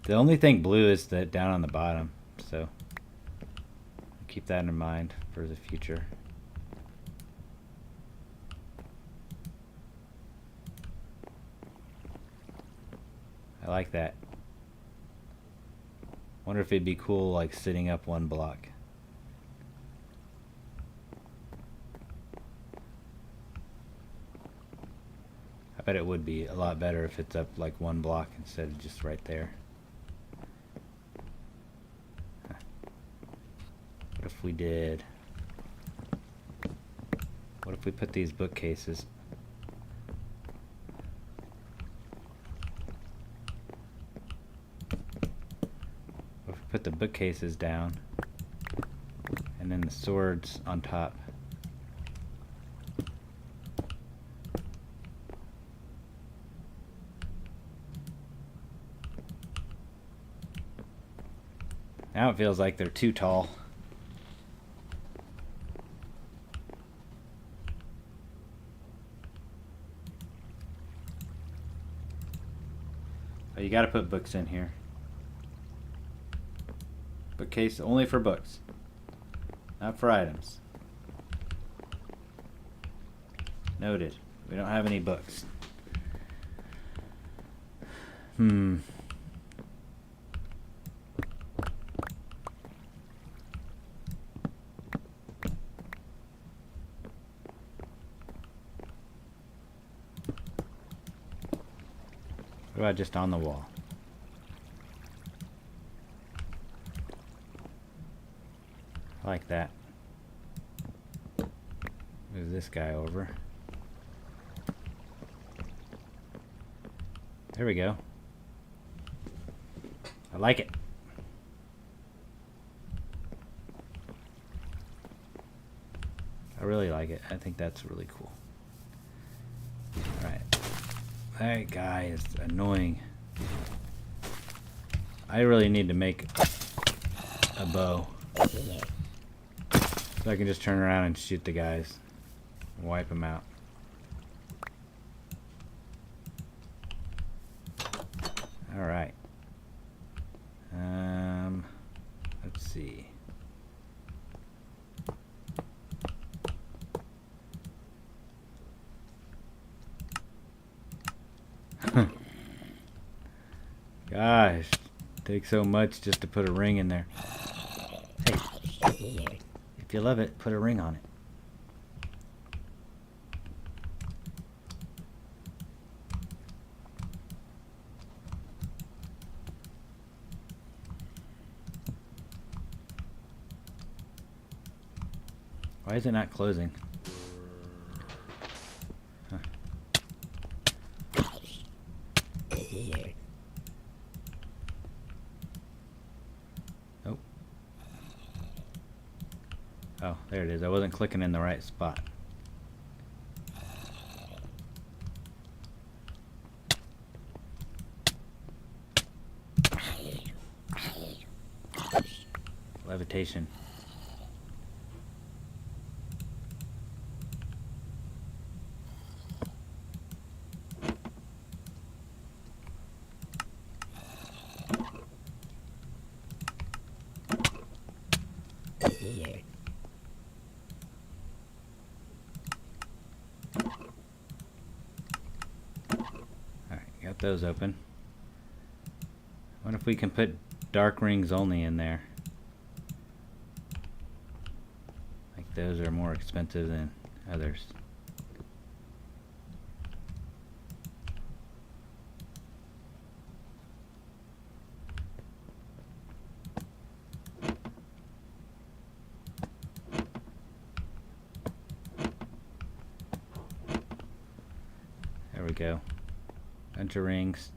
The only thing blue is that down on the bottom, so keep that in mind for the future. I like that. Wonder if it'd be cool like sitting up one block. I bet it would be a lot better if it's up like one block instead of just right there. What if we did... What if we put these bookcases... What if we put the bookcases down and then the swords on top? Now it feels like they're too tall. Oh, you gotta put books in here. Bookcase only for books, not for items. Noted. We don't have any books. What about just on the wall? I like that. Move this guy over. There we go. I like it. I really like it. I think that's really cool. Alright. That guy is annoying. I really need to make a bow. So I can just turn around and shoot the guys. And wipe them out. Alright. Let's see. Gosh, takes so much just to put a ring in there. Hey, if you love it, put a ring on it. Why is it not closing? Huh. Oh. Oh, there it is. I wasn't clicking in the right spot. Levitation. Got those open. What if we can put dark rings only in there? Like those are more expensive than others. There we go. Bunch of rings.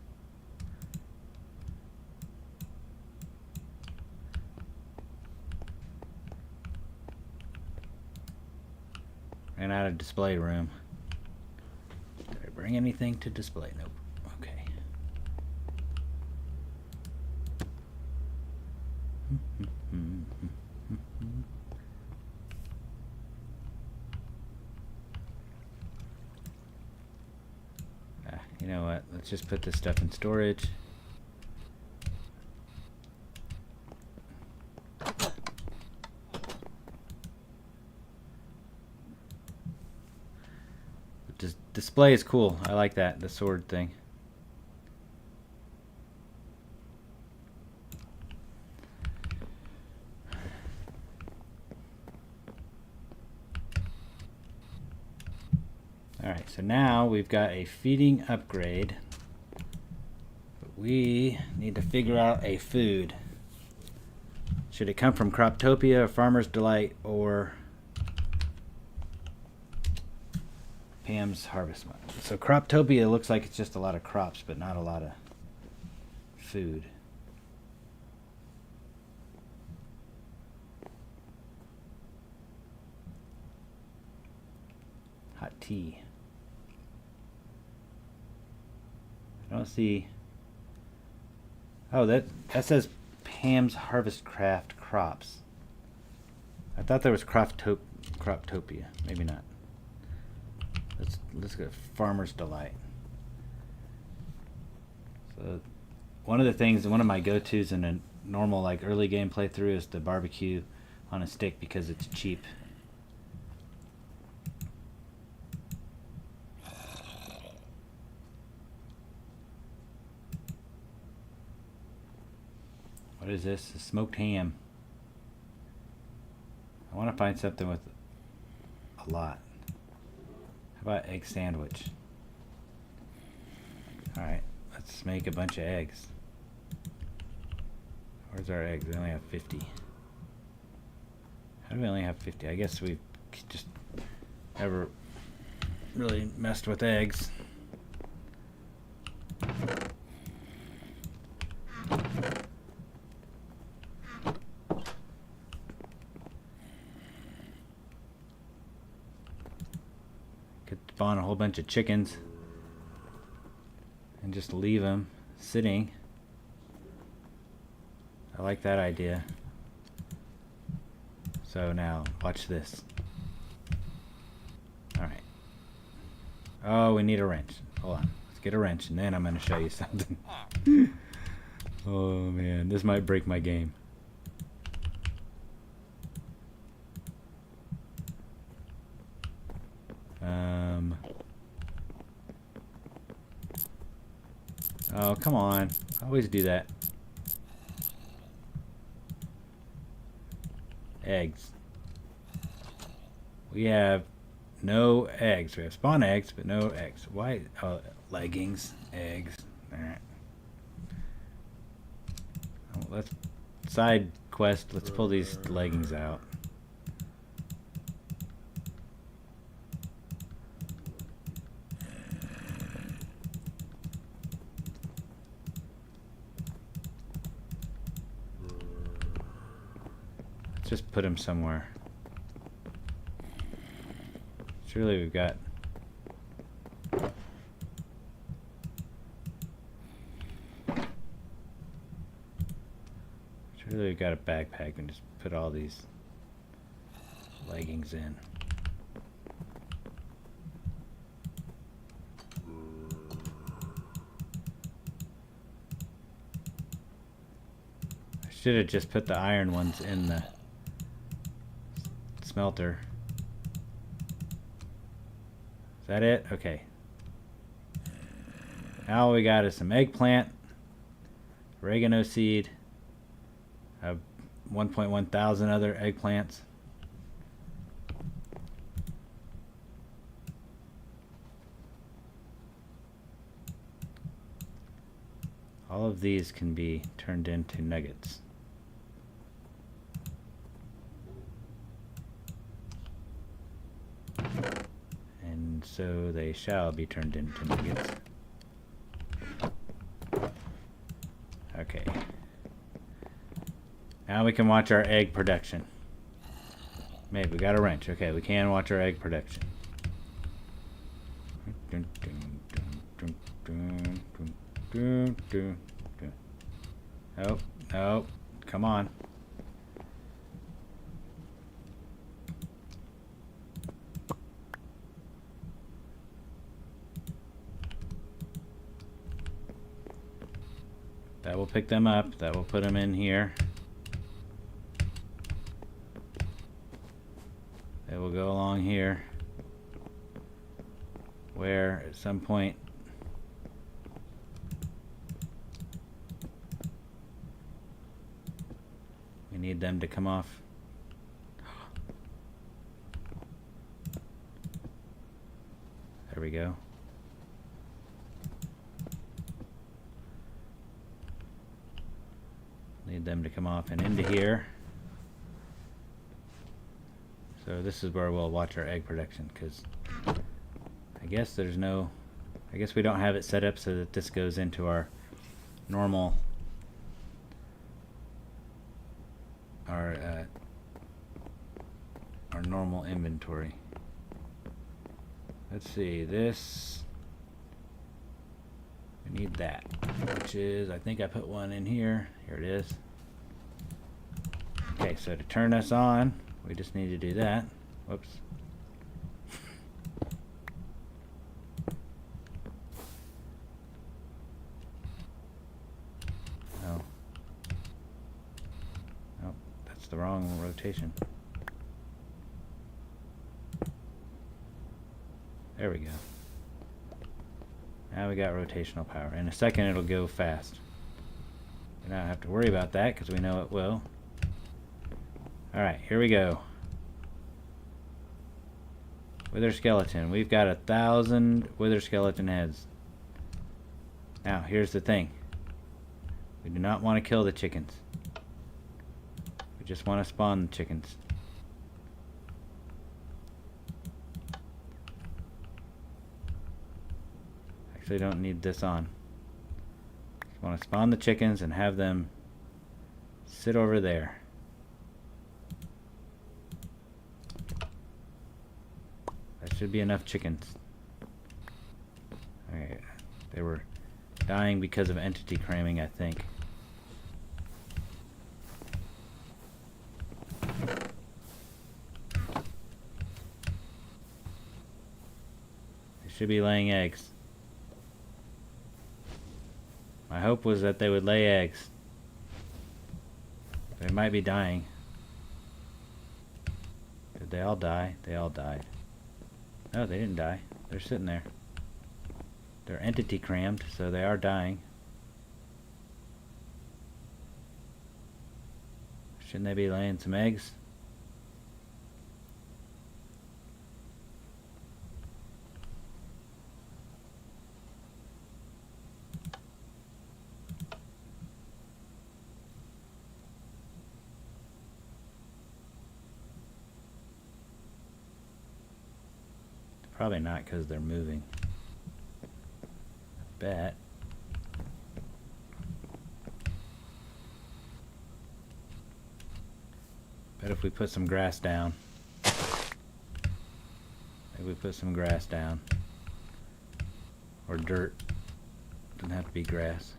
Ran out of display room. Did I bring anything to display? Nope. Okay. what? Let's just put this stuff in storage. Display is cool. I like that, the sword thing. Alright, so now we've got a feeding upgrade. But we need to figure out a food. Should it come from Croptopia, Farmer's Delight, or Pam's Harvest Mart? So Croptopia looks like it's just a lot of crops, but not a lot of food. Hot tea. I don't see. Oh, that says Pam's Harvest Craft Crops. I thought there was Croptopia. Maybe not. Let's go Farmer's Delight. So one of the things, one of my go-tos in a normal like early game playthrough is the barbecue on a stick because it's cheap. What is this? A smoked ham. I want to find something with a lot. How about egg sandwich? Alright, let's make a bunch of eggs. Where's our eggs? We only have 50. How do we only have 50? I guess we've just never really messed with eggs. Could spawn a whole bunch of chickens and just leave them sitting. I like that idea. So now, watch this. Alright. Oh, we need a wrench. Hold on. Let's get a wrench and then I'm going to show you something. Oh man, this might break my game. Oh, come on. I always do that. Eggs. We have no eggs. We have spawn eggs, but no eggs. Why? Oh, leggings, eggs. Alright. Oh, let's side quest. Let's pull these leggings out. Just put him somewhere. Surely we've got... Surely we've got a backpack and just put all these leggings in. I should have just put the iron ones in the smelter. Is that it? Okay. Now all we got is some eggplant, oregano seed, 1.1 thousand other eggplants. All of these can be turned into nuggets. And so they shall be turned into nuggets. Okay. Now we can watch our egg production. Maybe we got a wrench. Okay, we can watch our egg production. Nope, nope. Come on. That will pick them up. That will put them in here. They will go along here, where at some point we need them to come off. There we go. Need them to come off and into here. So this is where we'll watch our egg production, because I guess we don't have it set up so that this goes into our normal our normal inventory. Let's see, this, we need that, which is, I think I put one in here. Here it is. Okay, so to turn this on, we just need to do that. Whoops. Oh. Oh, that's the wrong rotation. There we go. Now we got rotational power. In a second it'll go fast. We don't have to worry about that because we know it will. Alright, here we go. Wither skeleton. We've got 1,000 wither skeleton heads. Now, here's the thing. We do not want to kill the chickens. We just want to spawn the chickens. Actually, don't need this on. Just want to spawn the chickens and have them sit over there. That should be enough chickens. Alright, they were dying because of entity cramming, I think. They should be laying eggs. My hope was that they would lay eggs. They might be dying. Did they all die? They all died. No, they didn't die. They're sitting there. They're entity crammed, so they are dying. Shouldn't they be laying some eggs? Probably not, because they're moving. I bet. Bet if we put some grass down. Maybe we put some grass down. Or dirt. Doesn't have to be grass.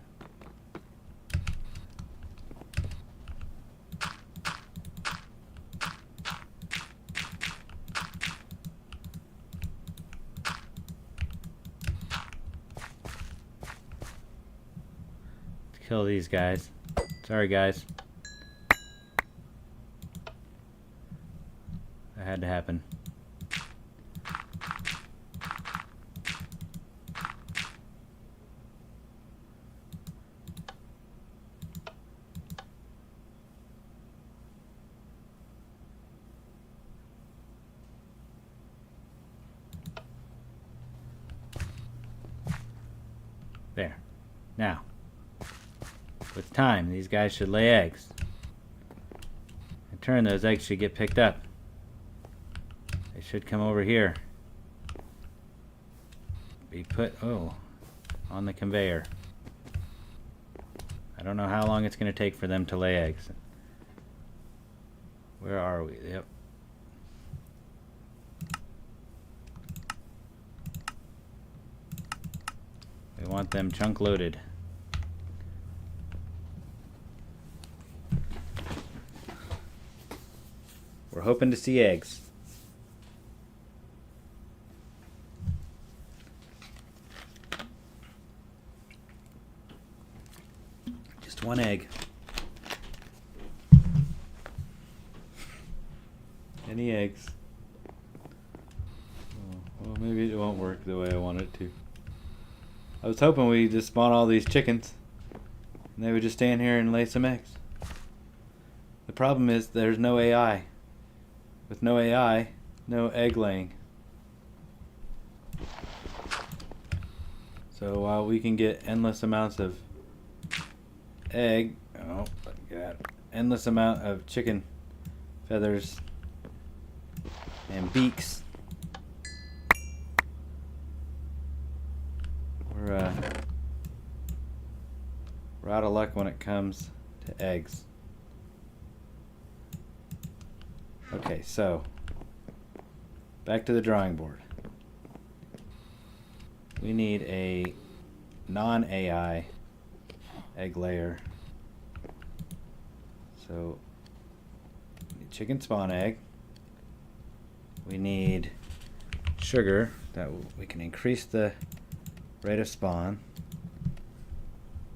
Kill these guys. Sorry, guys. That had to happen. There. Now. With time, these guys should lay eggs. In turn, those eggs should get picked up. They should come over here. Be put, on the conveyor. I don't know how long it's going to take for them to lay eggs. Where are we? Yep. We want them chunk loaded. We're hoping to see eggs. One egg. Any eggs? Oh, well, maybe it won't work the way I want it to. I was hoping we just spawn all these chickens and they would just stand here and lay some eggs. The problem is there's no AI. With no AI, no egg laying. So while we can get endless amounts of endless amount of chicken feathers and beaks, we're out of luck when it comes to eggs. Okay, so back to the drawing board. We need a non-AI egg layer. So we need chicken spawn egg. We need sugar that we can increase the rate of spawn.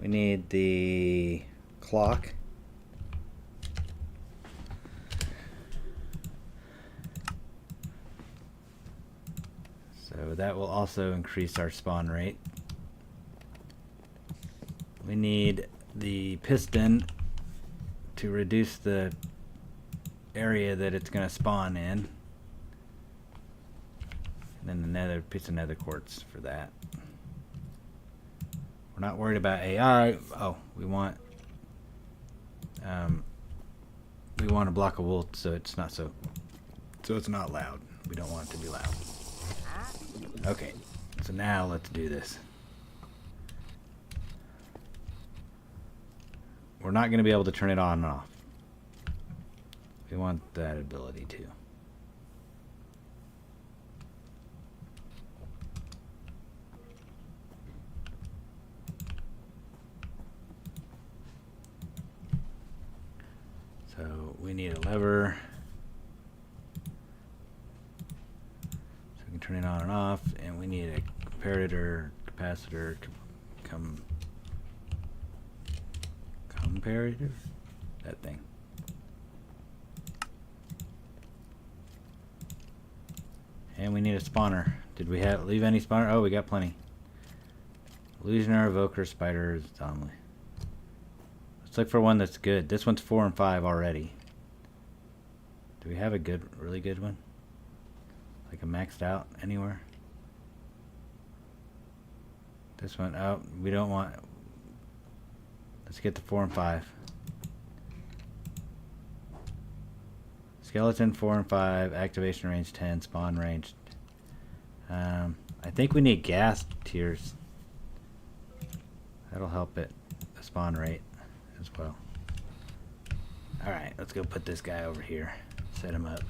We need the clock. So that will also increase our spawn rate. We need the piston to reduce the area that it's going to spawn in. And then another piece of nether quartz for that. We're not worried about AI. Oh, we want a block of wool so it's not loud. We don't want it to be loud. Okay, so now let's do this. We're not going to be able to turn it on and off. We want that ability too. So we need a lever. So we can turn it on and off, and we need a comparator, capacitor, comparator? That thing. And we need a spawner. Did we leave any spawner? Oh, we got plenty. Illusioner, Evoker, Spider, Anomaly. Let's look for one that's good. This one's 4 and 5 already. Do we have a really good one? Like a maxed out anywhere? This one, oh, we don't want. Let's get the 4 and 5. Skeleton 4 and 5, activation range 10, spawn range. I think we need gas tiers. That'll help it, the spawn rate as well. Alright, let's go put this guy over here. Set him up.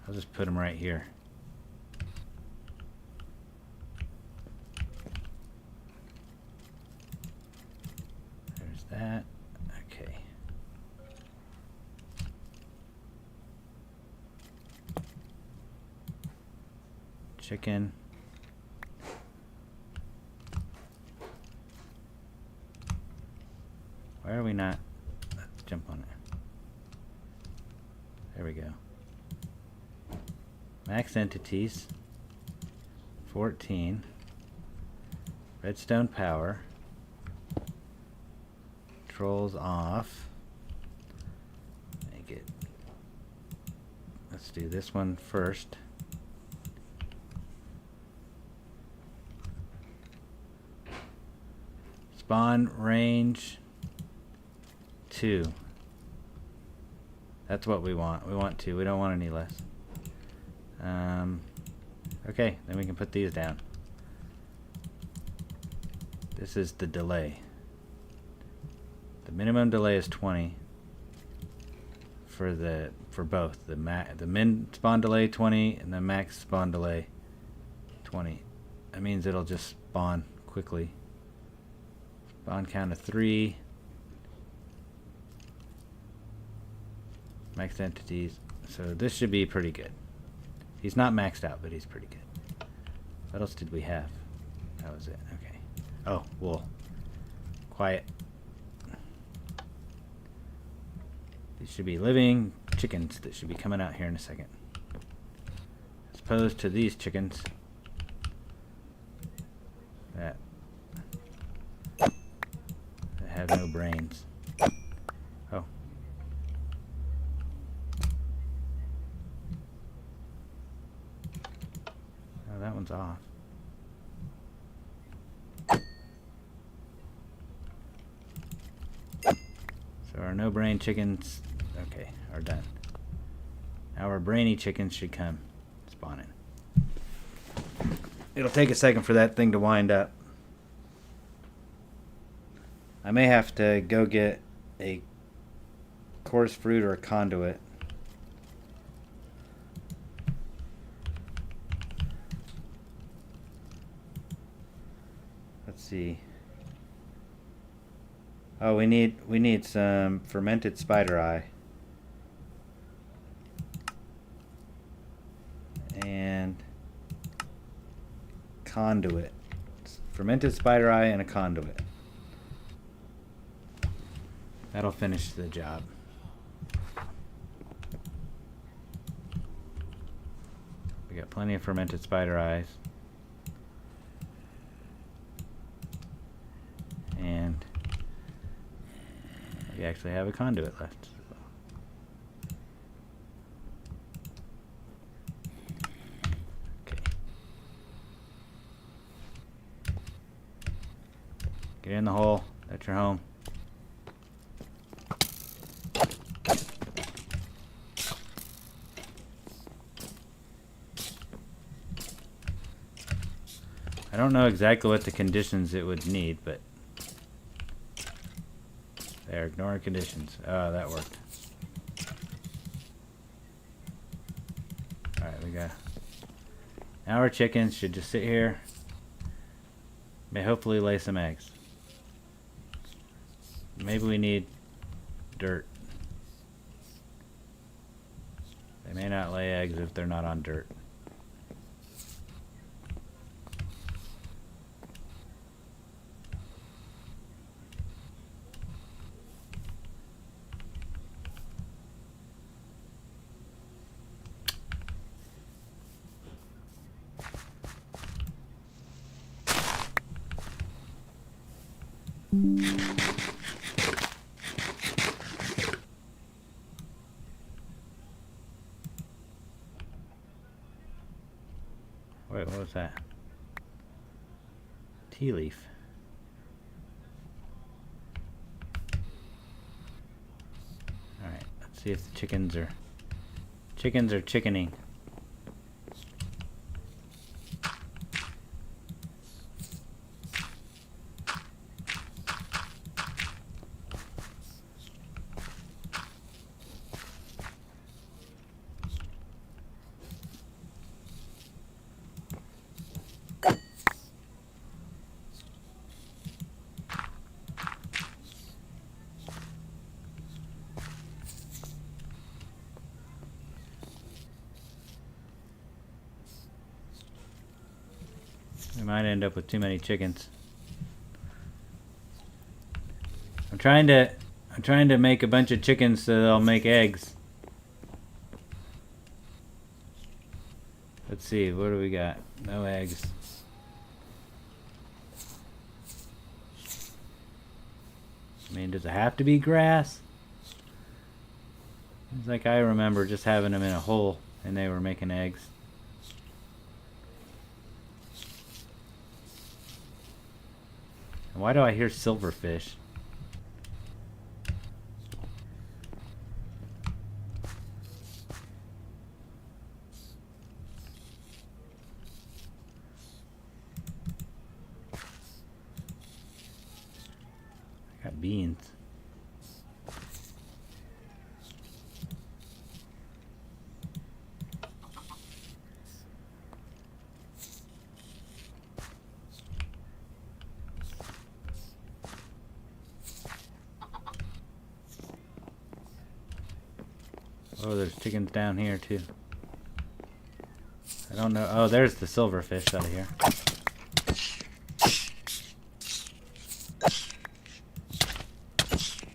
I'll just put him right here. There's that. Okay. Chicken. Why are we not? Let's jump on it. There we go. Max entities 14. Redstone power. Controls off. Make it. Let's do this one first. Spawn range 2. That's what we want. We want 2. We don't want any less. Okay, then we can put these down. This is the delay. The minimum delay is 20 for both the min spawn delay 20 and the max spawn delay 20. That means it'll just spawn quickly. Spawn count of 3. Maxed entities. So this should be pretty good. He's not maxed out, but he's pretty good. What else did we have? That was it. Okay. Oh, wool. Quiet. These should be living chickens that should be coming out here in a second. As opposed to these chickens that have no brains. Oh. Oh, that one's off. So our no brain chickens, okay, are done. Our brainy chickens should come spawning. It'll take a second for that thing to wind up. I may have to go get a coarse fruit or a conduit. Let's see. Oh, we need some fermented spider eye. And conduit. Fermented spider eye and a conduit. That'll finish the job. We got plenty of fermented spider eyes. And we actually have a conduit left. Okay. Get in the hole. That's your home. I don't know exactly what the conditions it would need, but there, ignore conditions. Oh, that worked. Alright, we got now our chickens should just sit here. May hopefully lay some eggs. Maybe we need dirt. They may not lay eggs if they're not on dirt. Wait, what was that? Tea leaf. Alright, let's see if the chickens are chickening. We might end up with too many chickens. I'm trying to make a bunch of chickens so they'll make eggs. Let's see, what do we got? No eggs. I mean, does it have to be grass? It's like I remember just having them in a hole and they were making eggs. And why do I hear silverfish? I got beans. Oh, there's chickens down here too. I don't know. Oh, there's the silverfish out of here.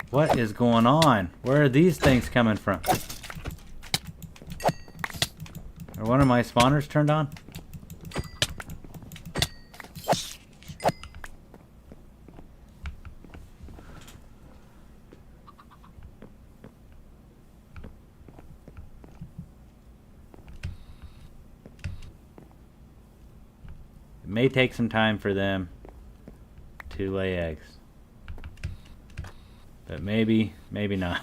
What is going on? Where are these things coming from? Are one of my spawners turned on? It may take some time for them to lay eggs. But maybe not.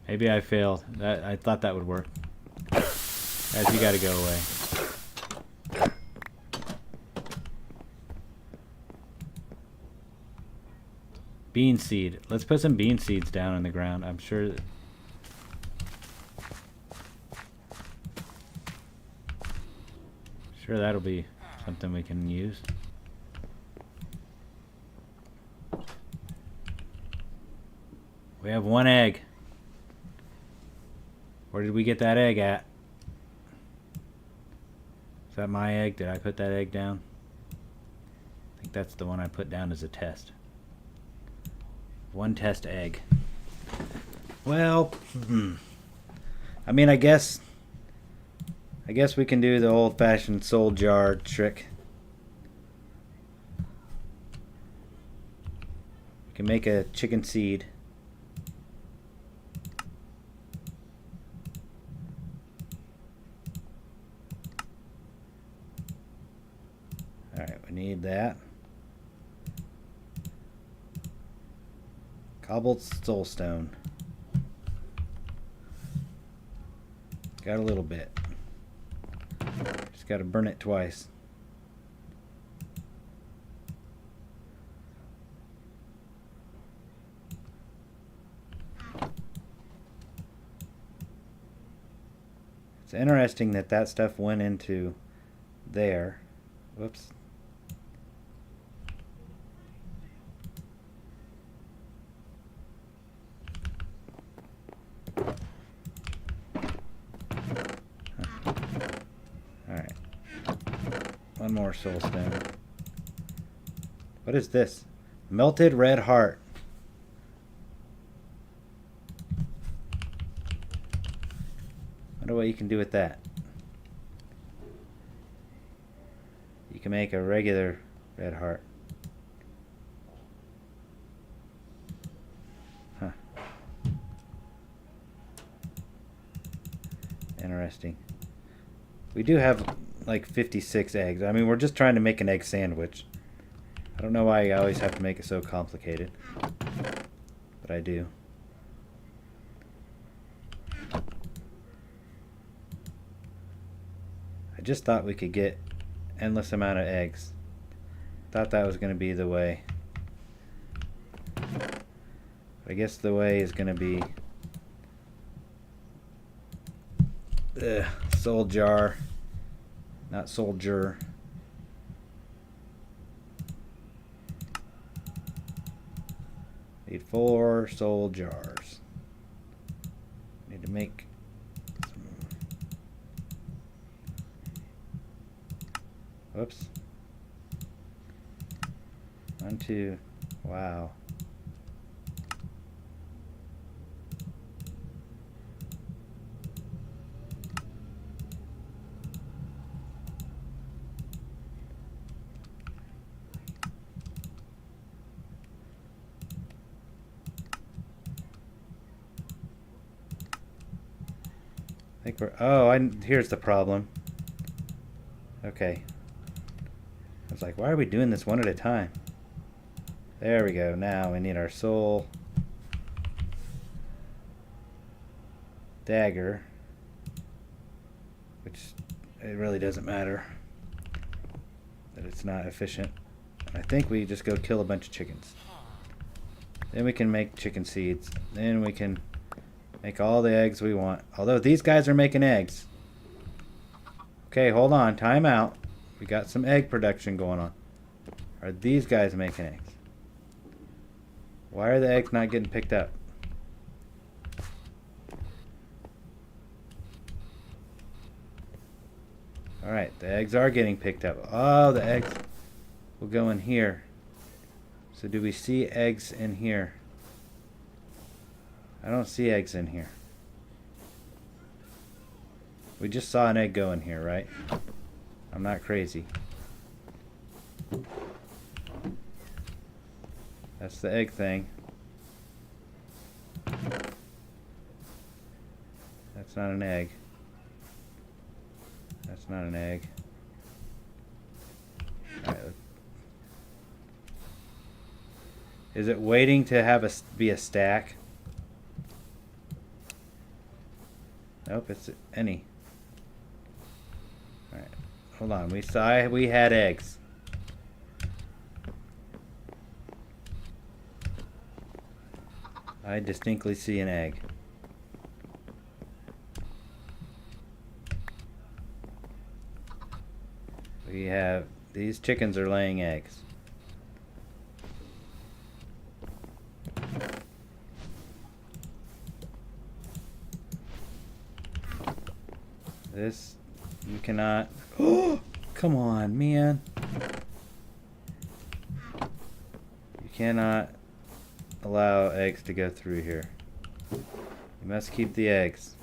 Maybe I failed. I thought that would work. Guys, you gotta go away. Bean seed. Let's put some bean seeds down on the ground. I'm sure that that'll be something we can use. We have one egg. Where did we get that egg at? Is that my egg? Did I put that egg down? I think that's the one I put down as a test. One test egg. Well, I mean, I guess we can do the old-fashioned soul jar trick. We can make a chicken seed. Alright, we need that. Cobbled soulstone. Got a little bit. Just got to burn it twice. It's interesting that that stuff went into there. Whoops. Alright. One more soulstone. What is this? Melted red heart. Wonder what you can do with that. You can make a regular red heart. Huh. Interesting. We do have like 56 eggs. I mean, we're just trying to make an egg sandwich. I don't know why I always have to make it so complicated, but I do. I just thought we could get endless amount of eggs. Thought that was going to be the way. But I guess the way is going to be soul jar, not soldier. Need 4 soul jars. Need to make some. Whoops. 1, 2. Wow. I think we're, oh, here's the problem. Okay. I was like, why are we doing this one at a time? There we go. Now we need our soul dagger, which it really doesn't matter that it's not efficient. I think we just go kill a bunch of chickens. Then we can make chicken seeds. Then we can make all the eggs we want. Although these guys are making eggs. Okay, hold on. Time out. We got some egg production going on. Are these guys making eggs? Why are the eggs not getting picked up? Alright, the eggs are getting picked up. Oh, the eggs will go in here. So do we see eggs in here? I don't see eggs in here. We just saw an egg go in here, right? I'm not crazy. That's the egg thing. That's not an egg. That's not an egg. All right. Is it waiting to be a stack? Nope, it's any. All right, hold on. We had eggs. I distinctly see an egg. We have, these chickens are laying eggs. This, you cannot, oh, come on, man. You cannot allow eggs to go through here. You must keep the eggs.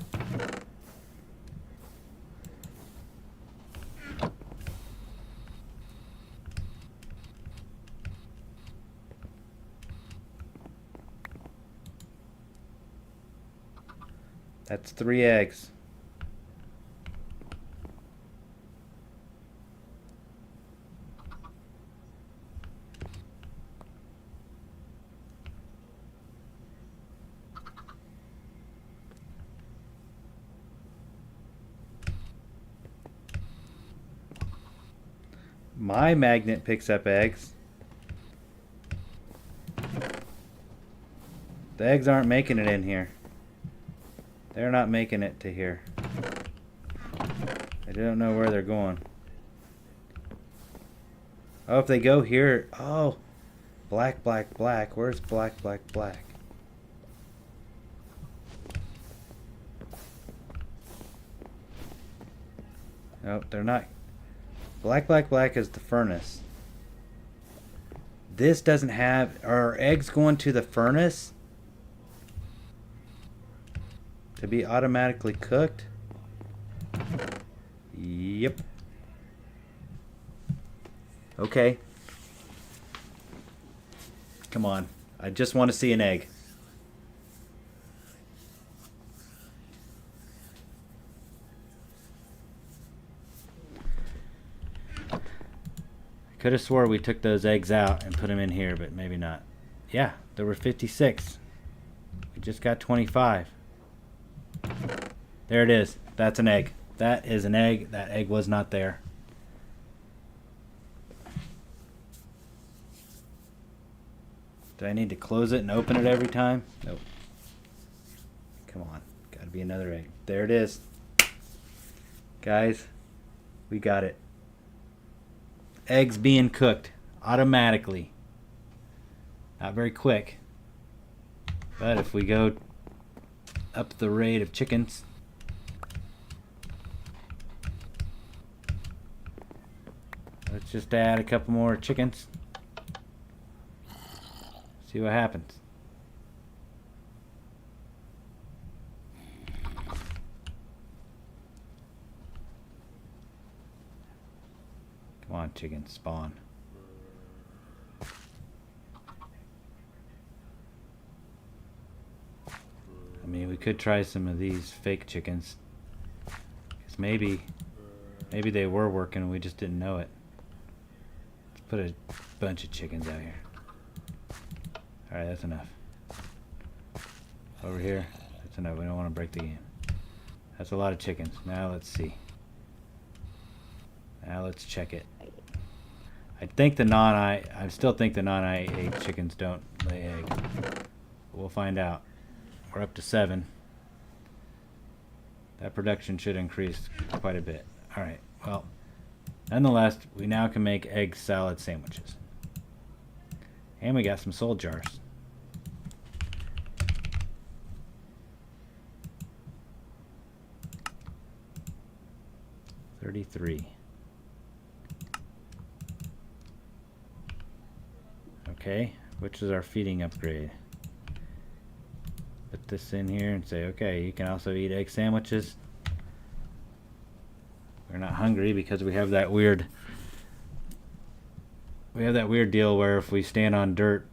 That's 3 eggs. My magnet picks up eggs. The eggs aren't making it in here. They're not making it to here. I don't know where they're going. Oh, if they go here, oh, black, black, black. Where's black, black, black? Nope, they're not. Black, black, black is the furnace. This doesn't have, are eggs going to the furnace to be automatically cooked? Yep. Okay. Come on. I just want to see an egg. Could have swore we took those eggs out and put them in here, but maybe not. Yeah, there were 56. We just got 25. There it is. That's an egg. That is an egg. That egg was not there. Do I need to close it and open it every time? Nope. Come on. Got to be another egg. There it is. Guys, we got it. Eggs being cooked automatically. Not very quick. But if we go up the rate of chickens, let's just add a couple more chickens. See what happens. Come on, chicken, spawn. I mean, we could try some of these fake chickens. Because maybe they were working and we just didn't know it. Let's put a bunch of chickens out here. Alright, that's enough. Over here, that's enough. We don't want to break the game. That's a lot of chickens. Now let's see. Now let's check it. I still think the non-IH chickens don't lay eggs. We'll find out. We're up to 7. That production should increase quite a bit. Alright, well, nonetheless, we now can make egg salad sandwiches. And we got some soul jars. 33. Okay, which is our feeding upgrade? Put this in here and say, okay, you can also eat egg sandwiches. We're not hungry because we have that weird deal where if we stand on dirt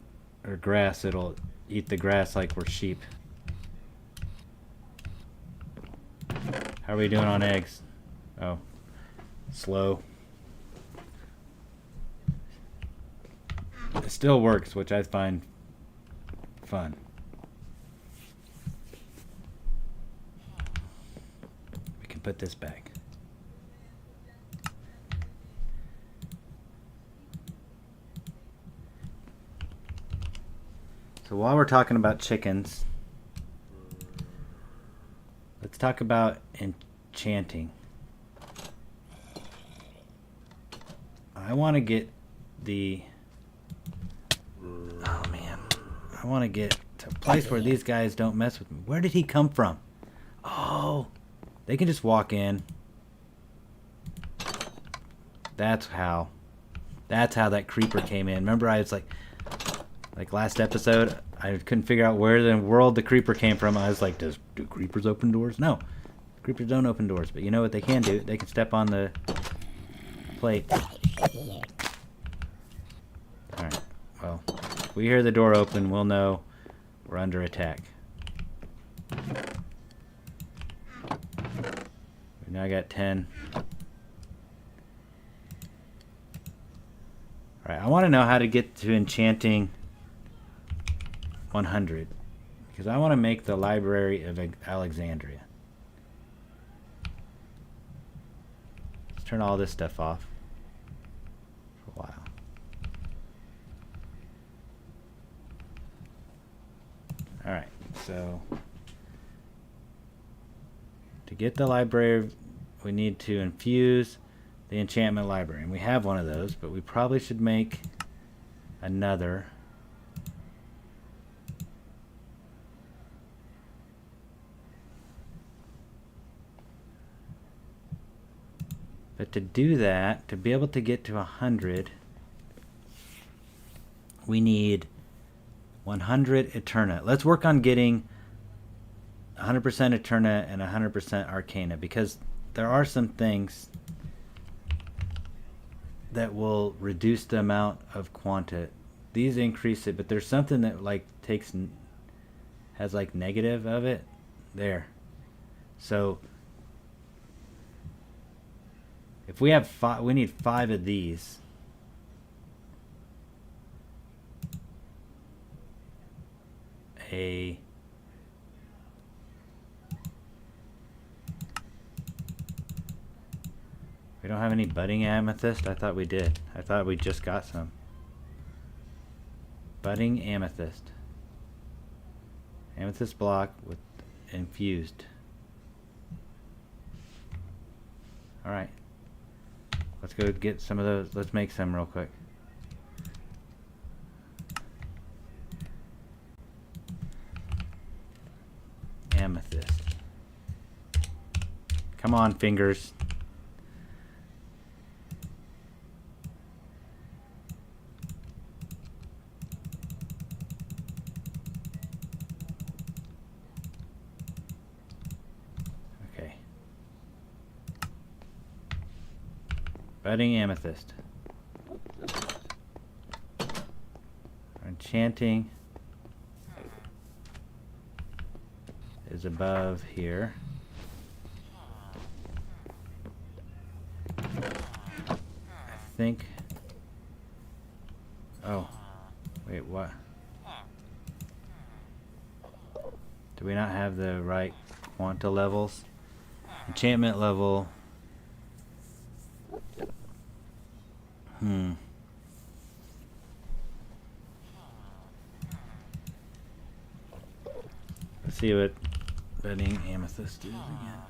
or grass, it'll eat the grass like we're sheep. How are we doing on eggs? Oh, slow. It still works, which I find fun. We can put this back. So while we're talking about chickens, let's talk about enchanting. I want to get the... Oh man. I want to get to a place where these guys don't mess with me. Where did he come from? Oh, they can just walk in. That's how that creeper came in. Remember I was like last episode, I couldn't figure out where in the world the creeper came from. I was like, do creepers open doors? No, creepers don't open doors. But you know what they can do? They can step on the plate. Alright, well, if we hear the door open, we'll know we're under attack. Now I got 10. Alright, I want to know how to get to enchanting 100 because I want to make the Library of Alexandria. Let's turn all this stuff off for a while. Alright, so to get the library, we need to infuse the enchantment library. And we have one of those, but we probably should make another. But to do that, to be able to get to 100, we need 100 Eterna. Let's work on getting 100% Eterna and 100% Arcana, because there are some things that will reduce the amount of quanta. These increase it, but there's something that like has like negative of it there. So if we have 5, we need 5 of these. We don't have any budding amethyst? I thought we did. I thought we just got some. Budding amethyst. Amethyst block with infused. Alright. Let's go get some of those. Let's make some real quick. Amethyst. Come on, fingers. Budding amethyst. Enchanting is above here. I think. Oh, wait, what? Do we not have the right quanta levels? Enchantment level. Let's see what budding amethyst is again.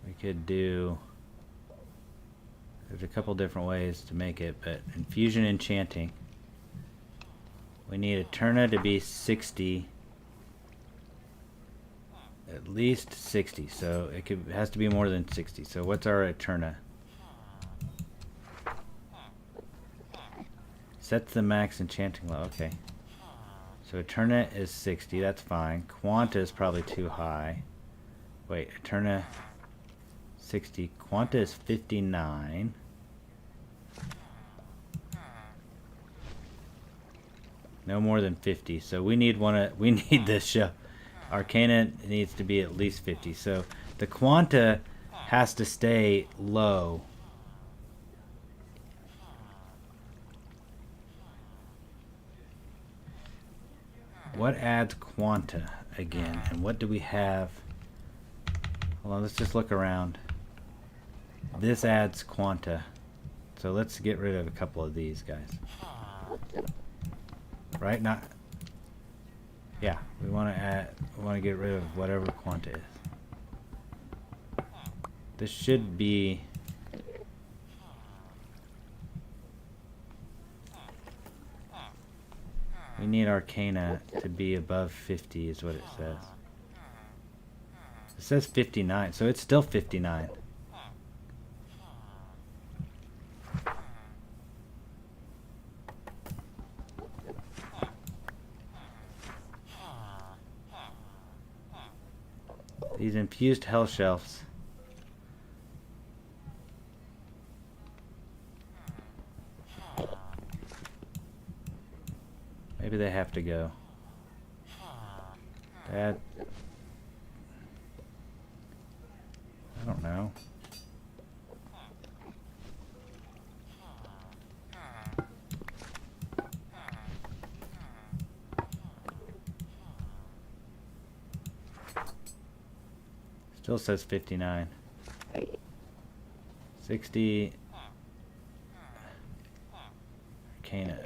We could do... There's a couple different ways to make it, but infusion enchanting. We need Eterna to be 60. at least 60. So it has to be more than 60. So what's our Eterna? Sets the max enchanting level. Okay. So Eterna is 60. That's fine. Quanta is probably too high. Wait, Eterna 60. Quanta is 59. No more than 50. So we need this show. Arcana needs to be at least 50. So the Quanta has to stay low. What adds Quanta again? And what do we have? Hold on, let's just look around. This adds Quanta. So let's get rid of a couple of these guys. Right? Not. Yeah, we want to get rid of whatever Quanta is. This should be. We need Arcana to be above 50 is what it says. It says 59, so it's still 59. These infused hell shelves. Maybe they have to go. That. I don't know. Still says 59. 60. Arcana.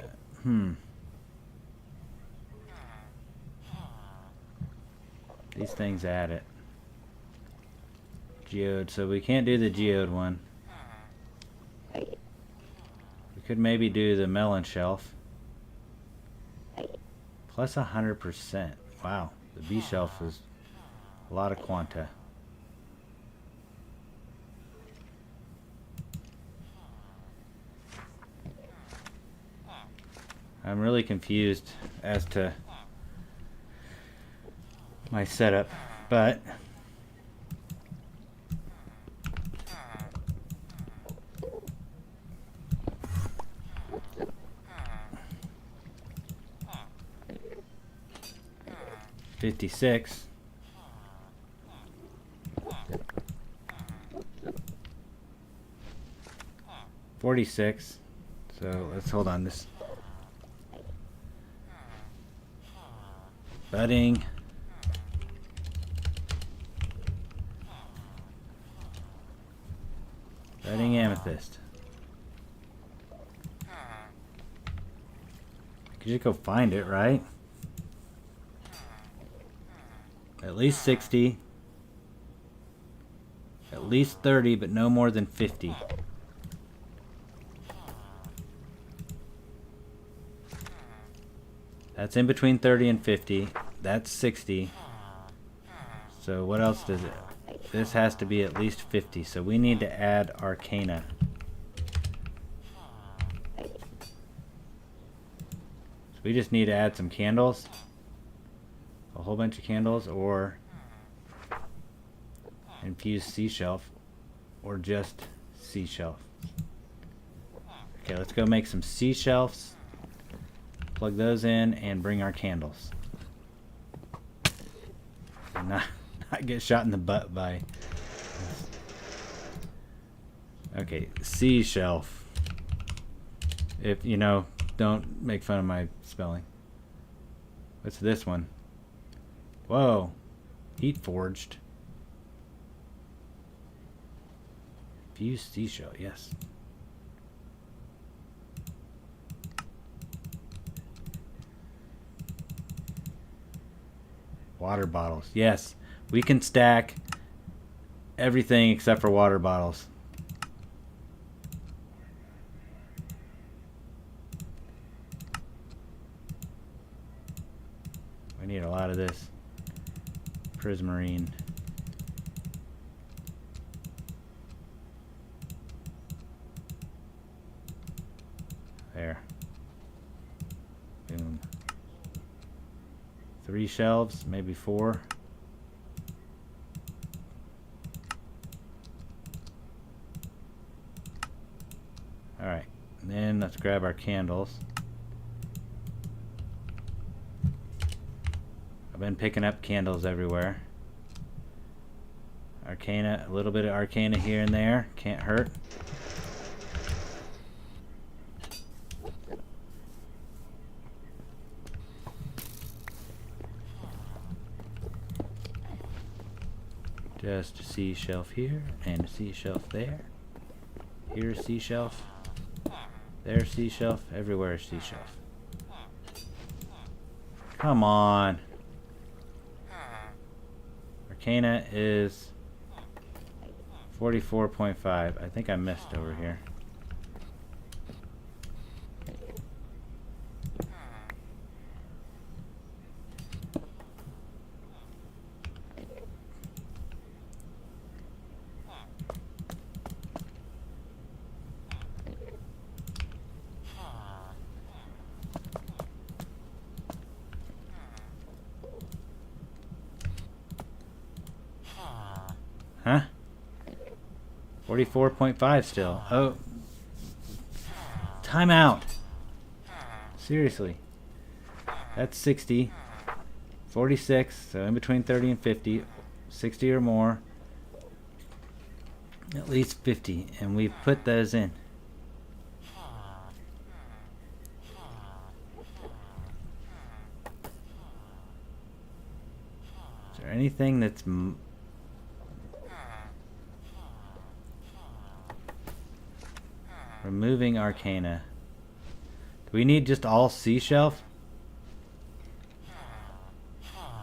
These things add it. Geode. So we can't do the geode one. We could maybe do the melon shelf. Plus 100%. Wow. The B shelf is a lot of Quanta. I'm really confused as to my setup, but $56. $46. So let's hold on this. Budding. Budding amethyst. I could just go find it, right? At least 60. At least 30, but no more than 50. That's in between 30 and 50. That's 60. So what else does it? This has to be at least 50. So we need to add Arcana. So we just need to add some candles. A whole bunch of candles, or infused sea shelf, or just sea shelf. Okay, let's go make some sea shelves. Plug those in and bring our candles. And not get shot in the butt by. Okay, sea shelf. If you know, don't make fun of my spelling. What's this one? Whoa, heat forged. Fused seashell, yes. Water bottles, yes. We can stack everything except for water bottles. We need a lot of this. prismarine. There. Boom. 3 shelves, maybe 4. Alright, and then let's grab our candles. I've been picking up candles everywhere. Arcana, a little bit of Arcana here and there, can't hurt. Just a C shelf here and a C shelf there. Here's C shelf. There's C shelf. Everywhere is C shelf. Come on. Arcana is 44.5. I think I missed over here. Huh? 44.5 still. Oh. Time out. Seriously. That's 60. 46. So in between 30 and 50. 60 or more. At least 50. And we've put those in. Is there anything that's... Removing Arcana. Do we need just all C shelf? I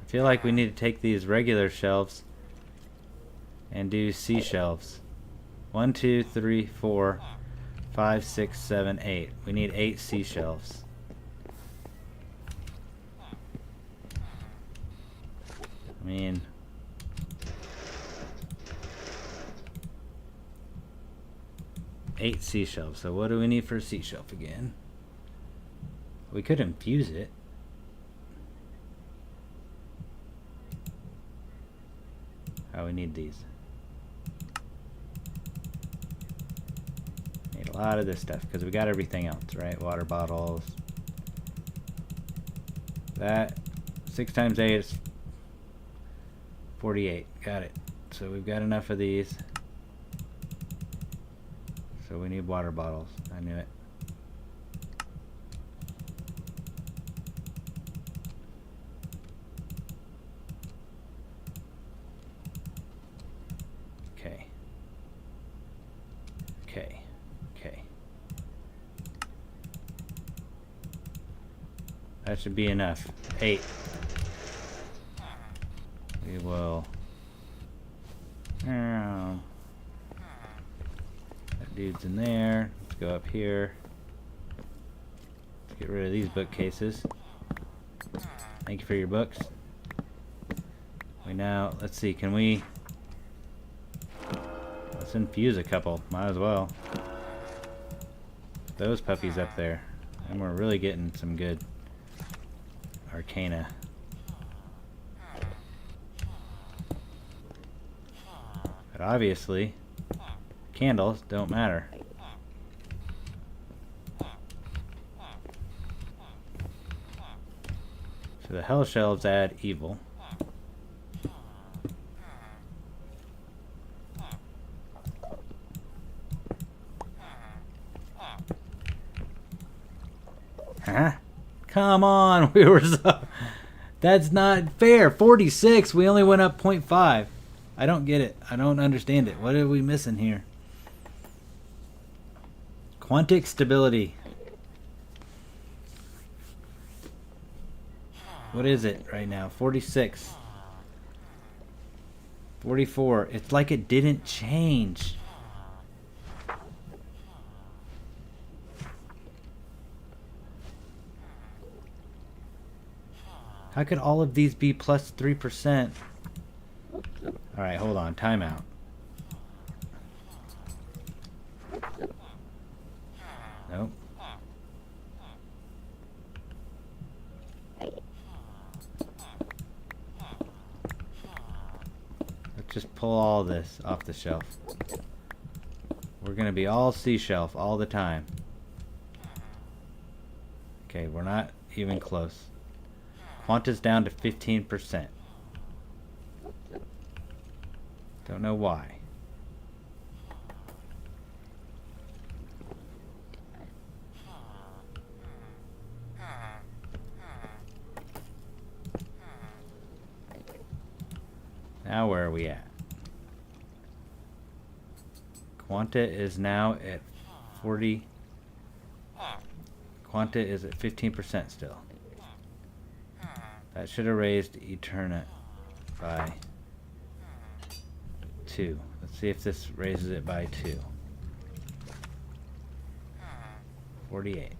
feel like we need to take these regular shelves and do C shelves. 1, 2, 3, 4, 5, 6, 7, 8. We need 8 C shelves. I mean... Eight C shelves. So what do we need for a C shelf again? We could infuse it. Oh, we need these. Need a lot of this stuff because we got everything else, right? Water bottles. That 6 times 8 is 48. Got it. So we've got enough of these. So we need water bottles. I knew it. Okay. Okay. Okay. That should be enough. 8. We will... dudes in there. Let's go up here. Let's get rid of these bookcases. Thank you for your books. We now, let's see, can we... Let's infuse a couple. Might as well. Those puppies up there. And we're really getting some good Arcana. But obviously... Candles don't matter. So the hell shelves add evil. Huh? Come on, we were so... That's not fair. 46, we only went up 0.5. I don't get it. I don't understand it. What are we missing here? Quantic stability. What is it right now? 46. 44. It's like it didn't change. How could all of these be plus 3%? Alright, hold on. Timeout. Nope. Let's just pull all this off the shelf. We're going to be all C shelf all the time. Okay, we're not even close. Quanta's down to 15%. Don't know why. Now where are we at? Quanta is now at 40. Quanta is at 15% still. That should have raised Eternit by 2. Let's see if this raises it by 2. 48.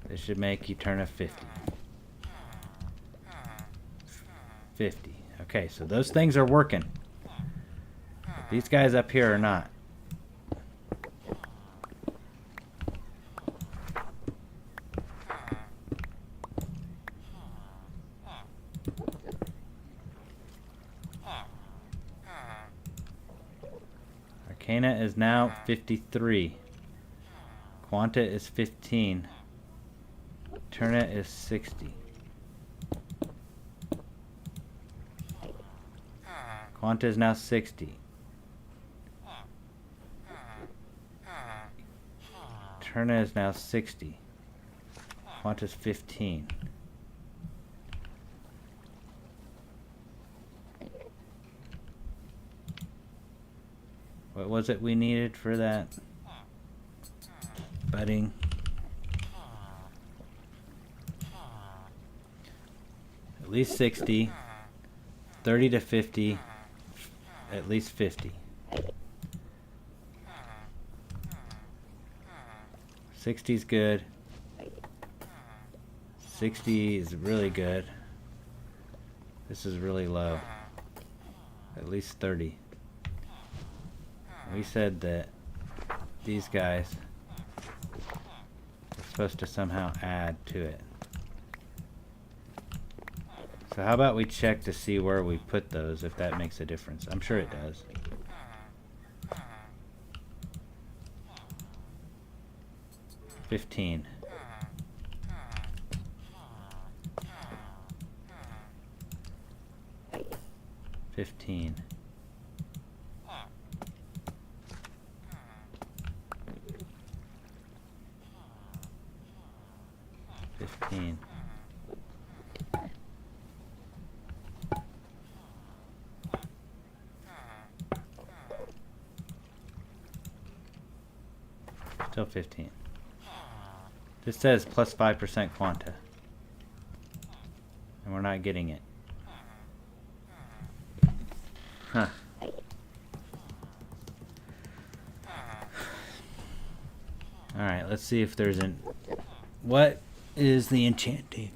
This should make Eternit 50. 50. Okay, so those things are working. These guys up here are not. Arcana is now 53. Quanta is 15. Turna is 60. Quanta is now 60. Turna is now 60. Quanta's 15. What was it we needed for that? Budding. At least 60. 30 to 50. At least 50. 60 is good. 60 is really good. This is really low. At least 30. We said that these guys are supposed to somehow add to it. So how about we check to see where we put those, if that makes a difference. I'm sure it does. $15. $15. Still 15. This says plus 5% quanta. And we're not getting it. Huh. Alright, let's see if there's an... What is the enchanting?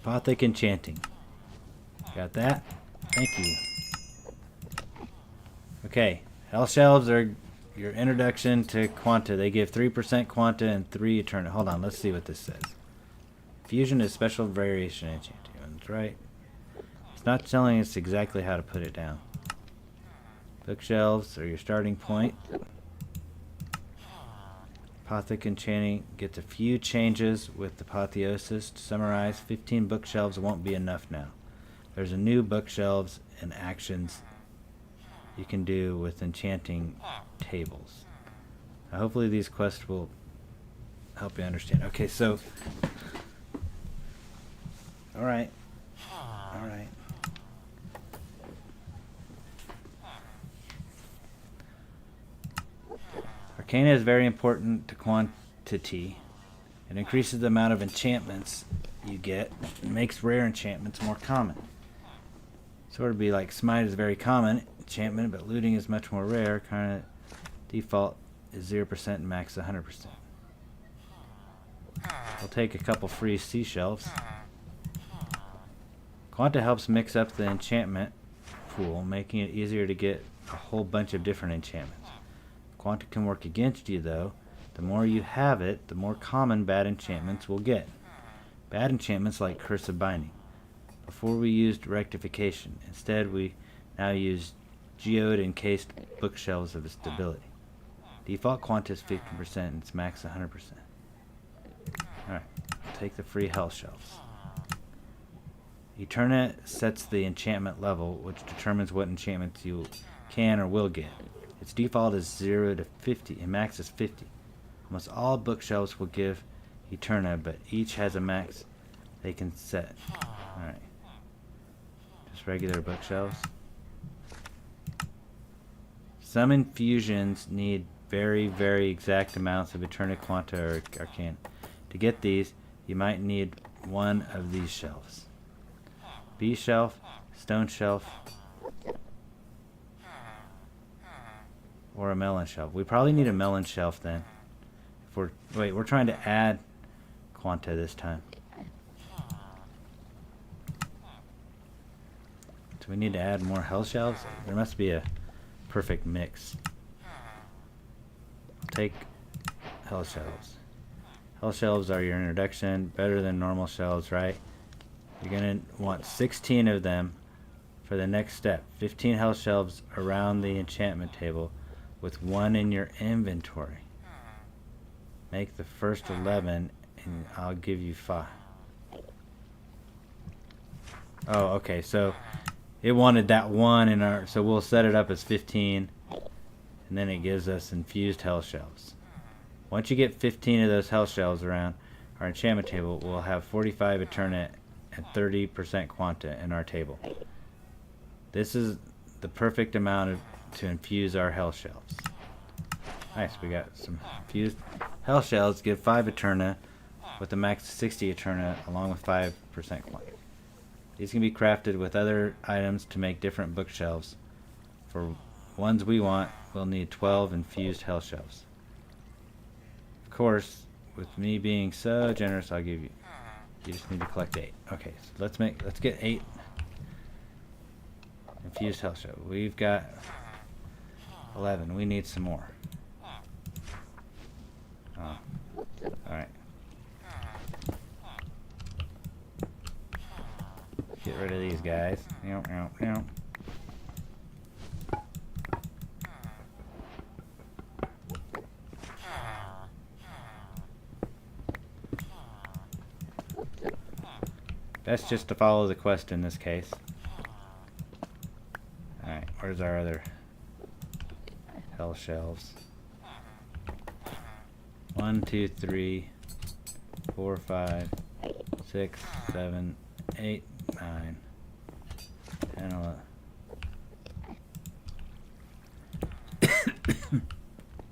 Apothic enchanting. Got that? Thank you. Okay, health shelves are your introduction to quanta. They give 3% quanta and 3 eternal. Hold on, let's see what this says. Fusion is special variation enchanting. That's right. It's not telling us exactly how to put it down. Bookshelves are your starting point. Apothic enchanting gets a few changes with apotheosis. To summarize, 15 bookshelves won't be enough now. There's a new bookshelves and actions you can do with enchanting tables. Now, hopefully these quests will help you understand. Okay, so... Alright. Alright. Arcana is very important to quantity. It increases the amount of enchantments you get and makes rare enchantments more common. Sort of be like Smite is very common enchantment, but looting is much more rare. Kind of Default is 0% and max 100%. We'll take a couple free seashells. Quanta helps mix up the enchantment pool, making it easier to get a whole bunch of different enchantments. Quanta can work against you, though. The more you have it, the more common bad enchantments we'll get. Bad enchantments like Curse of Binding. Before we used Rectification. Instead, we now use geode encased bookshelves of stability. Default Quanta is 50% and its max 100%. Alright, take the free health shelves. Eterna sets the enchantment level, which determines what enchantments you can or will get. Its default is 0 to 50, and max is 50. Almost all bookshelves will give Eterna, but each has a max they can set. Alright. Just regular bookshelves. Some infusions need very, very exact amounts of Eterna, Quanta, or Arcana. To get these, you might need one of these shelves. Bee shelf, stone shelf, or a melon shelf. We probably need a melon shelf then. If we're trying to add Quanta this time. Do we need to add more health shelves? There must be a perfect mix. Take health shelves. Health shelves are your introduction, better than normal shelves, right? You're going to want 16 of them for the next step. 15 health shelves around the enchantment table with one in your inventory. Make the first 11 and I'll give you 5. Oh, okay, so it wanted that one in our, so we'll set it up as 15 and then it gives us infused health shelves. Once you get 15 of those health shelves around our enchantment table, we'll have 45 Eterna and 30% Quanta in our table. This is the perfect amount to infuse our health shelves. Nice, we got some infused health shells. Give 5 Eterna with a max of 60 Eterna along with 5% Quanta. These can be crafted with other items to make different bookshelves. For ones we want, we'll need 12 infused health shelves. Of course, with me being so generous, I'll give you. You just need to collect 8. Okay, so let's get 8 infused health shells. We've got 11. We need some more. Oh, all right. Get rid of these guys. Meow. 'Best just to follow the quest in this case. Alright, where's our other health shelves? 1, 2, 3, 4, 5, 6, 7, 8, 9, 10,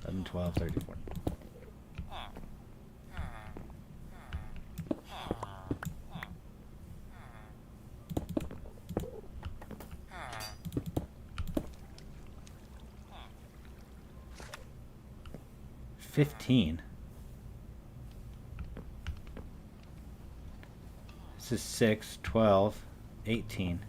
11, 12, 13, 14. This is 6, 12, 18.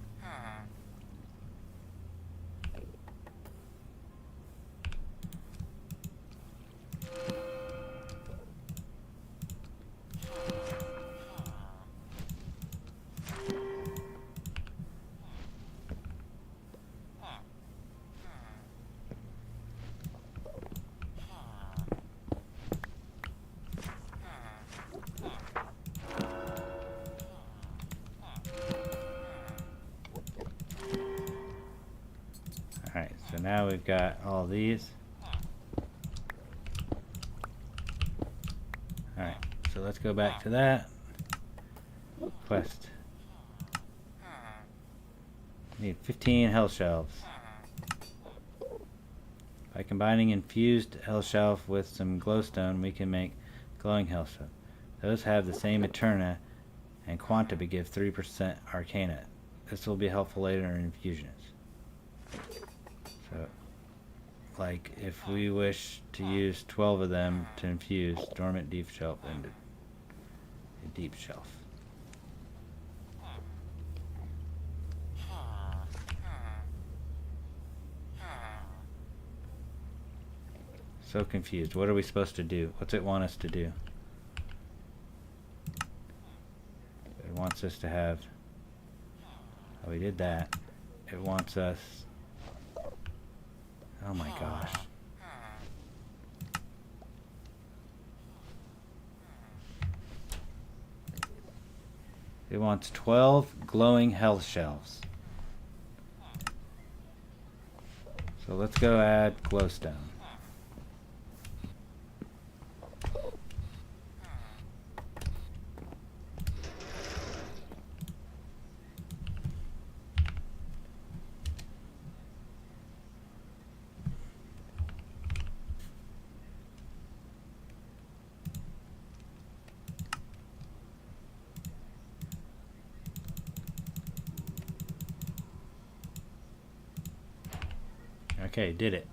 Alright, so now we've got all these. Alright, so let's go back to that. Quest. Need 15 health shelves. By combining infused health shelf with some glowstone, we can make glowing health shelf. Those have the same Eterna and Quanta but give 3% Arcana. This will be helpful later in infusions. So like if we wish to use 12 of them to infuse dormant deep shelf into a deep shelf. So confused. What are we supposed to do? What's it want us to do? It wants us to have... Oh, we did that. It wants us... Oh my gosh. It wants 12 glowing hell shells. So let's go add glowstone. Okay, did it.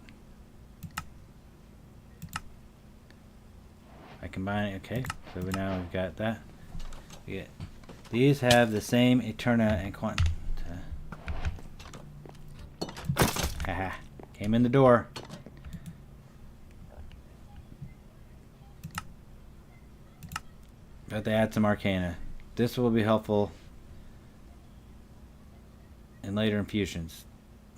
I combine it. Okay, so now we've got that. These have the same Eterna and Quanta. Haha, came in the door. But they add some Arcana. This will be helpful in later infusions.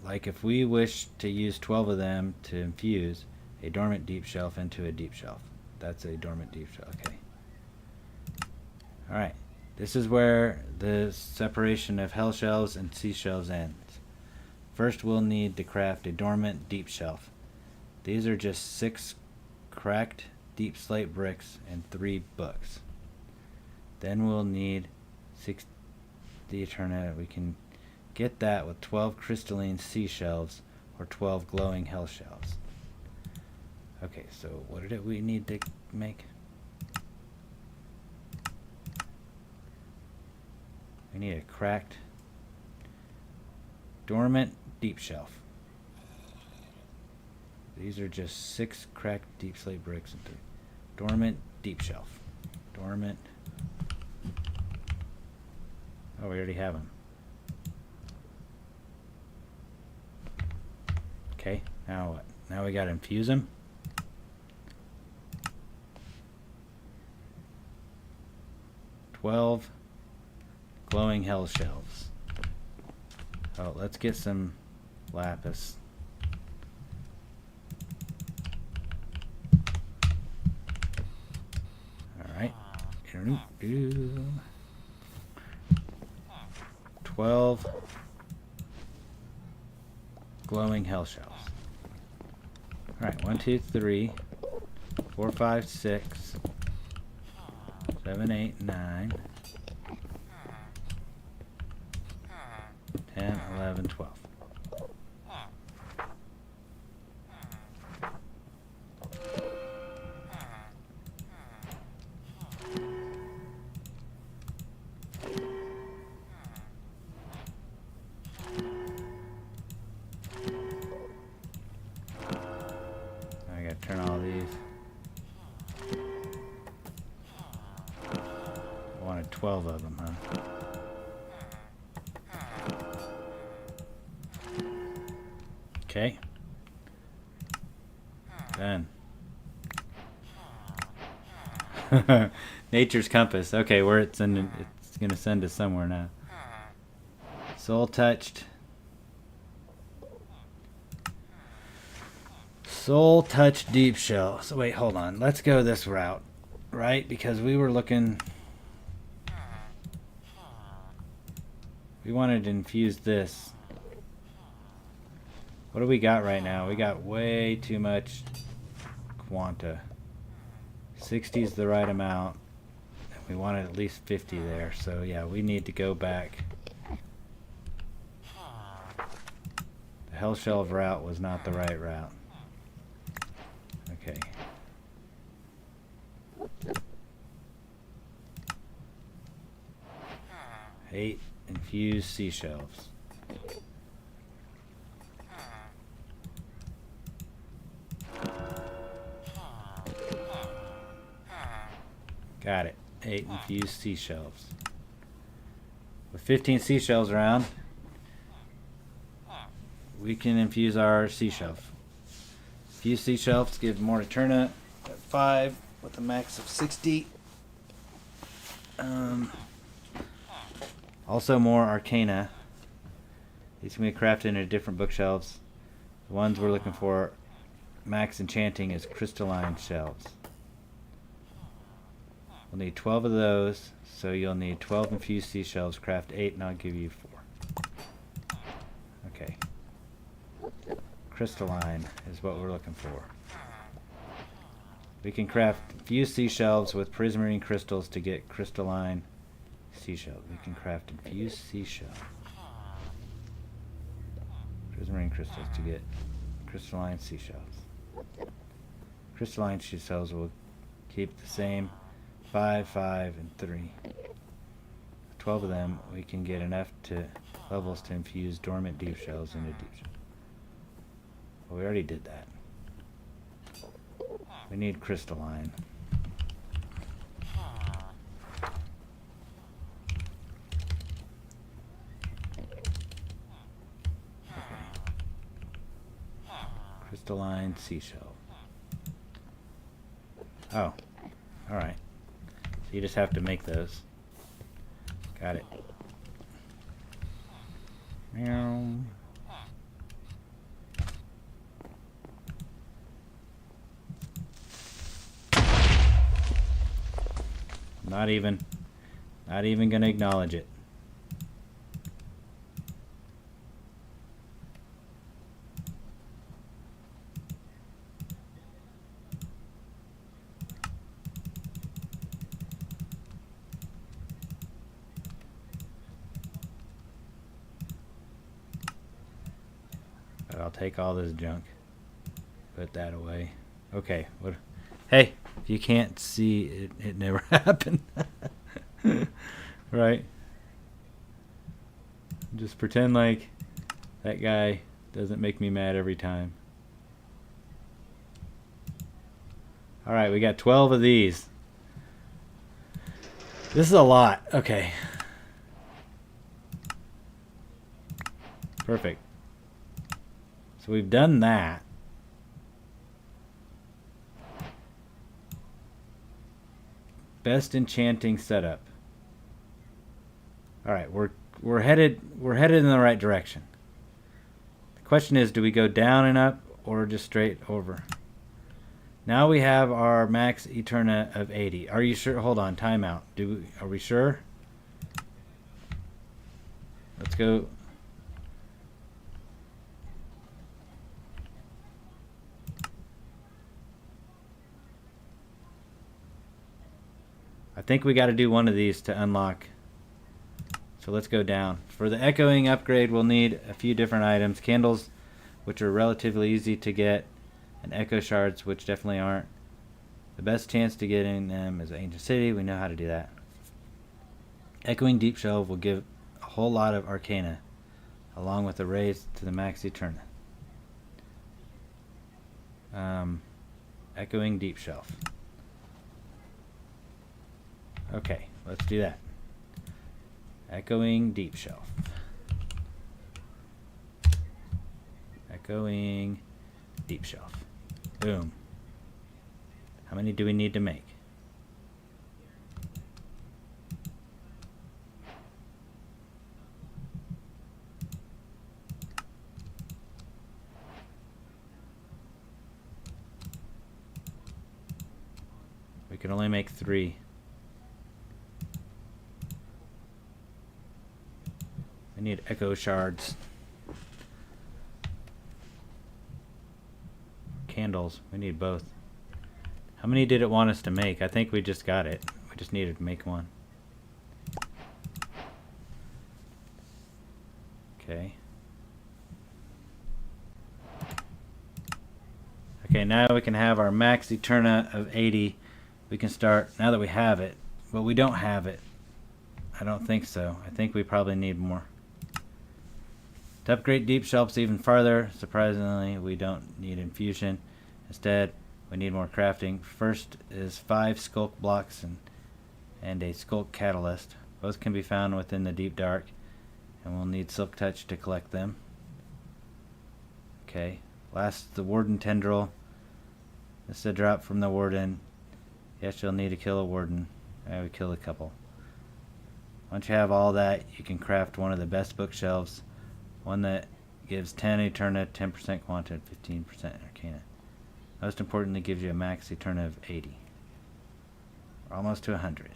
Like if we wish to use 12 of them to infuse a dormant deep shelf into a deep shelf. That's a dormant deep shelf. Okay. Alright. This is where the separation of hell shelves and sea shelves ends. First we'll need to craft a dormant deep shelf. These are just 6 cracked deep slate bricks and 3 books. Then we'll need 6 the Eterna. We can get that with 12 crystalline sea shelves or 12 glowing hell shells. Okay, so what did we need to make? We need a cracked dormant deep shelf. These are just 6 cracked deep slate bricks and 3. Dormant deep shelf. Dormant. Oh, we already have them. Okay, now what? Now we gotta infuse them. $12 glowing hell shelves. Oh, let's get some lapis. Alright. 12 glowing hell shells. Alright, 1, 2, 3, 4, 5, 6, 7, 8, 9, 10, 11, 12. I gotta turn all these. I wanted 12 of them, huh? Okay. Done. Nature's compass. Okay, where it's sending, it's gonna send us somewhere now. Soul touched. Soul touched deep shell. So wait, hold on. Let's go this route, right? Because we were looking. We wanted to infuse this. What do we got right now? We got way too much quanta. 60 is the right amount. We wanted at least 50 there. So yeah, we need to go back. The hell shelf route was not the right route. Okay. Hate infused seashells. Got it. 8 infused seashells. With 15 seashells around, we can infuse our seashells. Infused seashells give more Eterna at 5 with a max of 60. Also more Arcana. These can be crafted into different bookshelves. The ones we're looking for, max enchanting, is crystalline shelves. We'll need 12 of those, so you'll need 12 infused seashells. Craft 8 and I'll give you 4. Okay. Crystalline is what we're looking for. We can craft infused seashells with prismarine crystals to get crystalline seashells. We can craft infused seashell. Prismarine crystals to get crystalline seashells. Crystalline seashells will keep the same 5, 5, and 3. 12 of them, we can get enough levels to infuse dormant deep shells into deep shells. Well, we already did that. We need crystalline. Crystalline seashell. Oh, alright. So you just have to make those. Got it. Meow. Not even gonna acknowledge it. I'll take all this junk. Put that away. Okay. What? Hey, if you can't see, it never happened. Right? Just pretend like that guy doesn't make me mad every time. Alright, we got 12 of these. This is a lot. Okay. Perfect. So we've done that. Best enchanting setup. All right, we're headed in the right direction. The question is, do we go down and up or just straight over? Now we have our max Eterna of 80. Are you sure? Hold on, timeout. Are we sure? Let's go. I think we got to do one of these to unlock. So let's go down. For the echoing upgrade, we'll need a few different items. Candles, which are relatively easy to get, and echo shards, which definitely aren't. The best chance to get in them is Ancient City. We know how to do that. Echoing Deep Shelf will give a whole lot of Arcana, along with a raise to the max Eterna. Echoing Deep Shelf. Okay, let's do that. Echoing Deep Shelf. Echoing Deep Shelf. Boom. How many do we need to make? We can only make 3. I need echo shards. Candles. We need both. How many did it want us to make? I think we just got it. We just needed to make one. Okay. Okay, now we can have our max Eterna of 80. We can start, now that we have it, but we don't have it. I don't think so. I think we probably need more. To upgrade deep shelves even farther, surprisingly, we don't need infusion. Instead, we need more crafting. First is 5 skulk blocks and and a skulk catalyst. Both can be found within the deep dark, and we'll need silk touch to collect them. Okay, last, the warden tendril. This is a drop from the warden. Yes, you'll need to kill a warden. We killed a couple. Once you have all that, you can craft one of the best bookshelves. One that gives 10 Eterna, 10% Quanta, and 15% Arcana. Most importantly, gives you a max Eterna of 80. We're almost to 100.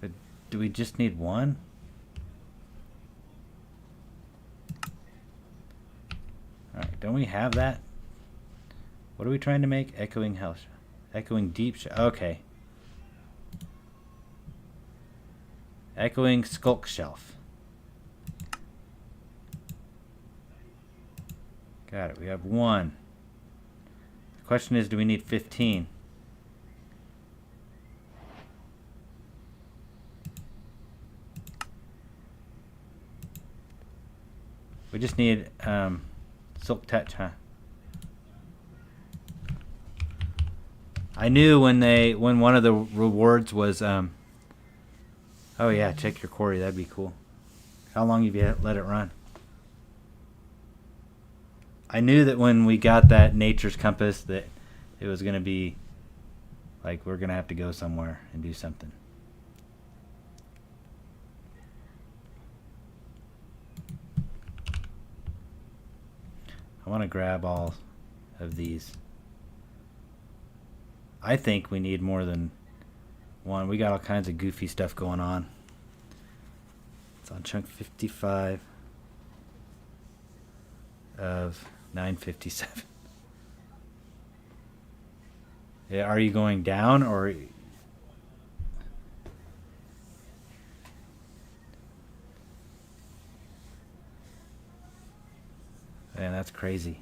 But do we just need one? Alright, don't we have that? What are we trying to make? Echoing house. Echoing deep. Okay. Echoing skulk shelf. Got it. We have one. The question is, do we need 15? We just need silk touch, huh? I knew when one of the rewards was oh yeah, check your quarry. That'd be cool. How long have you let it run? I knew that when we got that nature's compass that it was gonna be like we're gonna have to go somewhere and do something. I want to grab all of these. I think we need more than one. We got all kinds of goofy stuff going on. It's on chunk 55 of 957. Yeah, are you going down or... Man, that's crazy.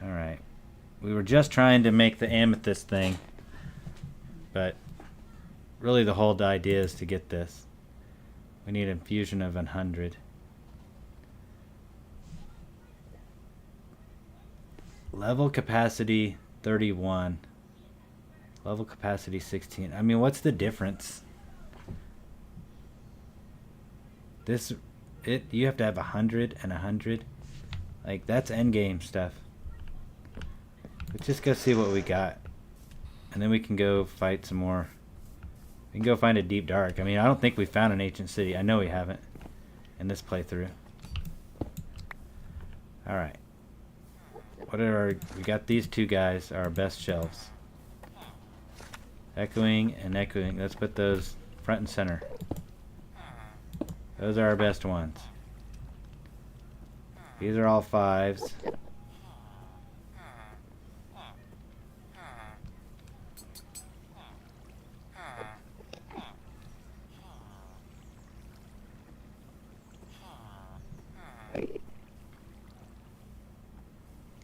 Alright. We were just trying to make the amethyst thing, but really the whole idea is to get this. We need infusion of 100. Level capacity 31. Level capacity 16. I mean, what's the difference? You have to have 100 and 100. Like, that's endgame stuff. Let's just go see what we got. And then we can go fight some more. We can go find a deep dark. I mean, I don't think we found an ancient city. I know we haven't in this playthrough. Alright. We got these two guys, our best shelves. Echoing and echoing. Let's put those front and center. Those are our best ones. These are all 5s.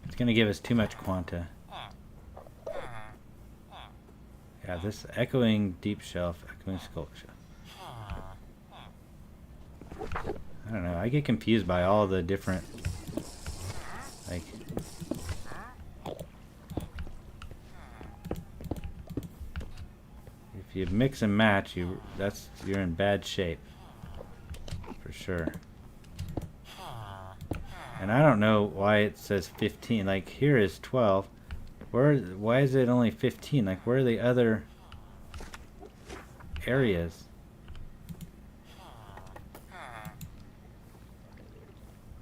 It's going to give us too much quanta. Yeah, this echoing deep shelf, echoing sculpture. I don't know, I get confused by all the different, like, if you mix and match, you're in bad shape, for sure. And I don't know why it says 15, like, here is 12, why is it only 15, like, where are the other areas?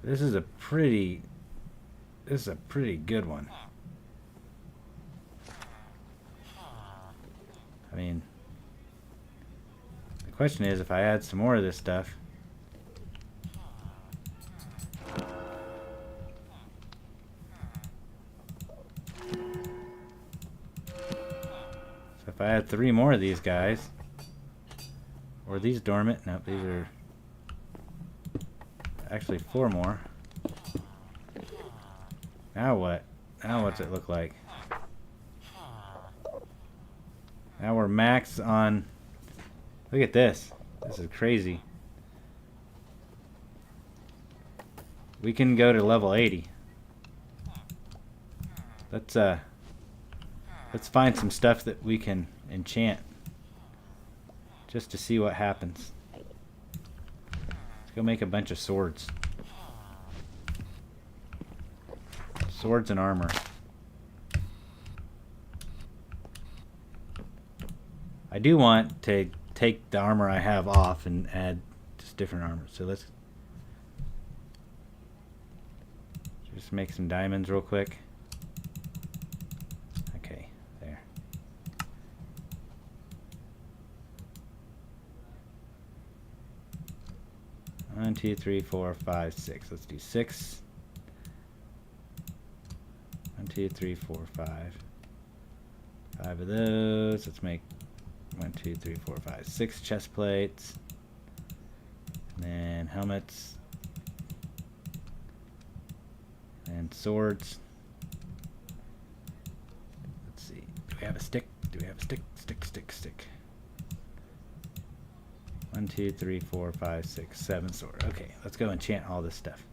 This is a pretty good one. I mean, the question is if I add some more of this stuff. So if I add 3 more of these guys, or these dormant, nope, these are actually 4 more. Now what? Now what's it look like? Now we're max on... Look at this. This is crazy. We can go to level 80. Let's find some stuff that we can enchant just to see what happens. Let's go make a bunch of swords. Swords and armor. I do want to take the armor I have off and add just different armor. So let's just make some diamonds real quick. Okay, there. One, two, three, four, five, six. Let's do 6. 1, 2, 3, 4, 5. 5 of those. Let's make 1, 2, 3, 4, 5, 6 chest plates. And then helmets. And swords. Let's see. Do we have a stick? Do we have a stick? Stick. 1, 2, 3, 4, 5, 6, 7 sword. Okay, let's go enchant all this stuff.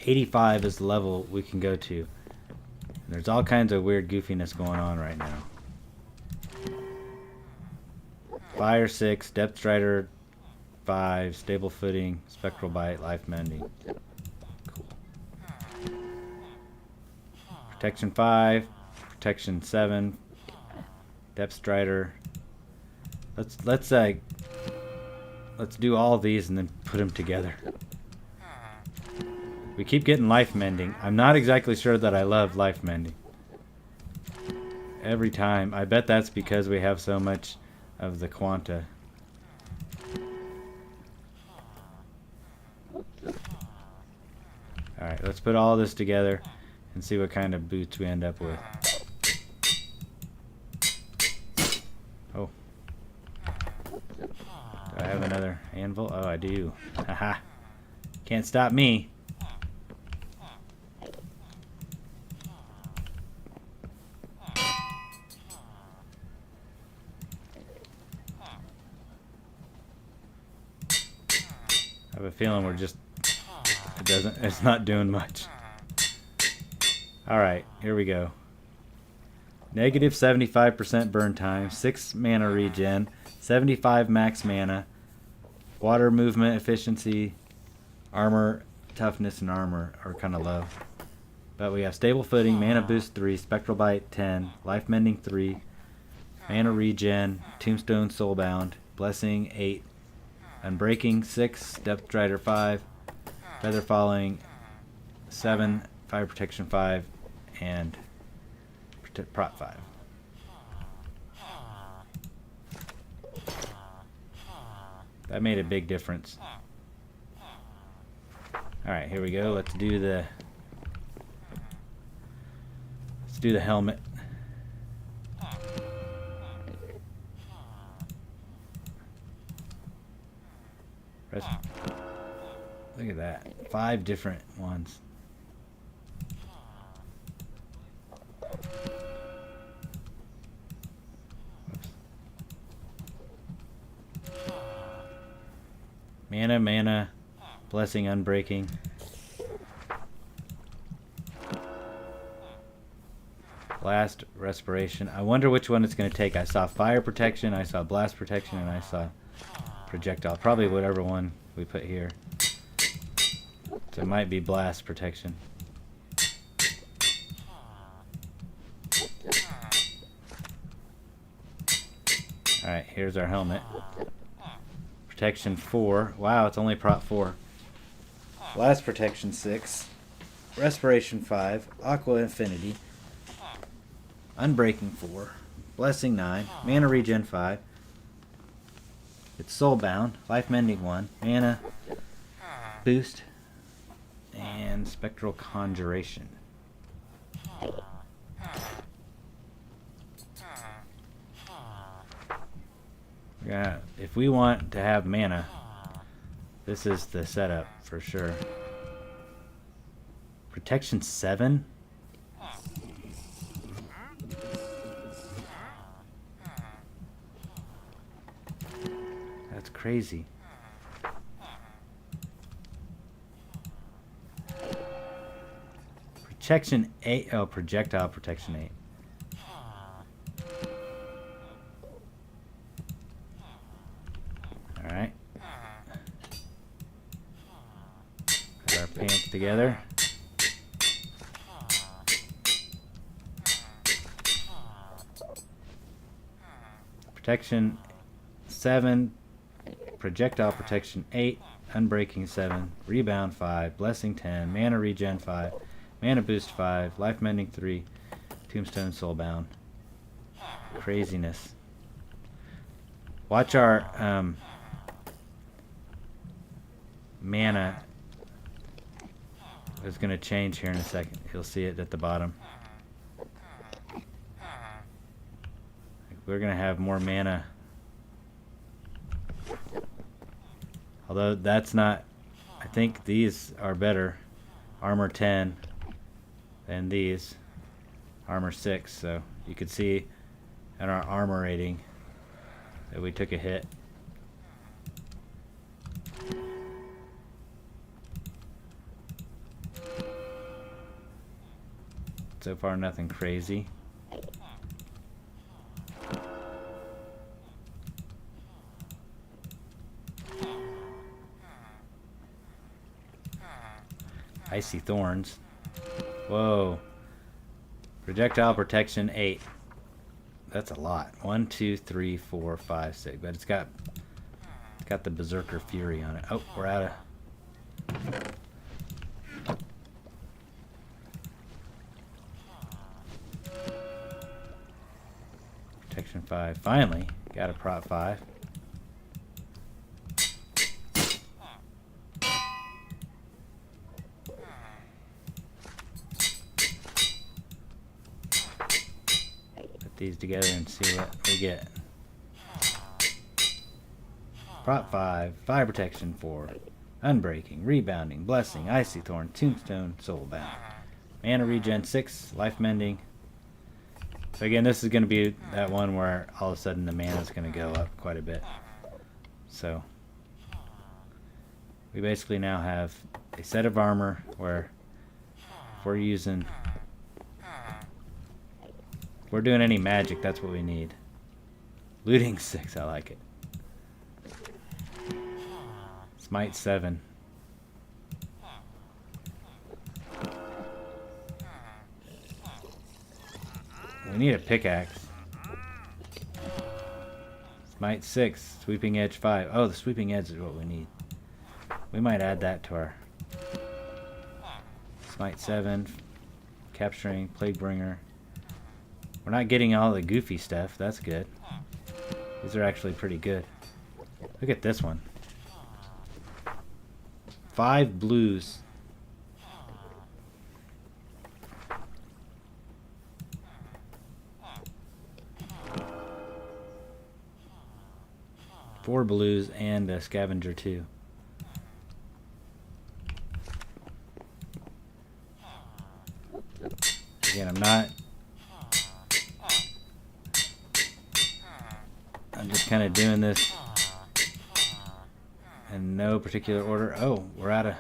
85 is the level we can go to. There's all kinds of weird goofiness going on right now. Fire 6, Depth Strider 5, Stable Footing, Spectral Bite, Life Mending. Cool. Protection 5, Protection 7, Depth Strider. Let's do all of these and then put them together. We keep getting life mending. I'm not exactly sure that I love life mending. Every time. I bet that's because we have so much of the quanta. Alright, let's put all this together and see what kind of boots we end up with. Oh. Do I have another anvil? Oh, I do. Haha. Can't stop me. I have a feeling we're just, it's not doing much. Alright, here we go. Negative 75% burn time, 6 mana regen, 75 max mana, water movement efficiency, armor, toughness, and armor are kind of low. But we have stable footing, mana boost 3, spectral bite 10, life mending 3, mana regen, tombstone soulbound, blessing 8, unbreaking 6, depth strider 5, feather falling 7, fire protection 5, and prot 5. That made a big difference. Alright, here we go. Let's do the helmet. Look at that. 5 different ones. Mana, blessing, unbreaking. Blast, respiration. I wonder which one it's going to take. I saw fire protection, I saw blast protection, and I saw projectile. Probably whatever one we put here. So it might be blast protection. Alright, here's our helmet. Protection 4. Wow, it's only prot 4. Blast protection 6. Respiration 5. Aqua infinity. Unbreaking 4. Blessing 9. Mana regen 5. It's soulbound. Life mending 1. Mana boost. And spectral conjuration. Yeah, if we want to have mana, this is the setup for sure. Protection 7? That's crazy. Protection 8. Oh, projectile protection 8. Alright. Put our pants together. Protection 7. Projectile protection 8. Unbreaking 7. Rebound 5. Blessing 10. Mana regen 5. Mana boost 5. Life mending 3. Tombstone soulbound. Craziness. Watch our mana is going to change here in a second. You'll see it at the bottom. We're going to have more mana. Although that's not, I think these are better. Armor 10 than these. Armor 6. So you could see in our armor rating that we took a hit. So far, nothing crazy. Icy Thorns. Whoa. Projectile protection 8. That's a lot. 1, 2, 3, 4, 5, 6. But it's got the Berserker Fury on it. Oh, we're out of. Protection 5. Finally, got a prop 5. Put these together and see what we get. Prop 5. Fire protection 4. Unbreaking. Rebounding. Blessing. Icy Thorn. Tombstone. Soulbound. Mana regen 6. Life mending. So again, this is going to be that one where all of a sudden the mana is going to go up quite a bit. So we basically now have a set of armor where if we're using, if we're doing any magic, that's what we need. Looting 6, I like it. Smite 7. We need a pickaxe. Smite 6. Sweeping Edge 5. Oh, the Sweeping Edge is what we need. We might add that to our Smite 7. Capturing. Plaguebringer. We're not getting all the goofy stuff. That's good. These are actually pretty good. Look at this one. 5 blues. Four blues and a scavenger 2. Again, I'm just kind of doing this in no particular order. Oh, we're out of.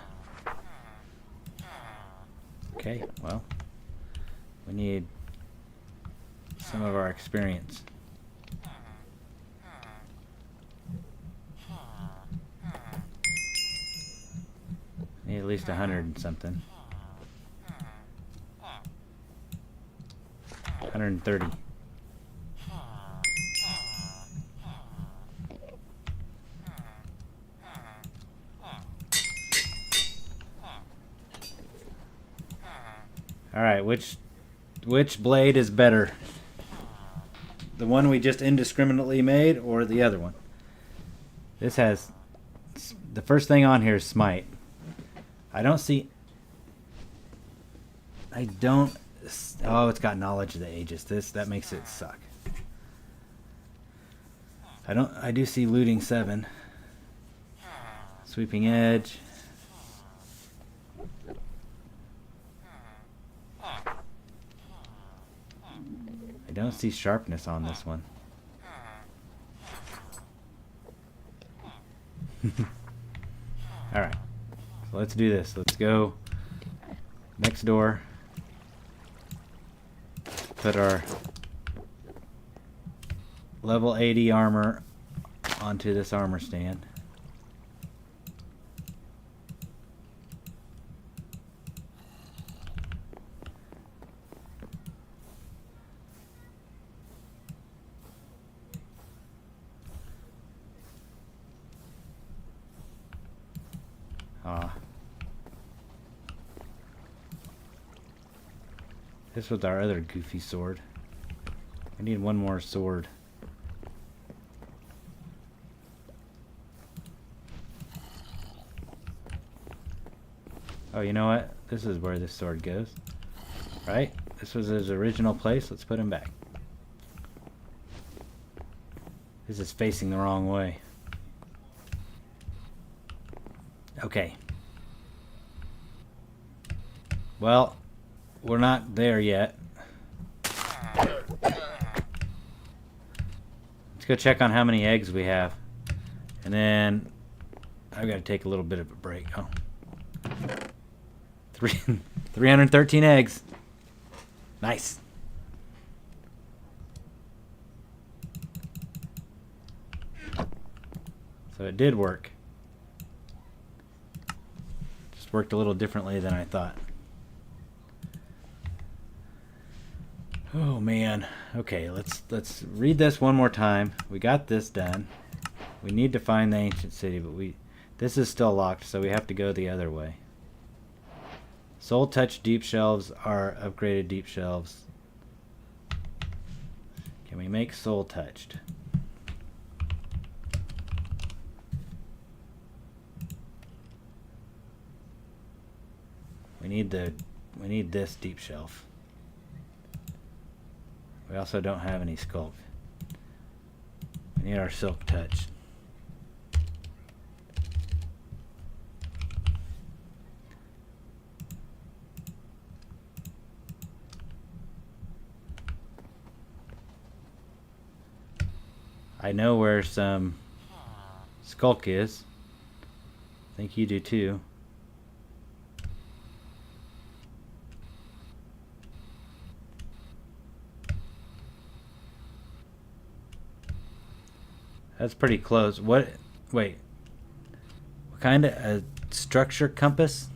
Okay, well, we need some of our experience. Need at least 100 and something. 130. All right, which blade is better? The one we just indiscriminately made or the other one? This has, the first thing on here is Smite. I don't see, oh, it's got Knowledge of the Ages. That makes it suck. I do see Looting 7. Sweeping Edge. I don't see Sharpness on this one. Alright. So let's do this. Let's go next door. put our level 80 armor onto this armor stand. This was our other goofy sword. I need one more sword. Oh, you know what? This is where this sword goes. Right? This was his original place. Let's put him back. This is facing the wrong way. Okay. Well, we're not there yet. Let's go check on how many eggs we have. And then I've got to take a little bit of a break. Oh. 313 eggs. Nice. So it did work. Just worked a little differently than I thought. Oh man. Okay, let's read this one more time. We got this done. We need to find the ancient city, but this is still locked, so we have to go the other way. Soul Touch deep shelves are upgraded deep shelves. Can we make Soul Touched? We need this deep shelf. We also don't have any sculk. We need our Silk Touch. I know where some sculk is. I think you do too. That's pretty close. Wait. What kind of a structure compass?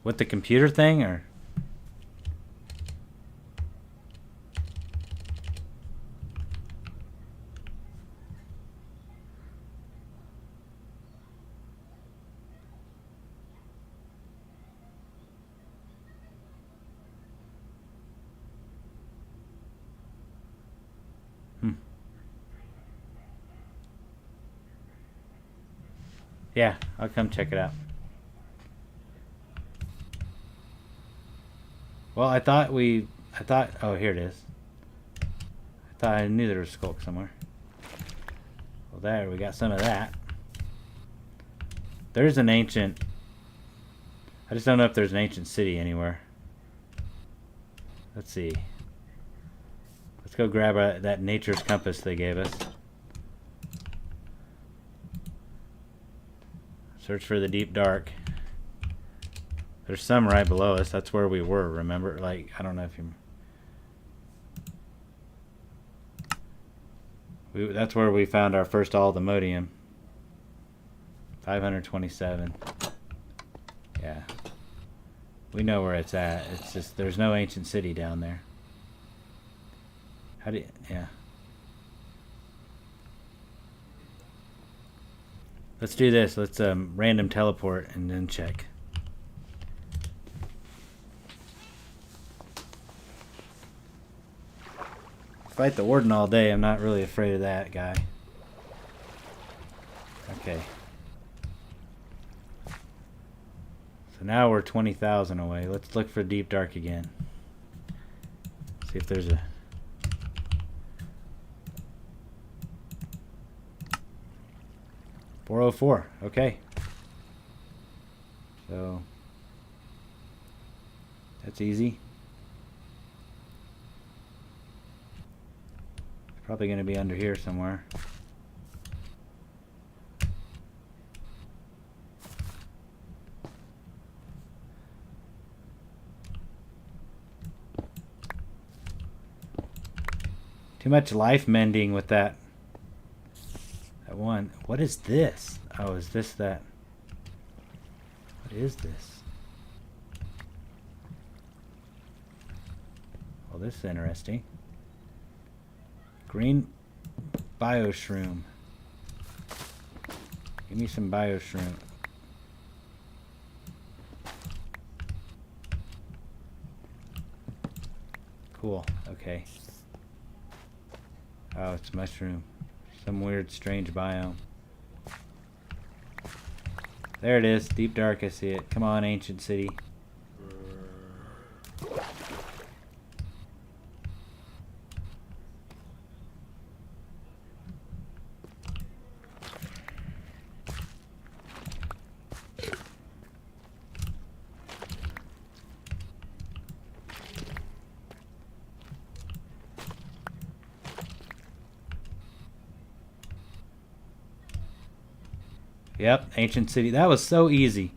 What, the computer thing, or? Yeah, I'll come check it out. Well, I thought, oh, here it is. I thought I knew there was sculk somewhere. Well, there, we got some of that. There's an ancient, I just don't know if there's an ancient city anywhere. Let's see. Let's go grab that nature's compass they gave us. Search for the deep dark. There's some right below us. That's where we were, remember? Like, I don't know if you... that's where we found our first aldemodium. 527. Yeah. We know where it's at. It's just, there's no ancient city down there. How do you... Yeah. Let's do this. Let's random teleport and then check. Fight the warden all day. I'm not really afraid of that guy. Okay. So now we're 20,000 away. Let's look for deep dark again. See if there's a... $404. Okay. So that's easy. Probably going to be under here somewhere. Too much life mending with that. That one. What is this? Oh, is this that? What is this? Well, this is interesting. Green bioshroom. Give me some bioshroom. Cool. Okay. Oh, it's mushroom. Some weird, strange biome. There it is. Deep dark, I see it. Come on, ancient city. Yep, ancient city. That was so easy.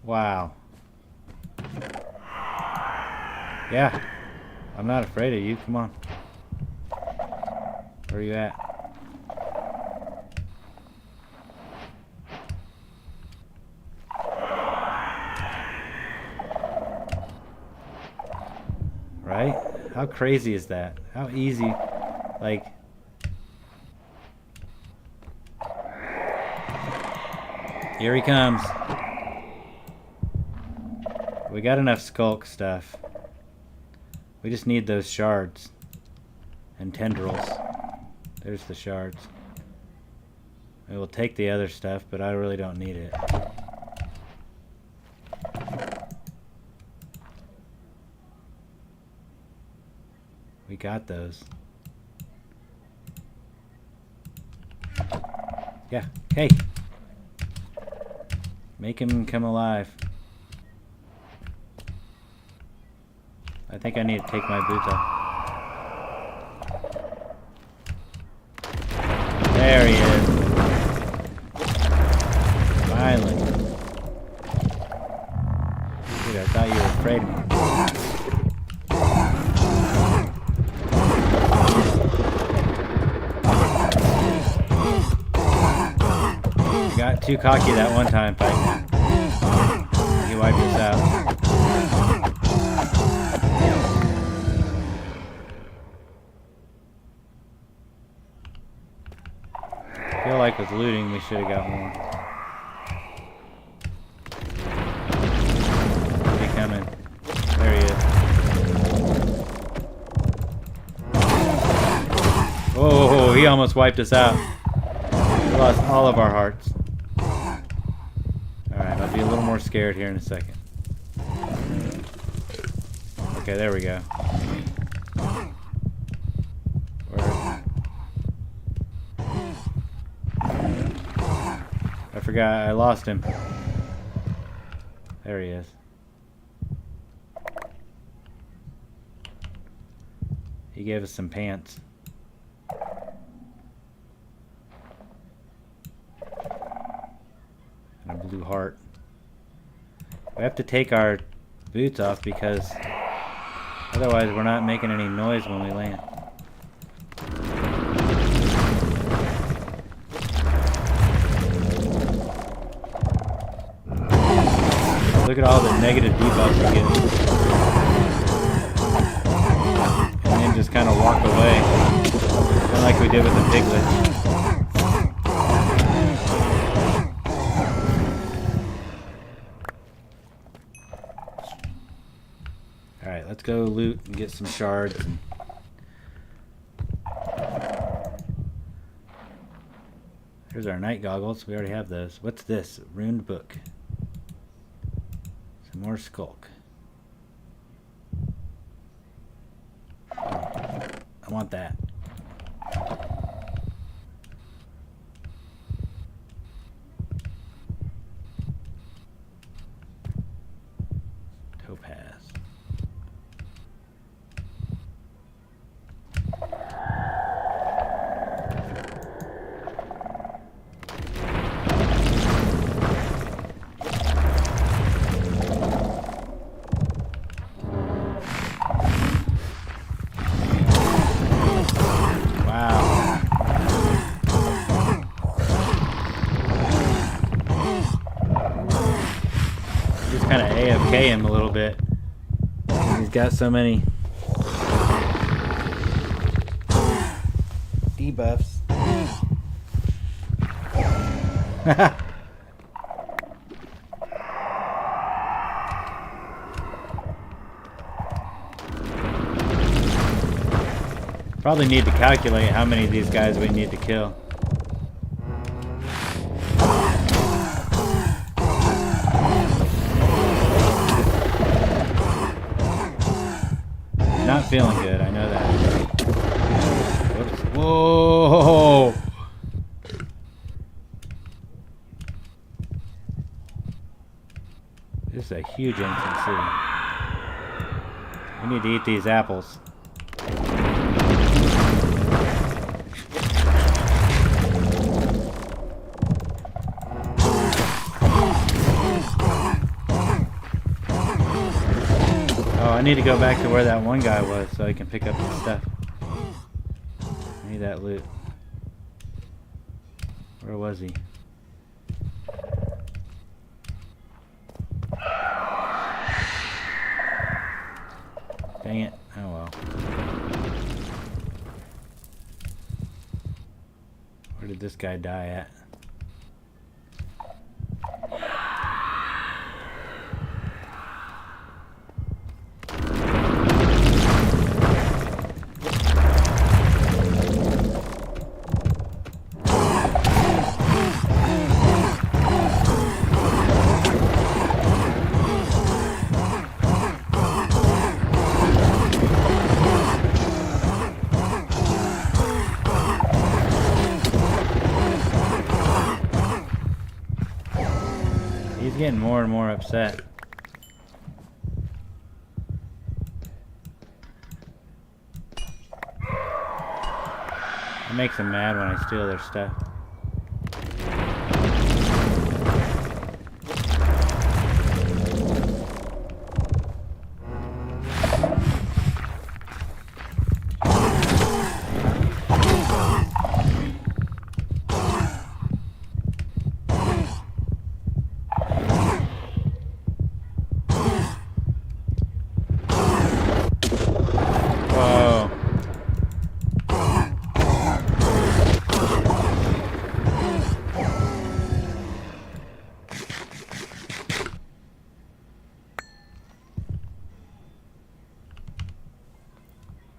Wow. Yeah. I'm not afraid of you. Come on. Where are you at? Right? How crazy is that? How easy. Like... Here he comes. We got enough skulk stuff. We just need those shards. And tendrils. There's the shards. We will take the other stuff, but I really don't need it. We got those. Yeah. Hey! Make him come alive. I think I need to take my boots off. There he is. Finally. Dude, I thought you were afraid of me. Got too cocky that one time fighting. He wiped us out. I feel like with looting we should have got more. Where's he coming? There he is. Oh, he almost wiped us out. We lost all of our hearts. Alright, I'll be a little more scared here in a second. Okay, there we go. Where? I forgot, I lost him. There he is. He gave us some pants. A blue heart. We have to take our boots off because otherwise we're not making any noise when we land. Look at all the negative debuffs we get. And then just kind of walk away. Kind of like we did with the piglet. Alright, let's go loot and get some shards. Here's our night goggles. We already have those. What's this? Runed book. Some more skulk. I want that. Topaz. AFK him a little bit. He's got so many debuffs. Probably need to calculate how many of these guys we need to kill. Not feeling good, I know that. Whoops. Whoa! This is a huge ancient city. We need to eat these apples. I need to go back to where that one guy was so I can pick up his stuff. I need that loot. Where was he? Dang it. Oh well. Where did this guy die at? Getting more and more upset. It makes them mad when I steal their stuff.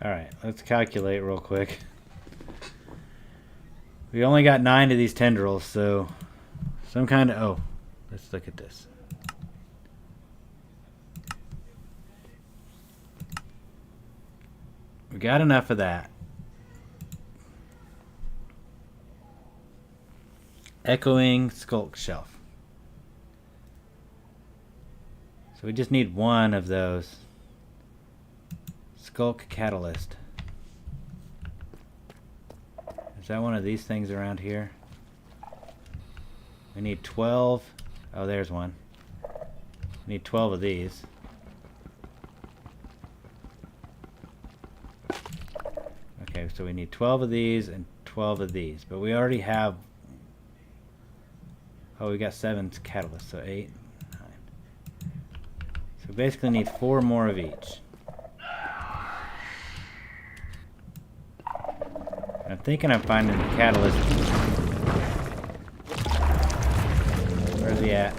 Alright, let's calculate real quick. We only got 9 of these tendrils, so some kind of... Oh, let's look at this. We got enough of that. Echoing Skulk Shelf. So we just need one of those. Skulk Catalyst. Is that one of these things around here? We need 12. Oh, there's one. We need 12 of these. Okay, so we need 12 of these and 12 of these. But we already have... Oh, we got 7 catalysts, so 8, 9. So we basically need 4 more of each. I'm thinking I'm finding the catalyst. Where's he at?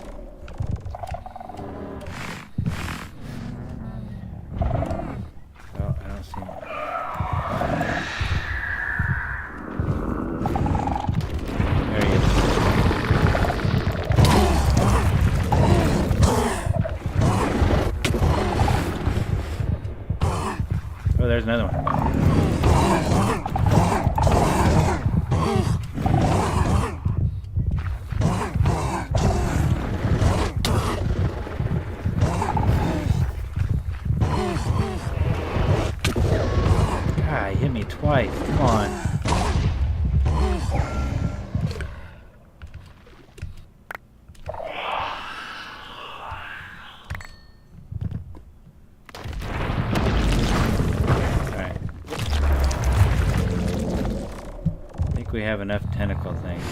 Oh, I don't see him. There he is. Oh, there's another one. Twice, come on. Alright. I think we have enough tentacle things.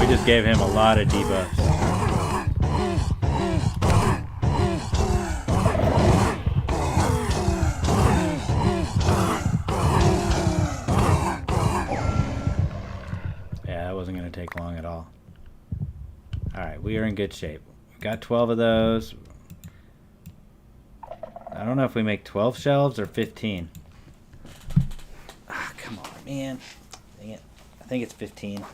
just gave him a lot of debuffs. Yeah, that wasn't going to take long at all. Alright, we are in good shape. We got 12 of those. I don't know if we make 12 shelves or 15. Ah, come on, man. Dang it. I think it's 15.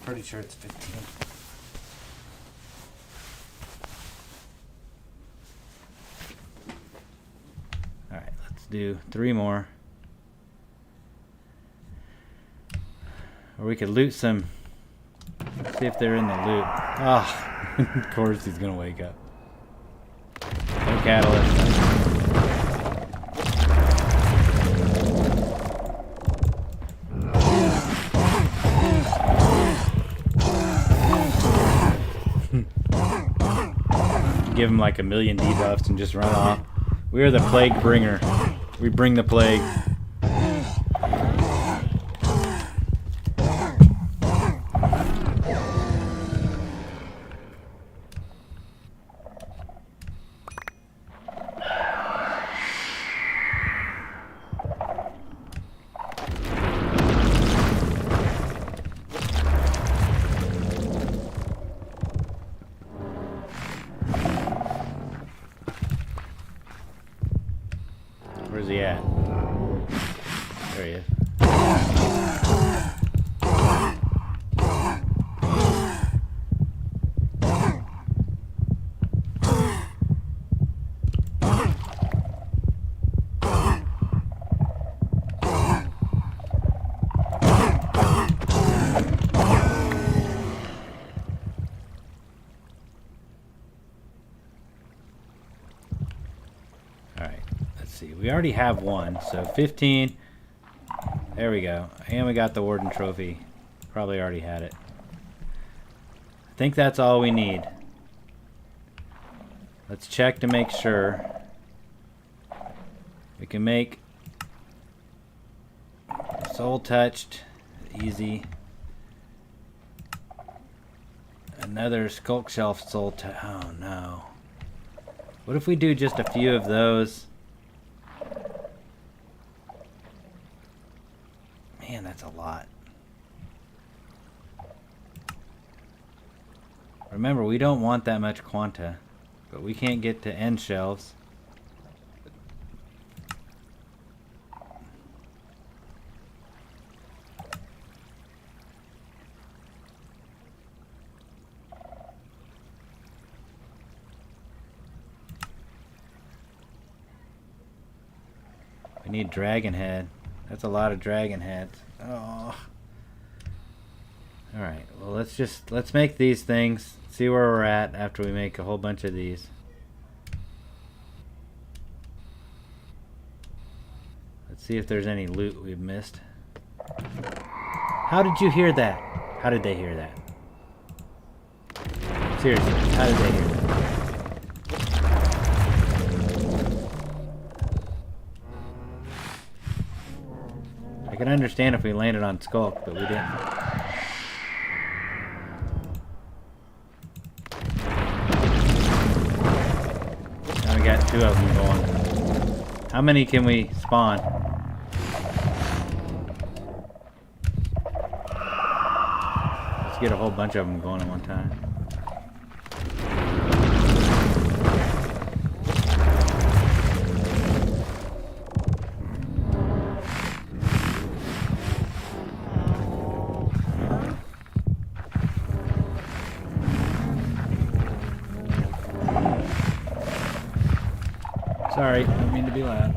Pretty sure it's 15. Alright, let's do 3 more. Or we could loot some. See if they're in the loot. Oh, of course he's gonna wake up. No catalyst. Give him like a million debuffs and just run off. We are the plague bringer. We bring the plague. Where's he at? There he is. We already have one, so 15. There we go. And we got the Warden Trophy. Probably already had it. I think that's all we need. Let's check to make sure. We can make Soul Touched. Easy. Another Skulk Shelf Soul Touched. Oh no. What if we do just a few of those? Man, that's a lot. Remember, we don't want that much Quanta, but we can't get to end shelves. We need Dragon Head. That's a lot of dragon heads. Oh. Alright, well let's make these things. See where we're at after we make a whole bunch of these. Let's see if there's any loot we've missed. How did you hear that? How did they hear that? Seriously, how did they hear that? I can understand if we landed on Skulk, but we didn't. Now we got 2 of them going. How many can we spawn? Let's get a whole bunch of them going at one time. Sorry, didn't mean to be loud.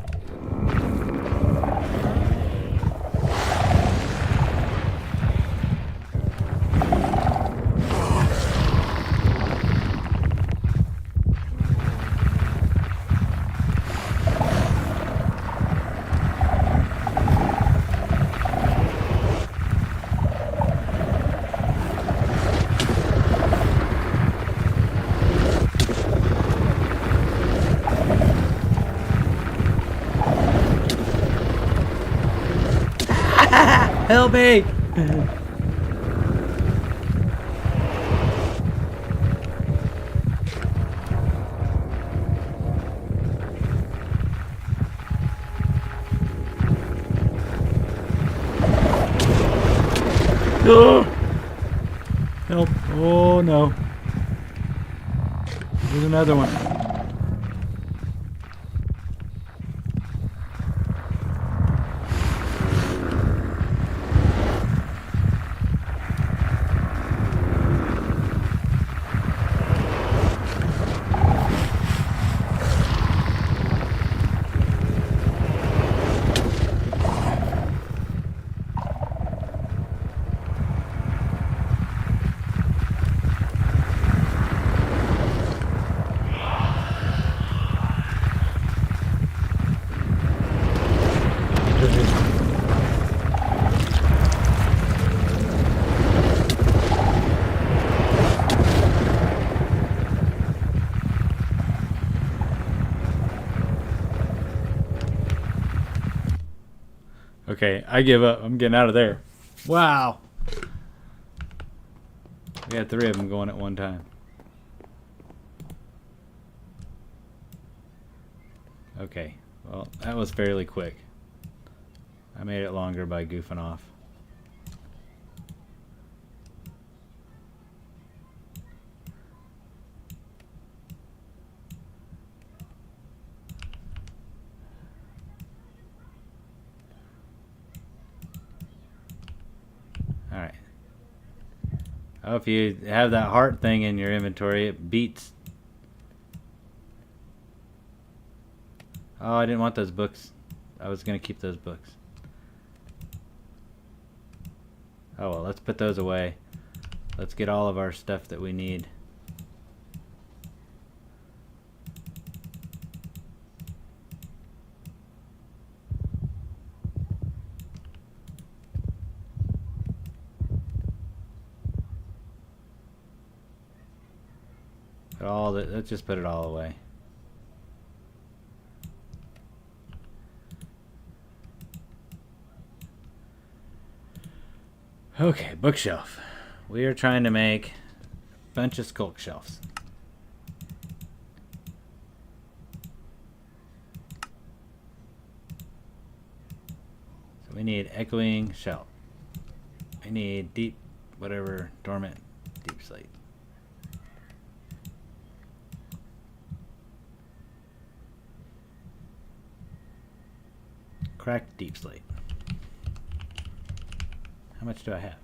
Help me! Ugh. Help. Oh no. There's another one. Okay, I give up. I'm getting out of there. Wow. We had 3 of them going at one time. Okay, well, that was fairly quick. I made it longer by goofing off. Alright. Oh, if you have that heart thing in your inventory, it beats. Oh, I didn't want those books. I was going to keep those books. Oh well, let's put those away. Let's get all of our stuff that we need. Let's just put it all away. Okay, bookshelf. We are trying to make a bunch of skulk shelves. So we need echoing shelf. We need deep, whatever, dormant, deep slate. Cracked deep slate. How much do I have?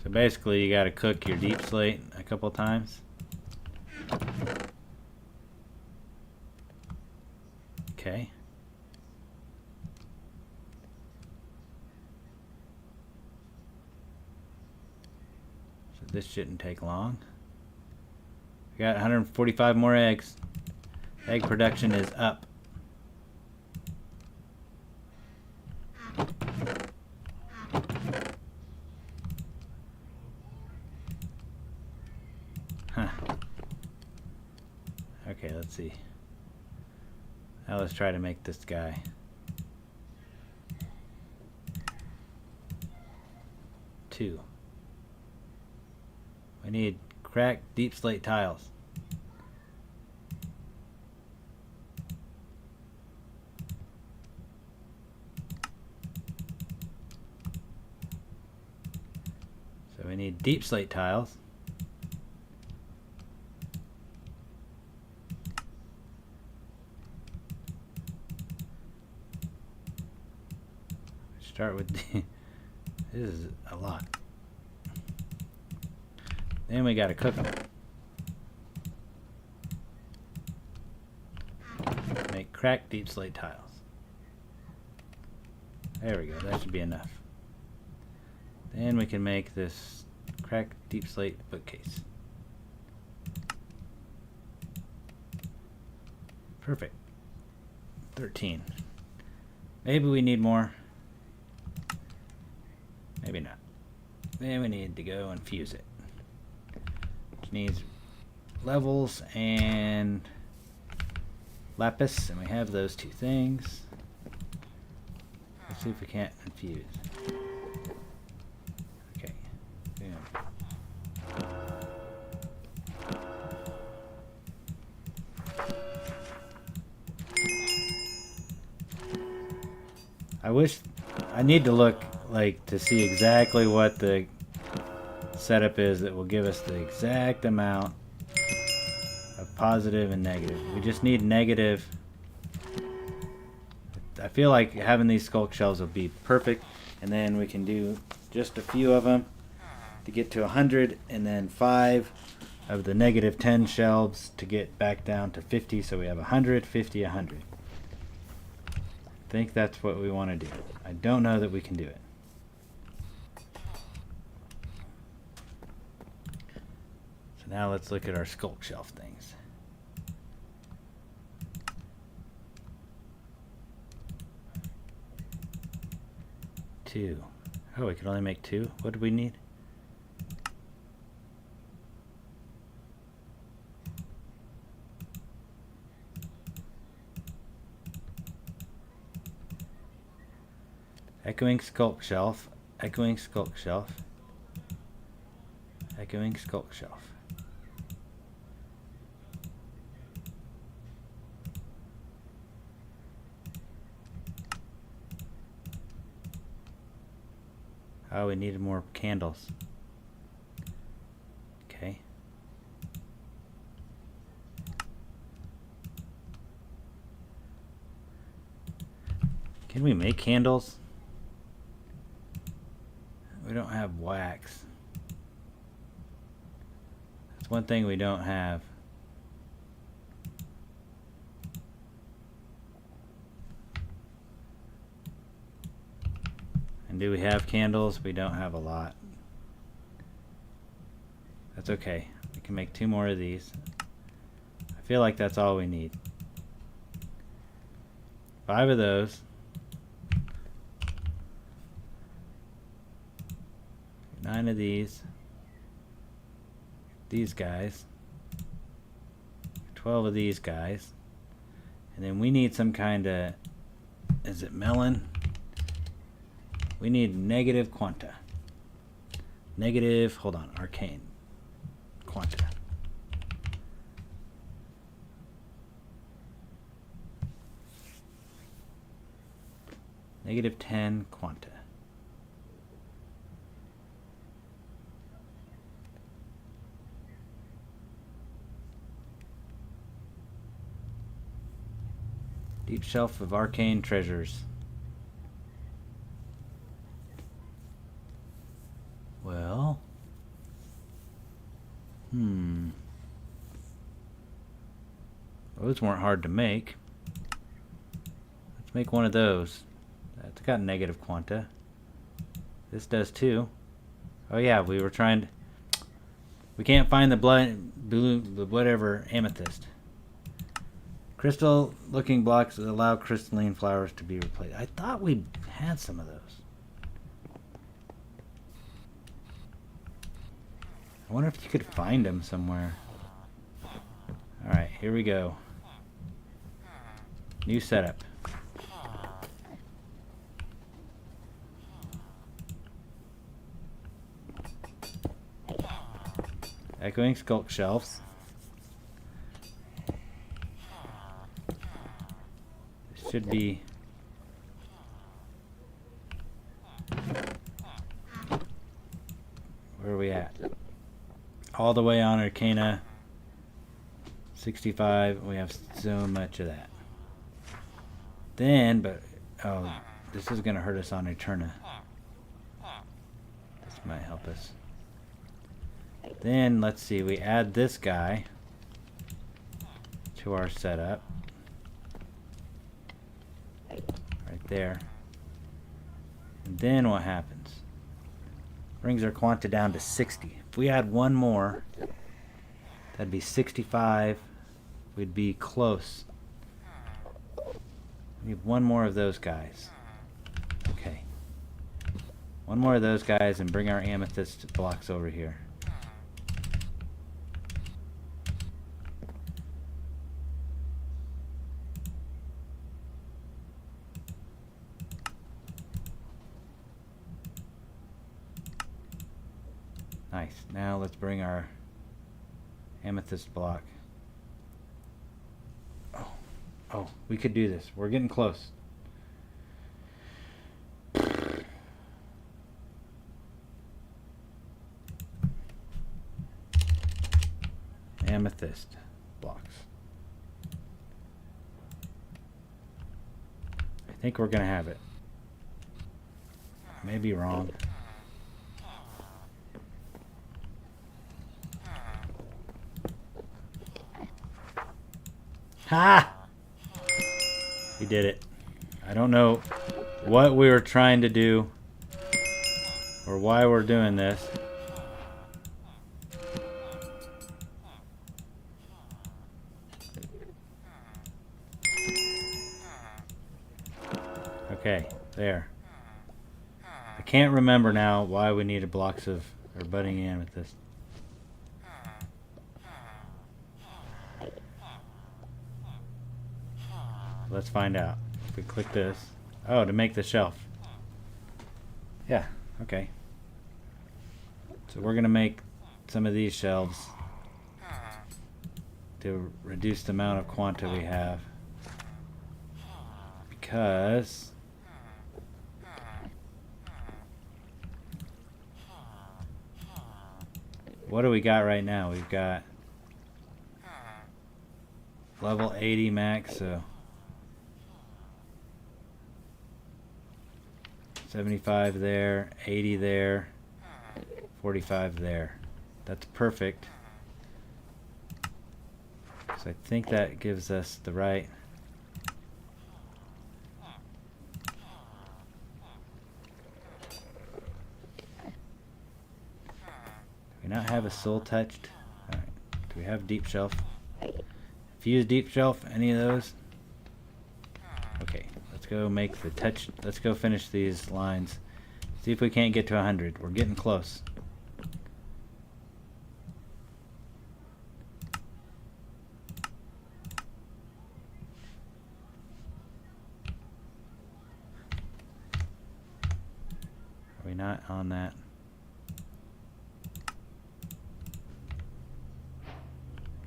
So basically you got to cook your deep slate a couple times. Okay. This shouldn't take long. We got 145 more eggs. Egg production is up. Huh. Okay, let's see. Now let's try to make this guy. Two. We need cracked deep slate tiles. So we need deep slate tiles. Start with this is a lot. Then we gotta cook them. Make cracked deep slate tiles. There we go, that should be enough. Then we can make this cracked deep slate bookcase. Perfect. 13. Maybe we need more. Maybe not. Then we need to go and fuse it. Which needs levels and lapis, and we have those two things. Let's see if we can't infuse. Okay. Yeah. I wish I need to look like to see exactly what the setup is that will give us the exact amount of positive and negative. We just need negative. I feel like having these skulk shells will be perfect, and then we can do just a few of them to get to 100, and then 5 of the negative 10 shelves to get back down to 50, so we have 100, 50, 100. I think that's what we want to do. I don't know that we can do it. So now let's look at our skulk shelf things. Two. Oh, we can only make 2? What do we need? Echoing skulk shelf, echoing skulk shelf, echoing skulk shelf. Oh, we needed more candles. Okay. Can we make candles? We don't have wax. That's one thing we don't have. And do we have candles? We don't have a lot. That's okay. We can make 2 more of these. I feel like that's all we need. 5 of those. 9 of these. These guys. 12 of these guys. And then we need some kind of, is it melon? We need negative quanta. Negative, hold on, arcane. Quanta. Negative 10 quanta. Deep shelf of arcane treasures. Well, those weren't hard to make. Let's make one of those. That's got negative quanta. This does too. Oh yeah, we were trying to, we can't find the blue, whatever, amethyst. Crystal looking blocks allow crystalline flowers to be replaced. I thought we had some of those. I wonder if you could find them somewhere. Alright, here we go. New setup. Echoing skulk shelves. This should be... Where are we at? All the way on Arcana 65. We have so much of that. Then, but oh, this is gonna hurt us on Eterna. This might help us. Then let's see, we add this guy to our setup. Right there. And then what happens? Brings our quanta down to 60. If we add one more, that'd be 65. We'd be close. We need one more of those guys. Okay. One more of those guys and bring our amethyst blocks over here. Nice. Now let's bring our amethyst block. Oh, we could do this. We're getting close. amethyst blocks. I think we're gonna have it. May be wrong. Ha! We did it. I don't know what we were trying to do or why we're doing this. Okay, there. I can't remember now why we needed blocks of or budding amethyst. Let's find out. If we click this. Oh, to make the shelf. Yeah, okay. So we're going to make some of these shelves to reduce the amount of quanta we have. Because what do we got right now? We've got level 80 max, so 75 there, 80 there, 45 there. That's perfect. So I think that gives us the right. Do we not have a soul touched? Alright. Do we have deep shelf? Fuse deep shelf, any of those? Okay, let's go make the touch. Let's go finish these lines. See if we can't get to 100. We're getting close. Are we not on that?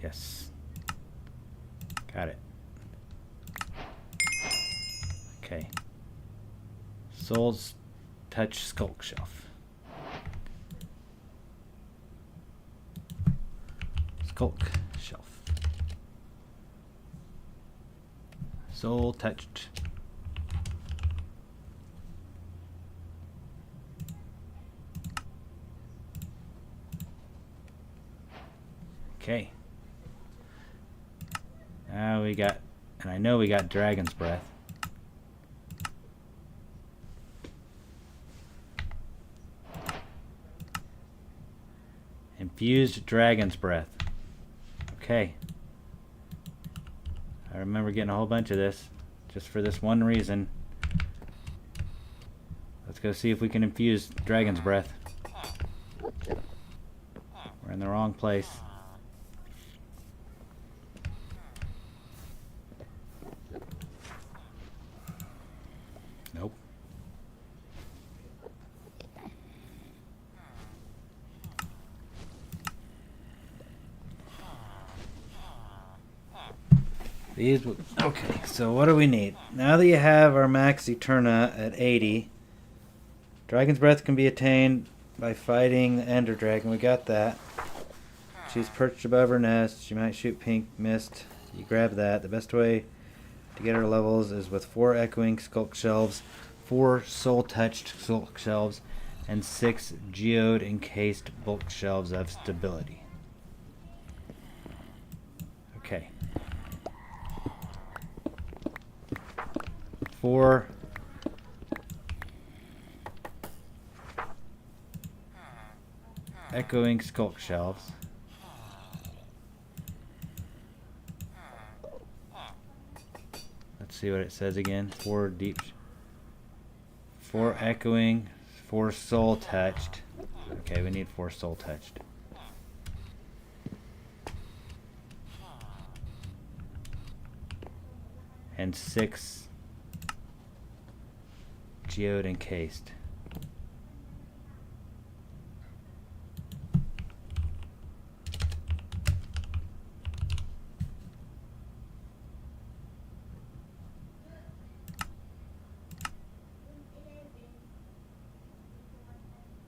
Yes. Got it. Okay. Soul's touch skulk shelf. Skulk shelf. Soul touched. Okay. Now we got, and I know we got dragon's breath. Infused dragon's breath. Okay. I remember getting a whole bunch of this just for this one reason. Let's go see if we can infuse dragon's breath. We're in the wrong place. Nope. These would, okay, so what do we need? Now that you have our max Eterna at 80, Dragon's Breath can be attained by fighting the Ender Dragon. We got that. She's perched above her nest. She might shoot pink mist. You grab that. The best way to get her levels is with 4 echoing skulk shelves, 4 soul touched skulk shelves, and 6 geode encased bulk shelves of stability. Okay. 4 echoing skulk shelves. Let's see what it says again. 4 deep, 4 echoing, 4 soul touched. Okay, we need 4 soul touched. And 6 geode encased.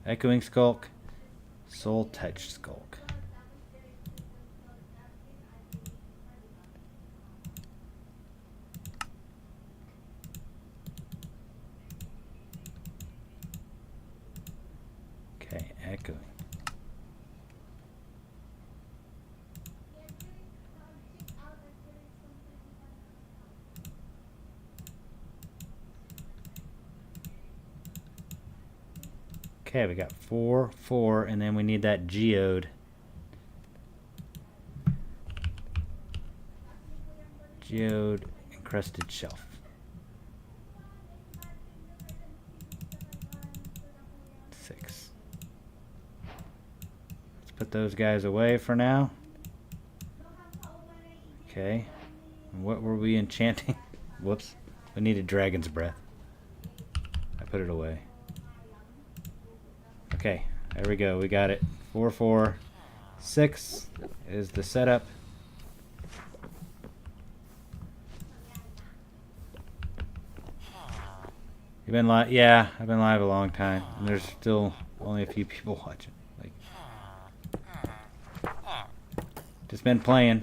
Echoing skulk, soul touched skulk. Okay, echoing. Okay, we got 4, 4, and then we need that geode. Geode encrusted shelf. Six. Let's put those guys away for now. Okay. And what were we enchanting? Whoops. We needed dragon's breath. I put it away. Okay, there we go. We got it. 4, 4, 6 is the setup. You've been live? Yeah, I've been live a long time, and there's still only a few people watching. Like, just been playing.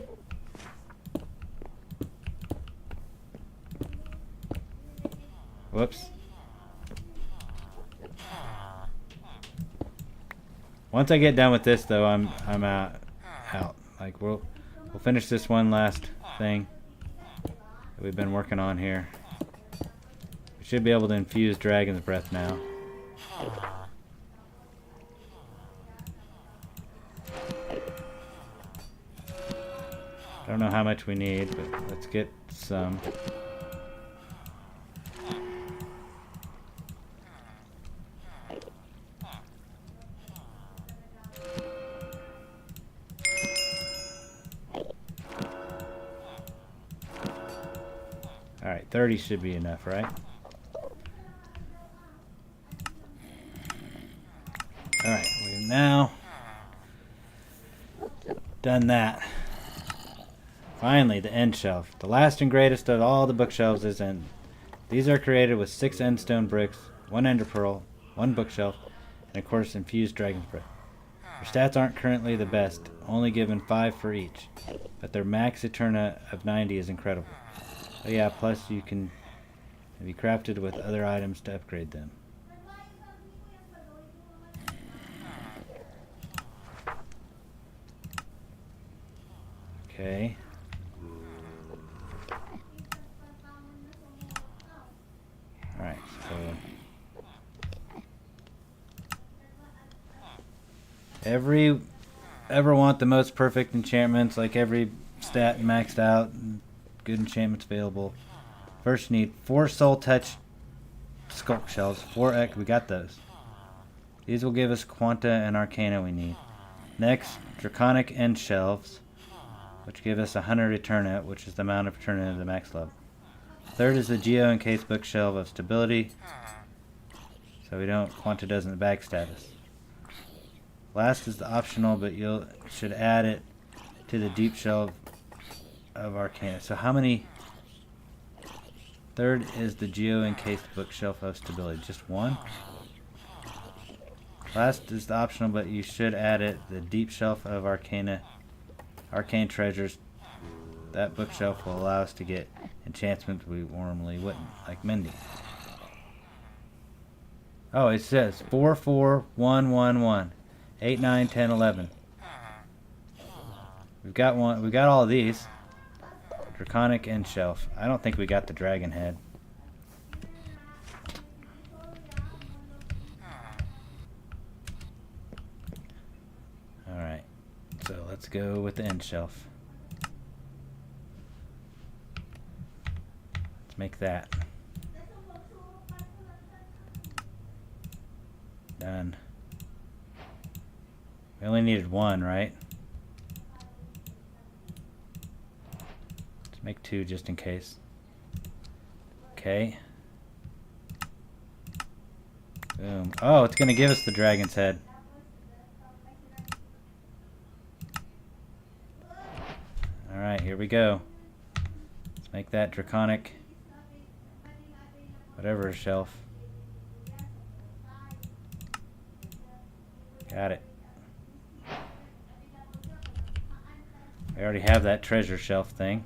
Whoops. Once I get done with this, though, I'm out. Like we'll finish this one last thing that we've been working on here. We should be able to infuse dragon's breath now. I don't know how much we need, but let's get some. Alright, 30 should be enough, right? Alright, we've now done that. Finally, the end shelf. The last and greatest of all the bookshelves is end. These are created with 6 end stone bricks, 1 ender pearl, 1 bookshelf, and of course infused dragon's breath. Their stats aren't currently the best, only given 5 for each, but their max Eterna of 90 is incredible. Oh yeah, plus you can be crafted with other items to upgrade them. Okay. Alright, so ever want the most perfect enchantments, like every stat maxed out and good enchantments available. First need 4 soul touch sculk shells, 4 we got those. These will give us quanta and arcana we need. Next, draconic end shelves, which give us 100 Eterna, which is the amount of Eterna of the max level. Third is the geo encased bookshelf of stability, so quanta doesn't bag status. Last is the optional, but you should add it to the deep shelf of arcana. So how many? Third is the geo encased bookshelf of stability. Just 1. Last is the optional, but you should add it. The deep shelf of arcane treasures. That bookshelf will allow us to get enchantments we normally wouldn't, like mending. Oh, it says 4, 4, 1, 1, 1, 8, 9, 10, 11. We've got one. We got all of these. Draconic end shelf. I don't think we got the dragon head. Alright. So let's go with the end shelf. Let's make that. Done. We only needed 1, right? Make 2 just in case. Okay. Boom. Oh, it's going to give us the dragon's head. Alright, here we go. Let's make that draconic whatever shelf. Got it. I already have that treasure shelf thing.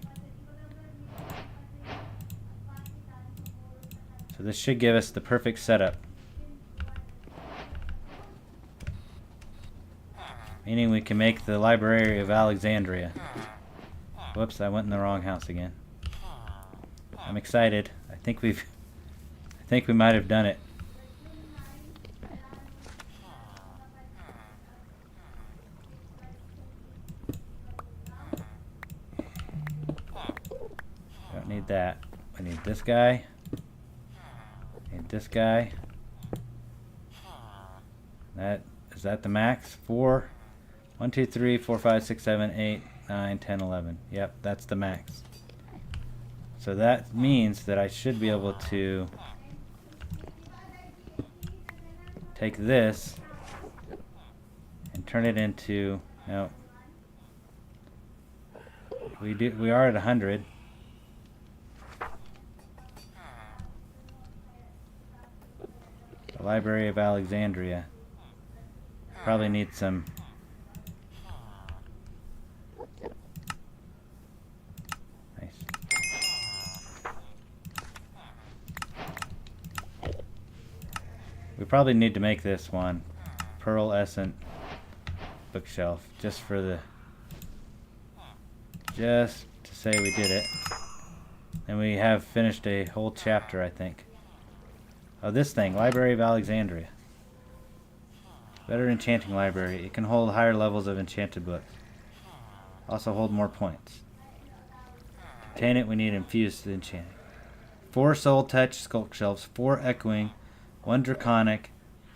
So this should give us the perfect setup. Meaning we can make the Library of Alexandria. Whoops, I went in the wrong house again. I'm excited. I think we might have done it. Don't need that. I need this guy. Need this guy. Is that the max? 4, 1, 2, 3, 4, 5, 6, 7, 8, 9, 10, 11. Yep, that's the max. So that means that I should be able to take this and turn it into, no, we are at 100. The Library of Alexandria probably needs some nice. We probably need to make this one pearlescent bookshelf just to say we did it. And we have finished a whole chapter, I think. Oh, this thing, Library of Alexandria. Better enchanting library. It can hold higher levels of enchanted books. Also hold more points. To obtain it, we need infused enchanting. 4 soul touch sculk shelves, 4 echoing, 1 draconic,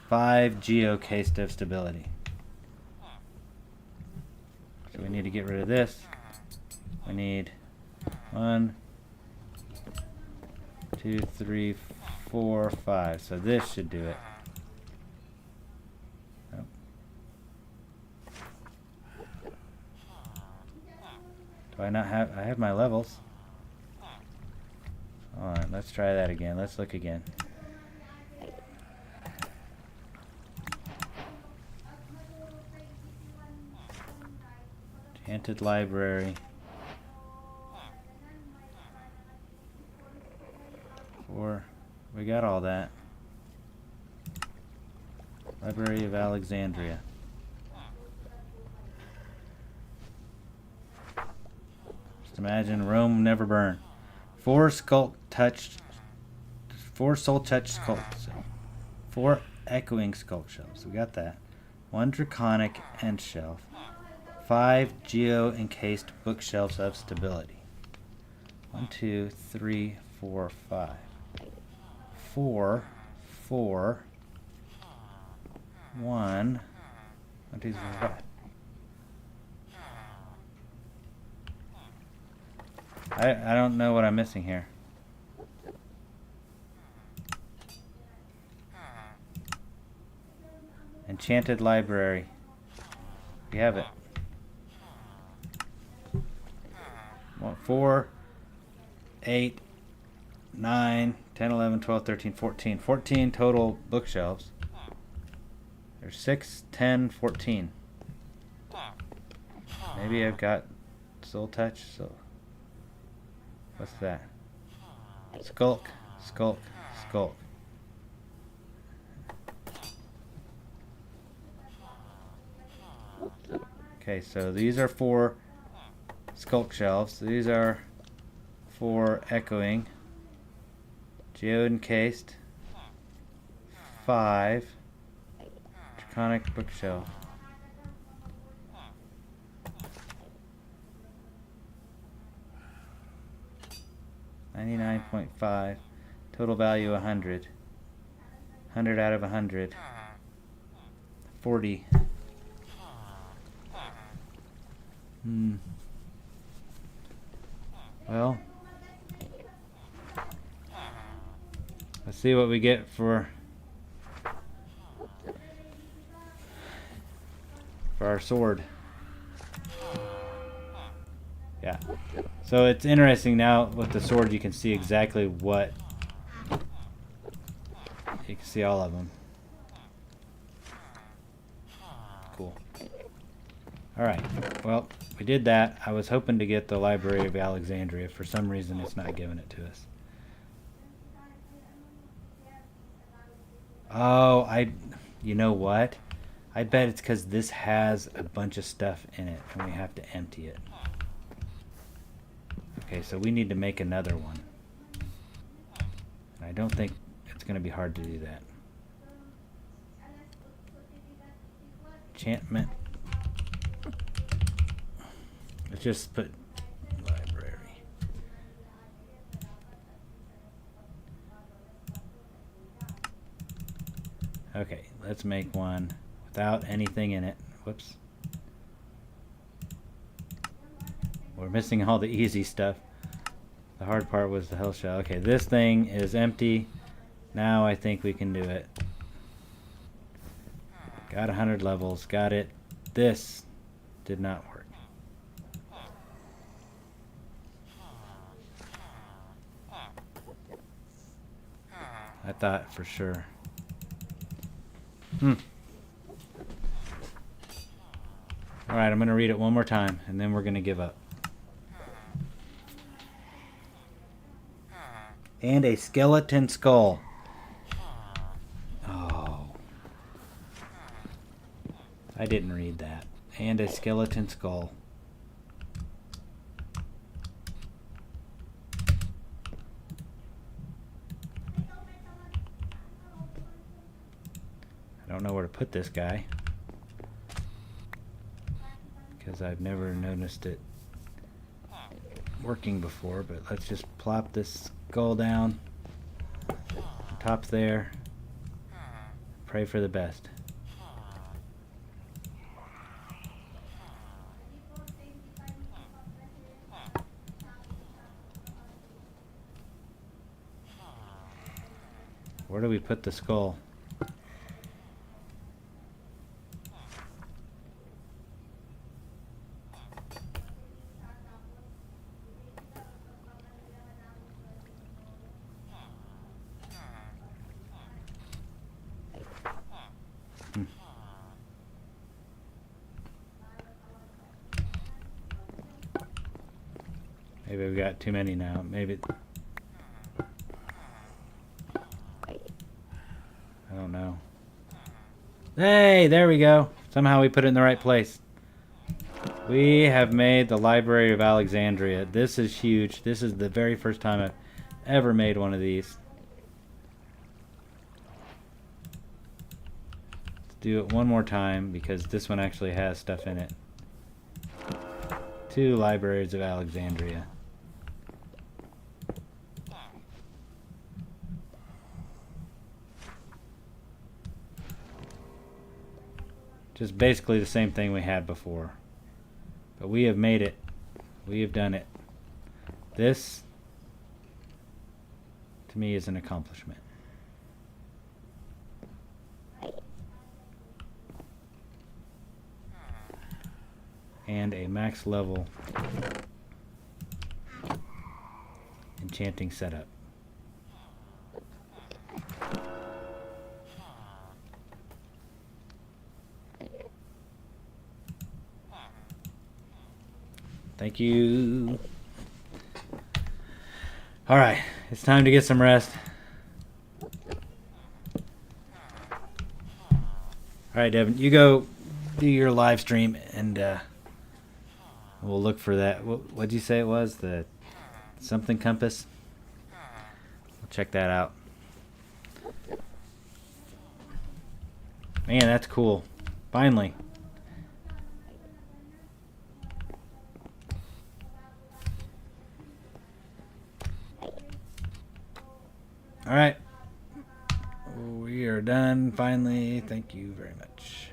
5 geo cased of stability. So we need to get rid of this. We need 1, 2, 3, 4, 5. So this should do it. Nope. Do I not have? I have my levels. Alright, let's try that again. Let's look again. Enchanted library. 4. We got all that. Library of Alexandria. Just imagine Rome never burn. 4 soul touch sculk. 4 echoing sculk shelves. We got that. 1 draconic end shelf. 5 geo encased bookshelves of stability. 1, 2, 3, 4, 5. 4, 4, 1, 2, 3, 4, 5. I don't know what I'm missing here. Enchanted library. We have it. 4, 8, 9, 10, 11, 12, 13, 14. 14 total bookshelves. There's 6, 10, 14. Maybe I've got soul touch. So what's that? Sculk, sculk, sculk. Okay, so these are 4 sculk shelves. These are 4 echoing. Geo encased. 5 draconic bookshelf. 99.5. Total value 100. 100 out of 100. 40. Well, let's see what we get for our sword. Yeah. So it's interesting now with the sword you can see exactly what you can see all of them. Cool. Alright, well, we did that. I was hoping to get the Library of Alexandria. For some reason, it's not giving it to us. Oh, you know what? I bet it's because this has a bunch of stuff in it and we have to empty it. Okay, so we need to make another one. I don't think it's going to be hard to do that. Enchantment. Let's just put library. Okay, let's make one without anything in it. Whoops. We're missing all the easy stuff. The hard part was the health shell. Okay, this thing is empty. Now I think we can do it. Got 100 levels. Got it. This did not work. I thought for sure. Alright, I'm going to read it one more time and then we're going to give up. And a skeleton skull. Oh. I didn't read that. And a skeleton skull. I don't know where to put this guy, because I've never noticed it working before, but let's just plop this skull down. Top there. Pray for the best. Where do we put the skull? Maybe we got too many now. Maybe. I don't know. Hey, there we go. Somehow we put it in the right place. We have made the Library of Alexandria. This is huge. This is the very first time I've ever made one of these. Let's do it one more time because this one actually has stuff in it. 2 Libraries of Alexandria. Just basically the same thing we had before. But we have made it. We have done it. This, to me, is an accomplishment. And a max level enchanting setup. Thank you. All right, it's time to get some rest. All right, Devin, you go do your live stream, and we'll look for that. What'd you say it was? The something compass? We'll check that out. Man, that's cool. Finally. All right. We are done finally. Thank you very much.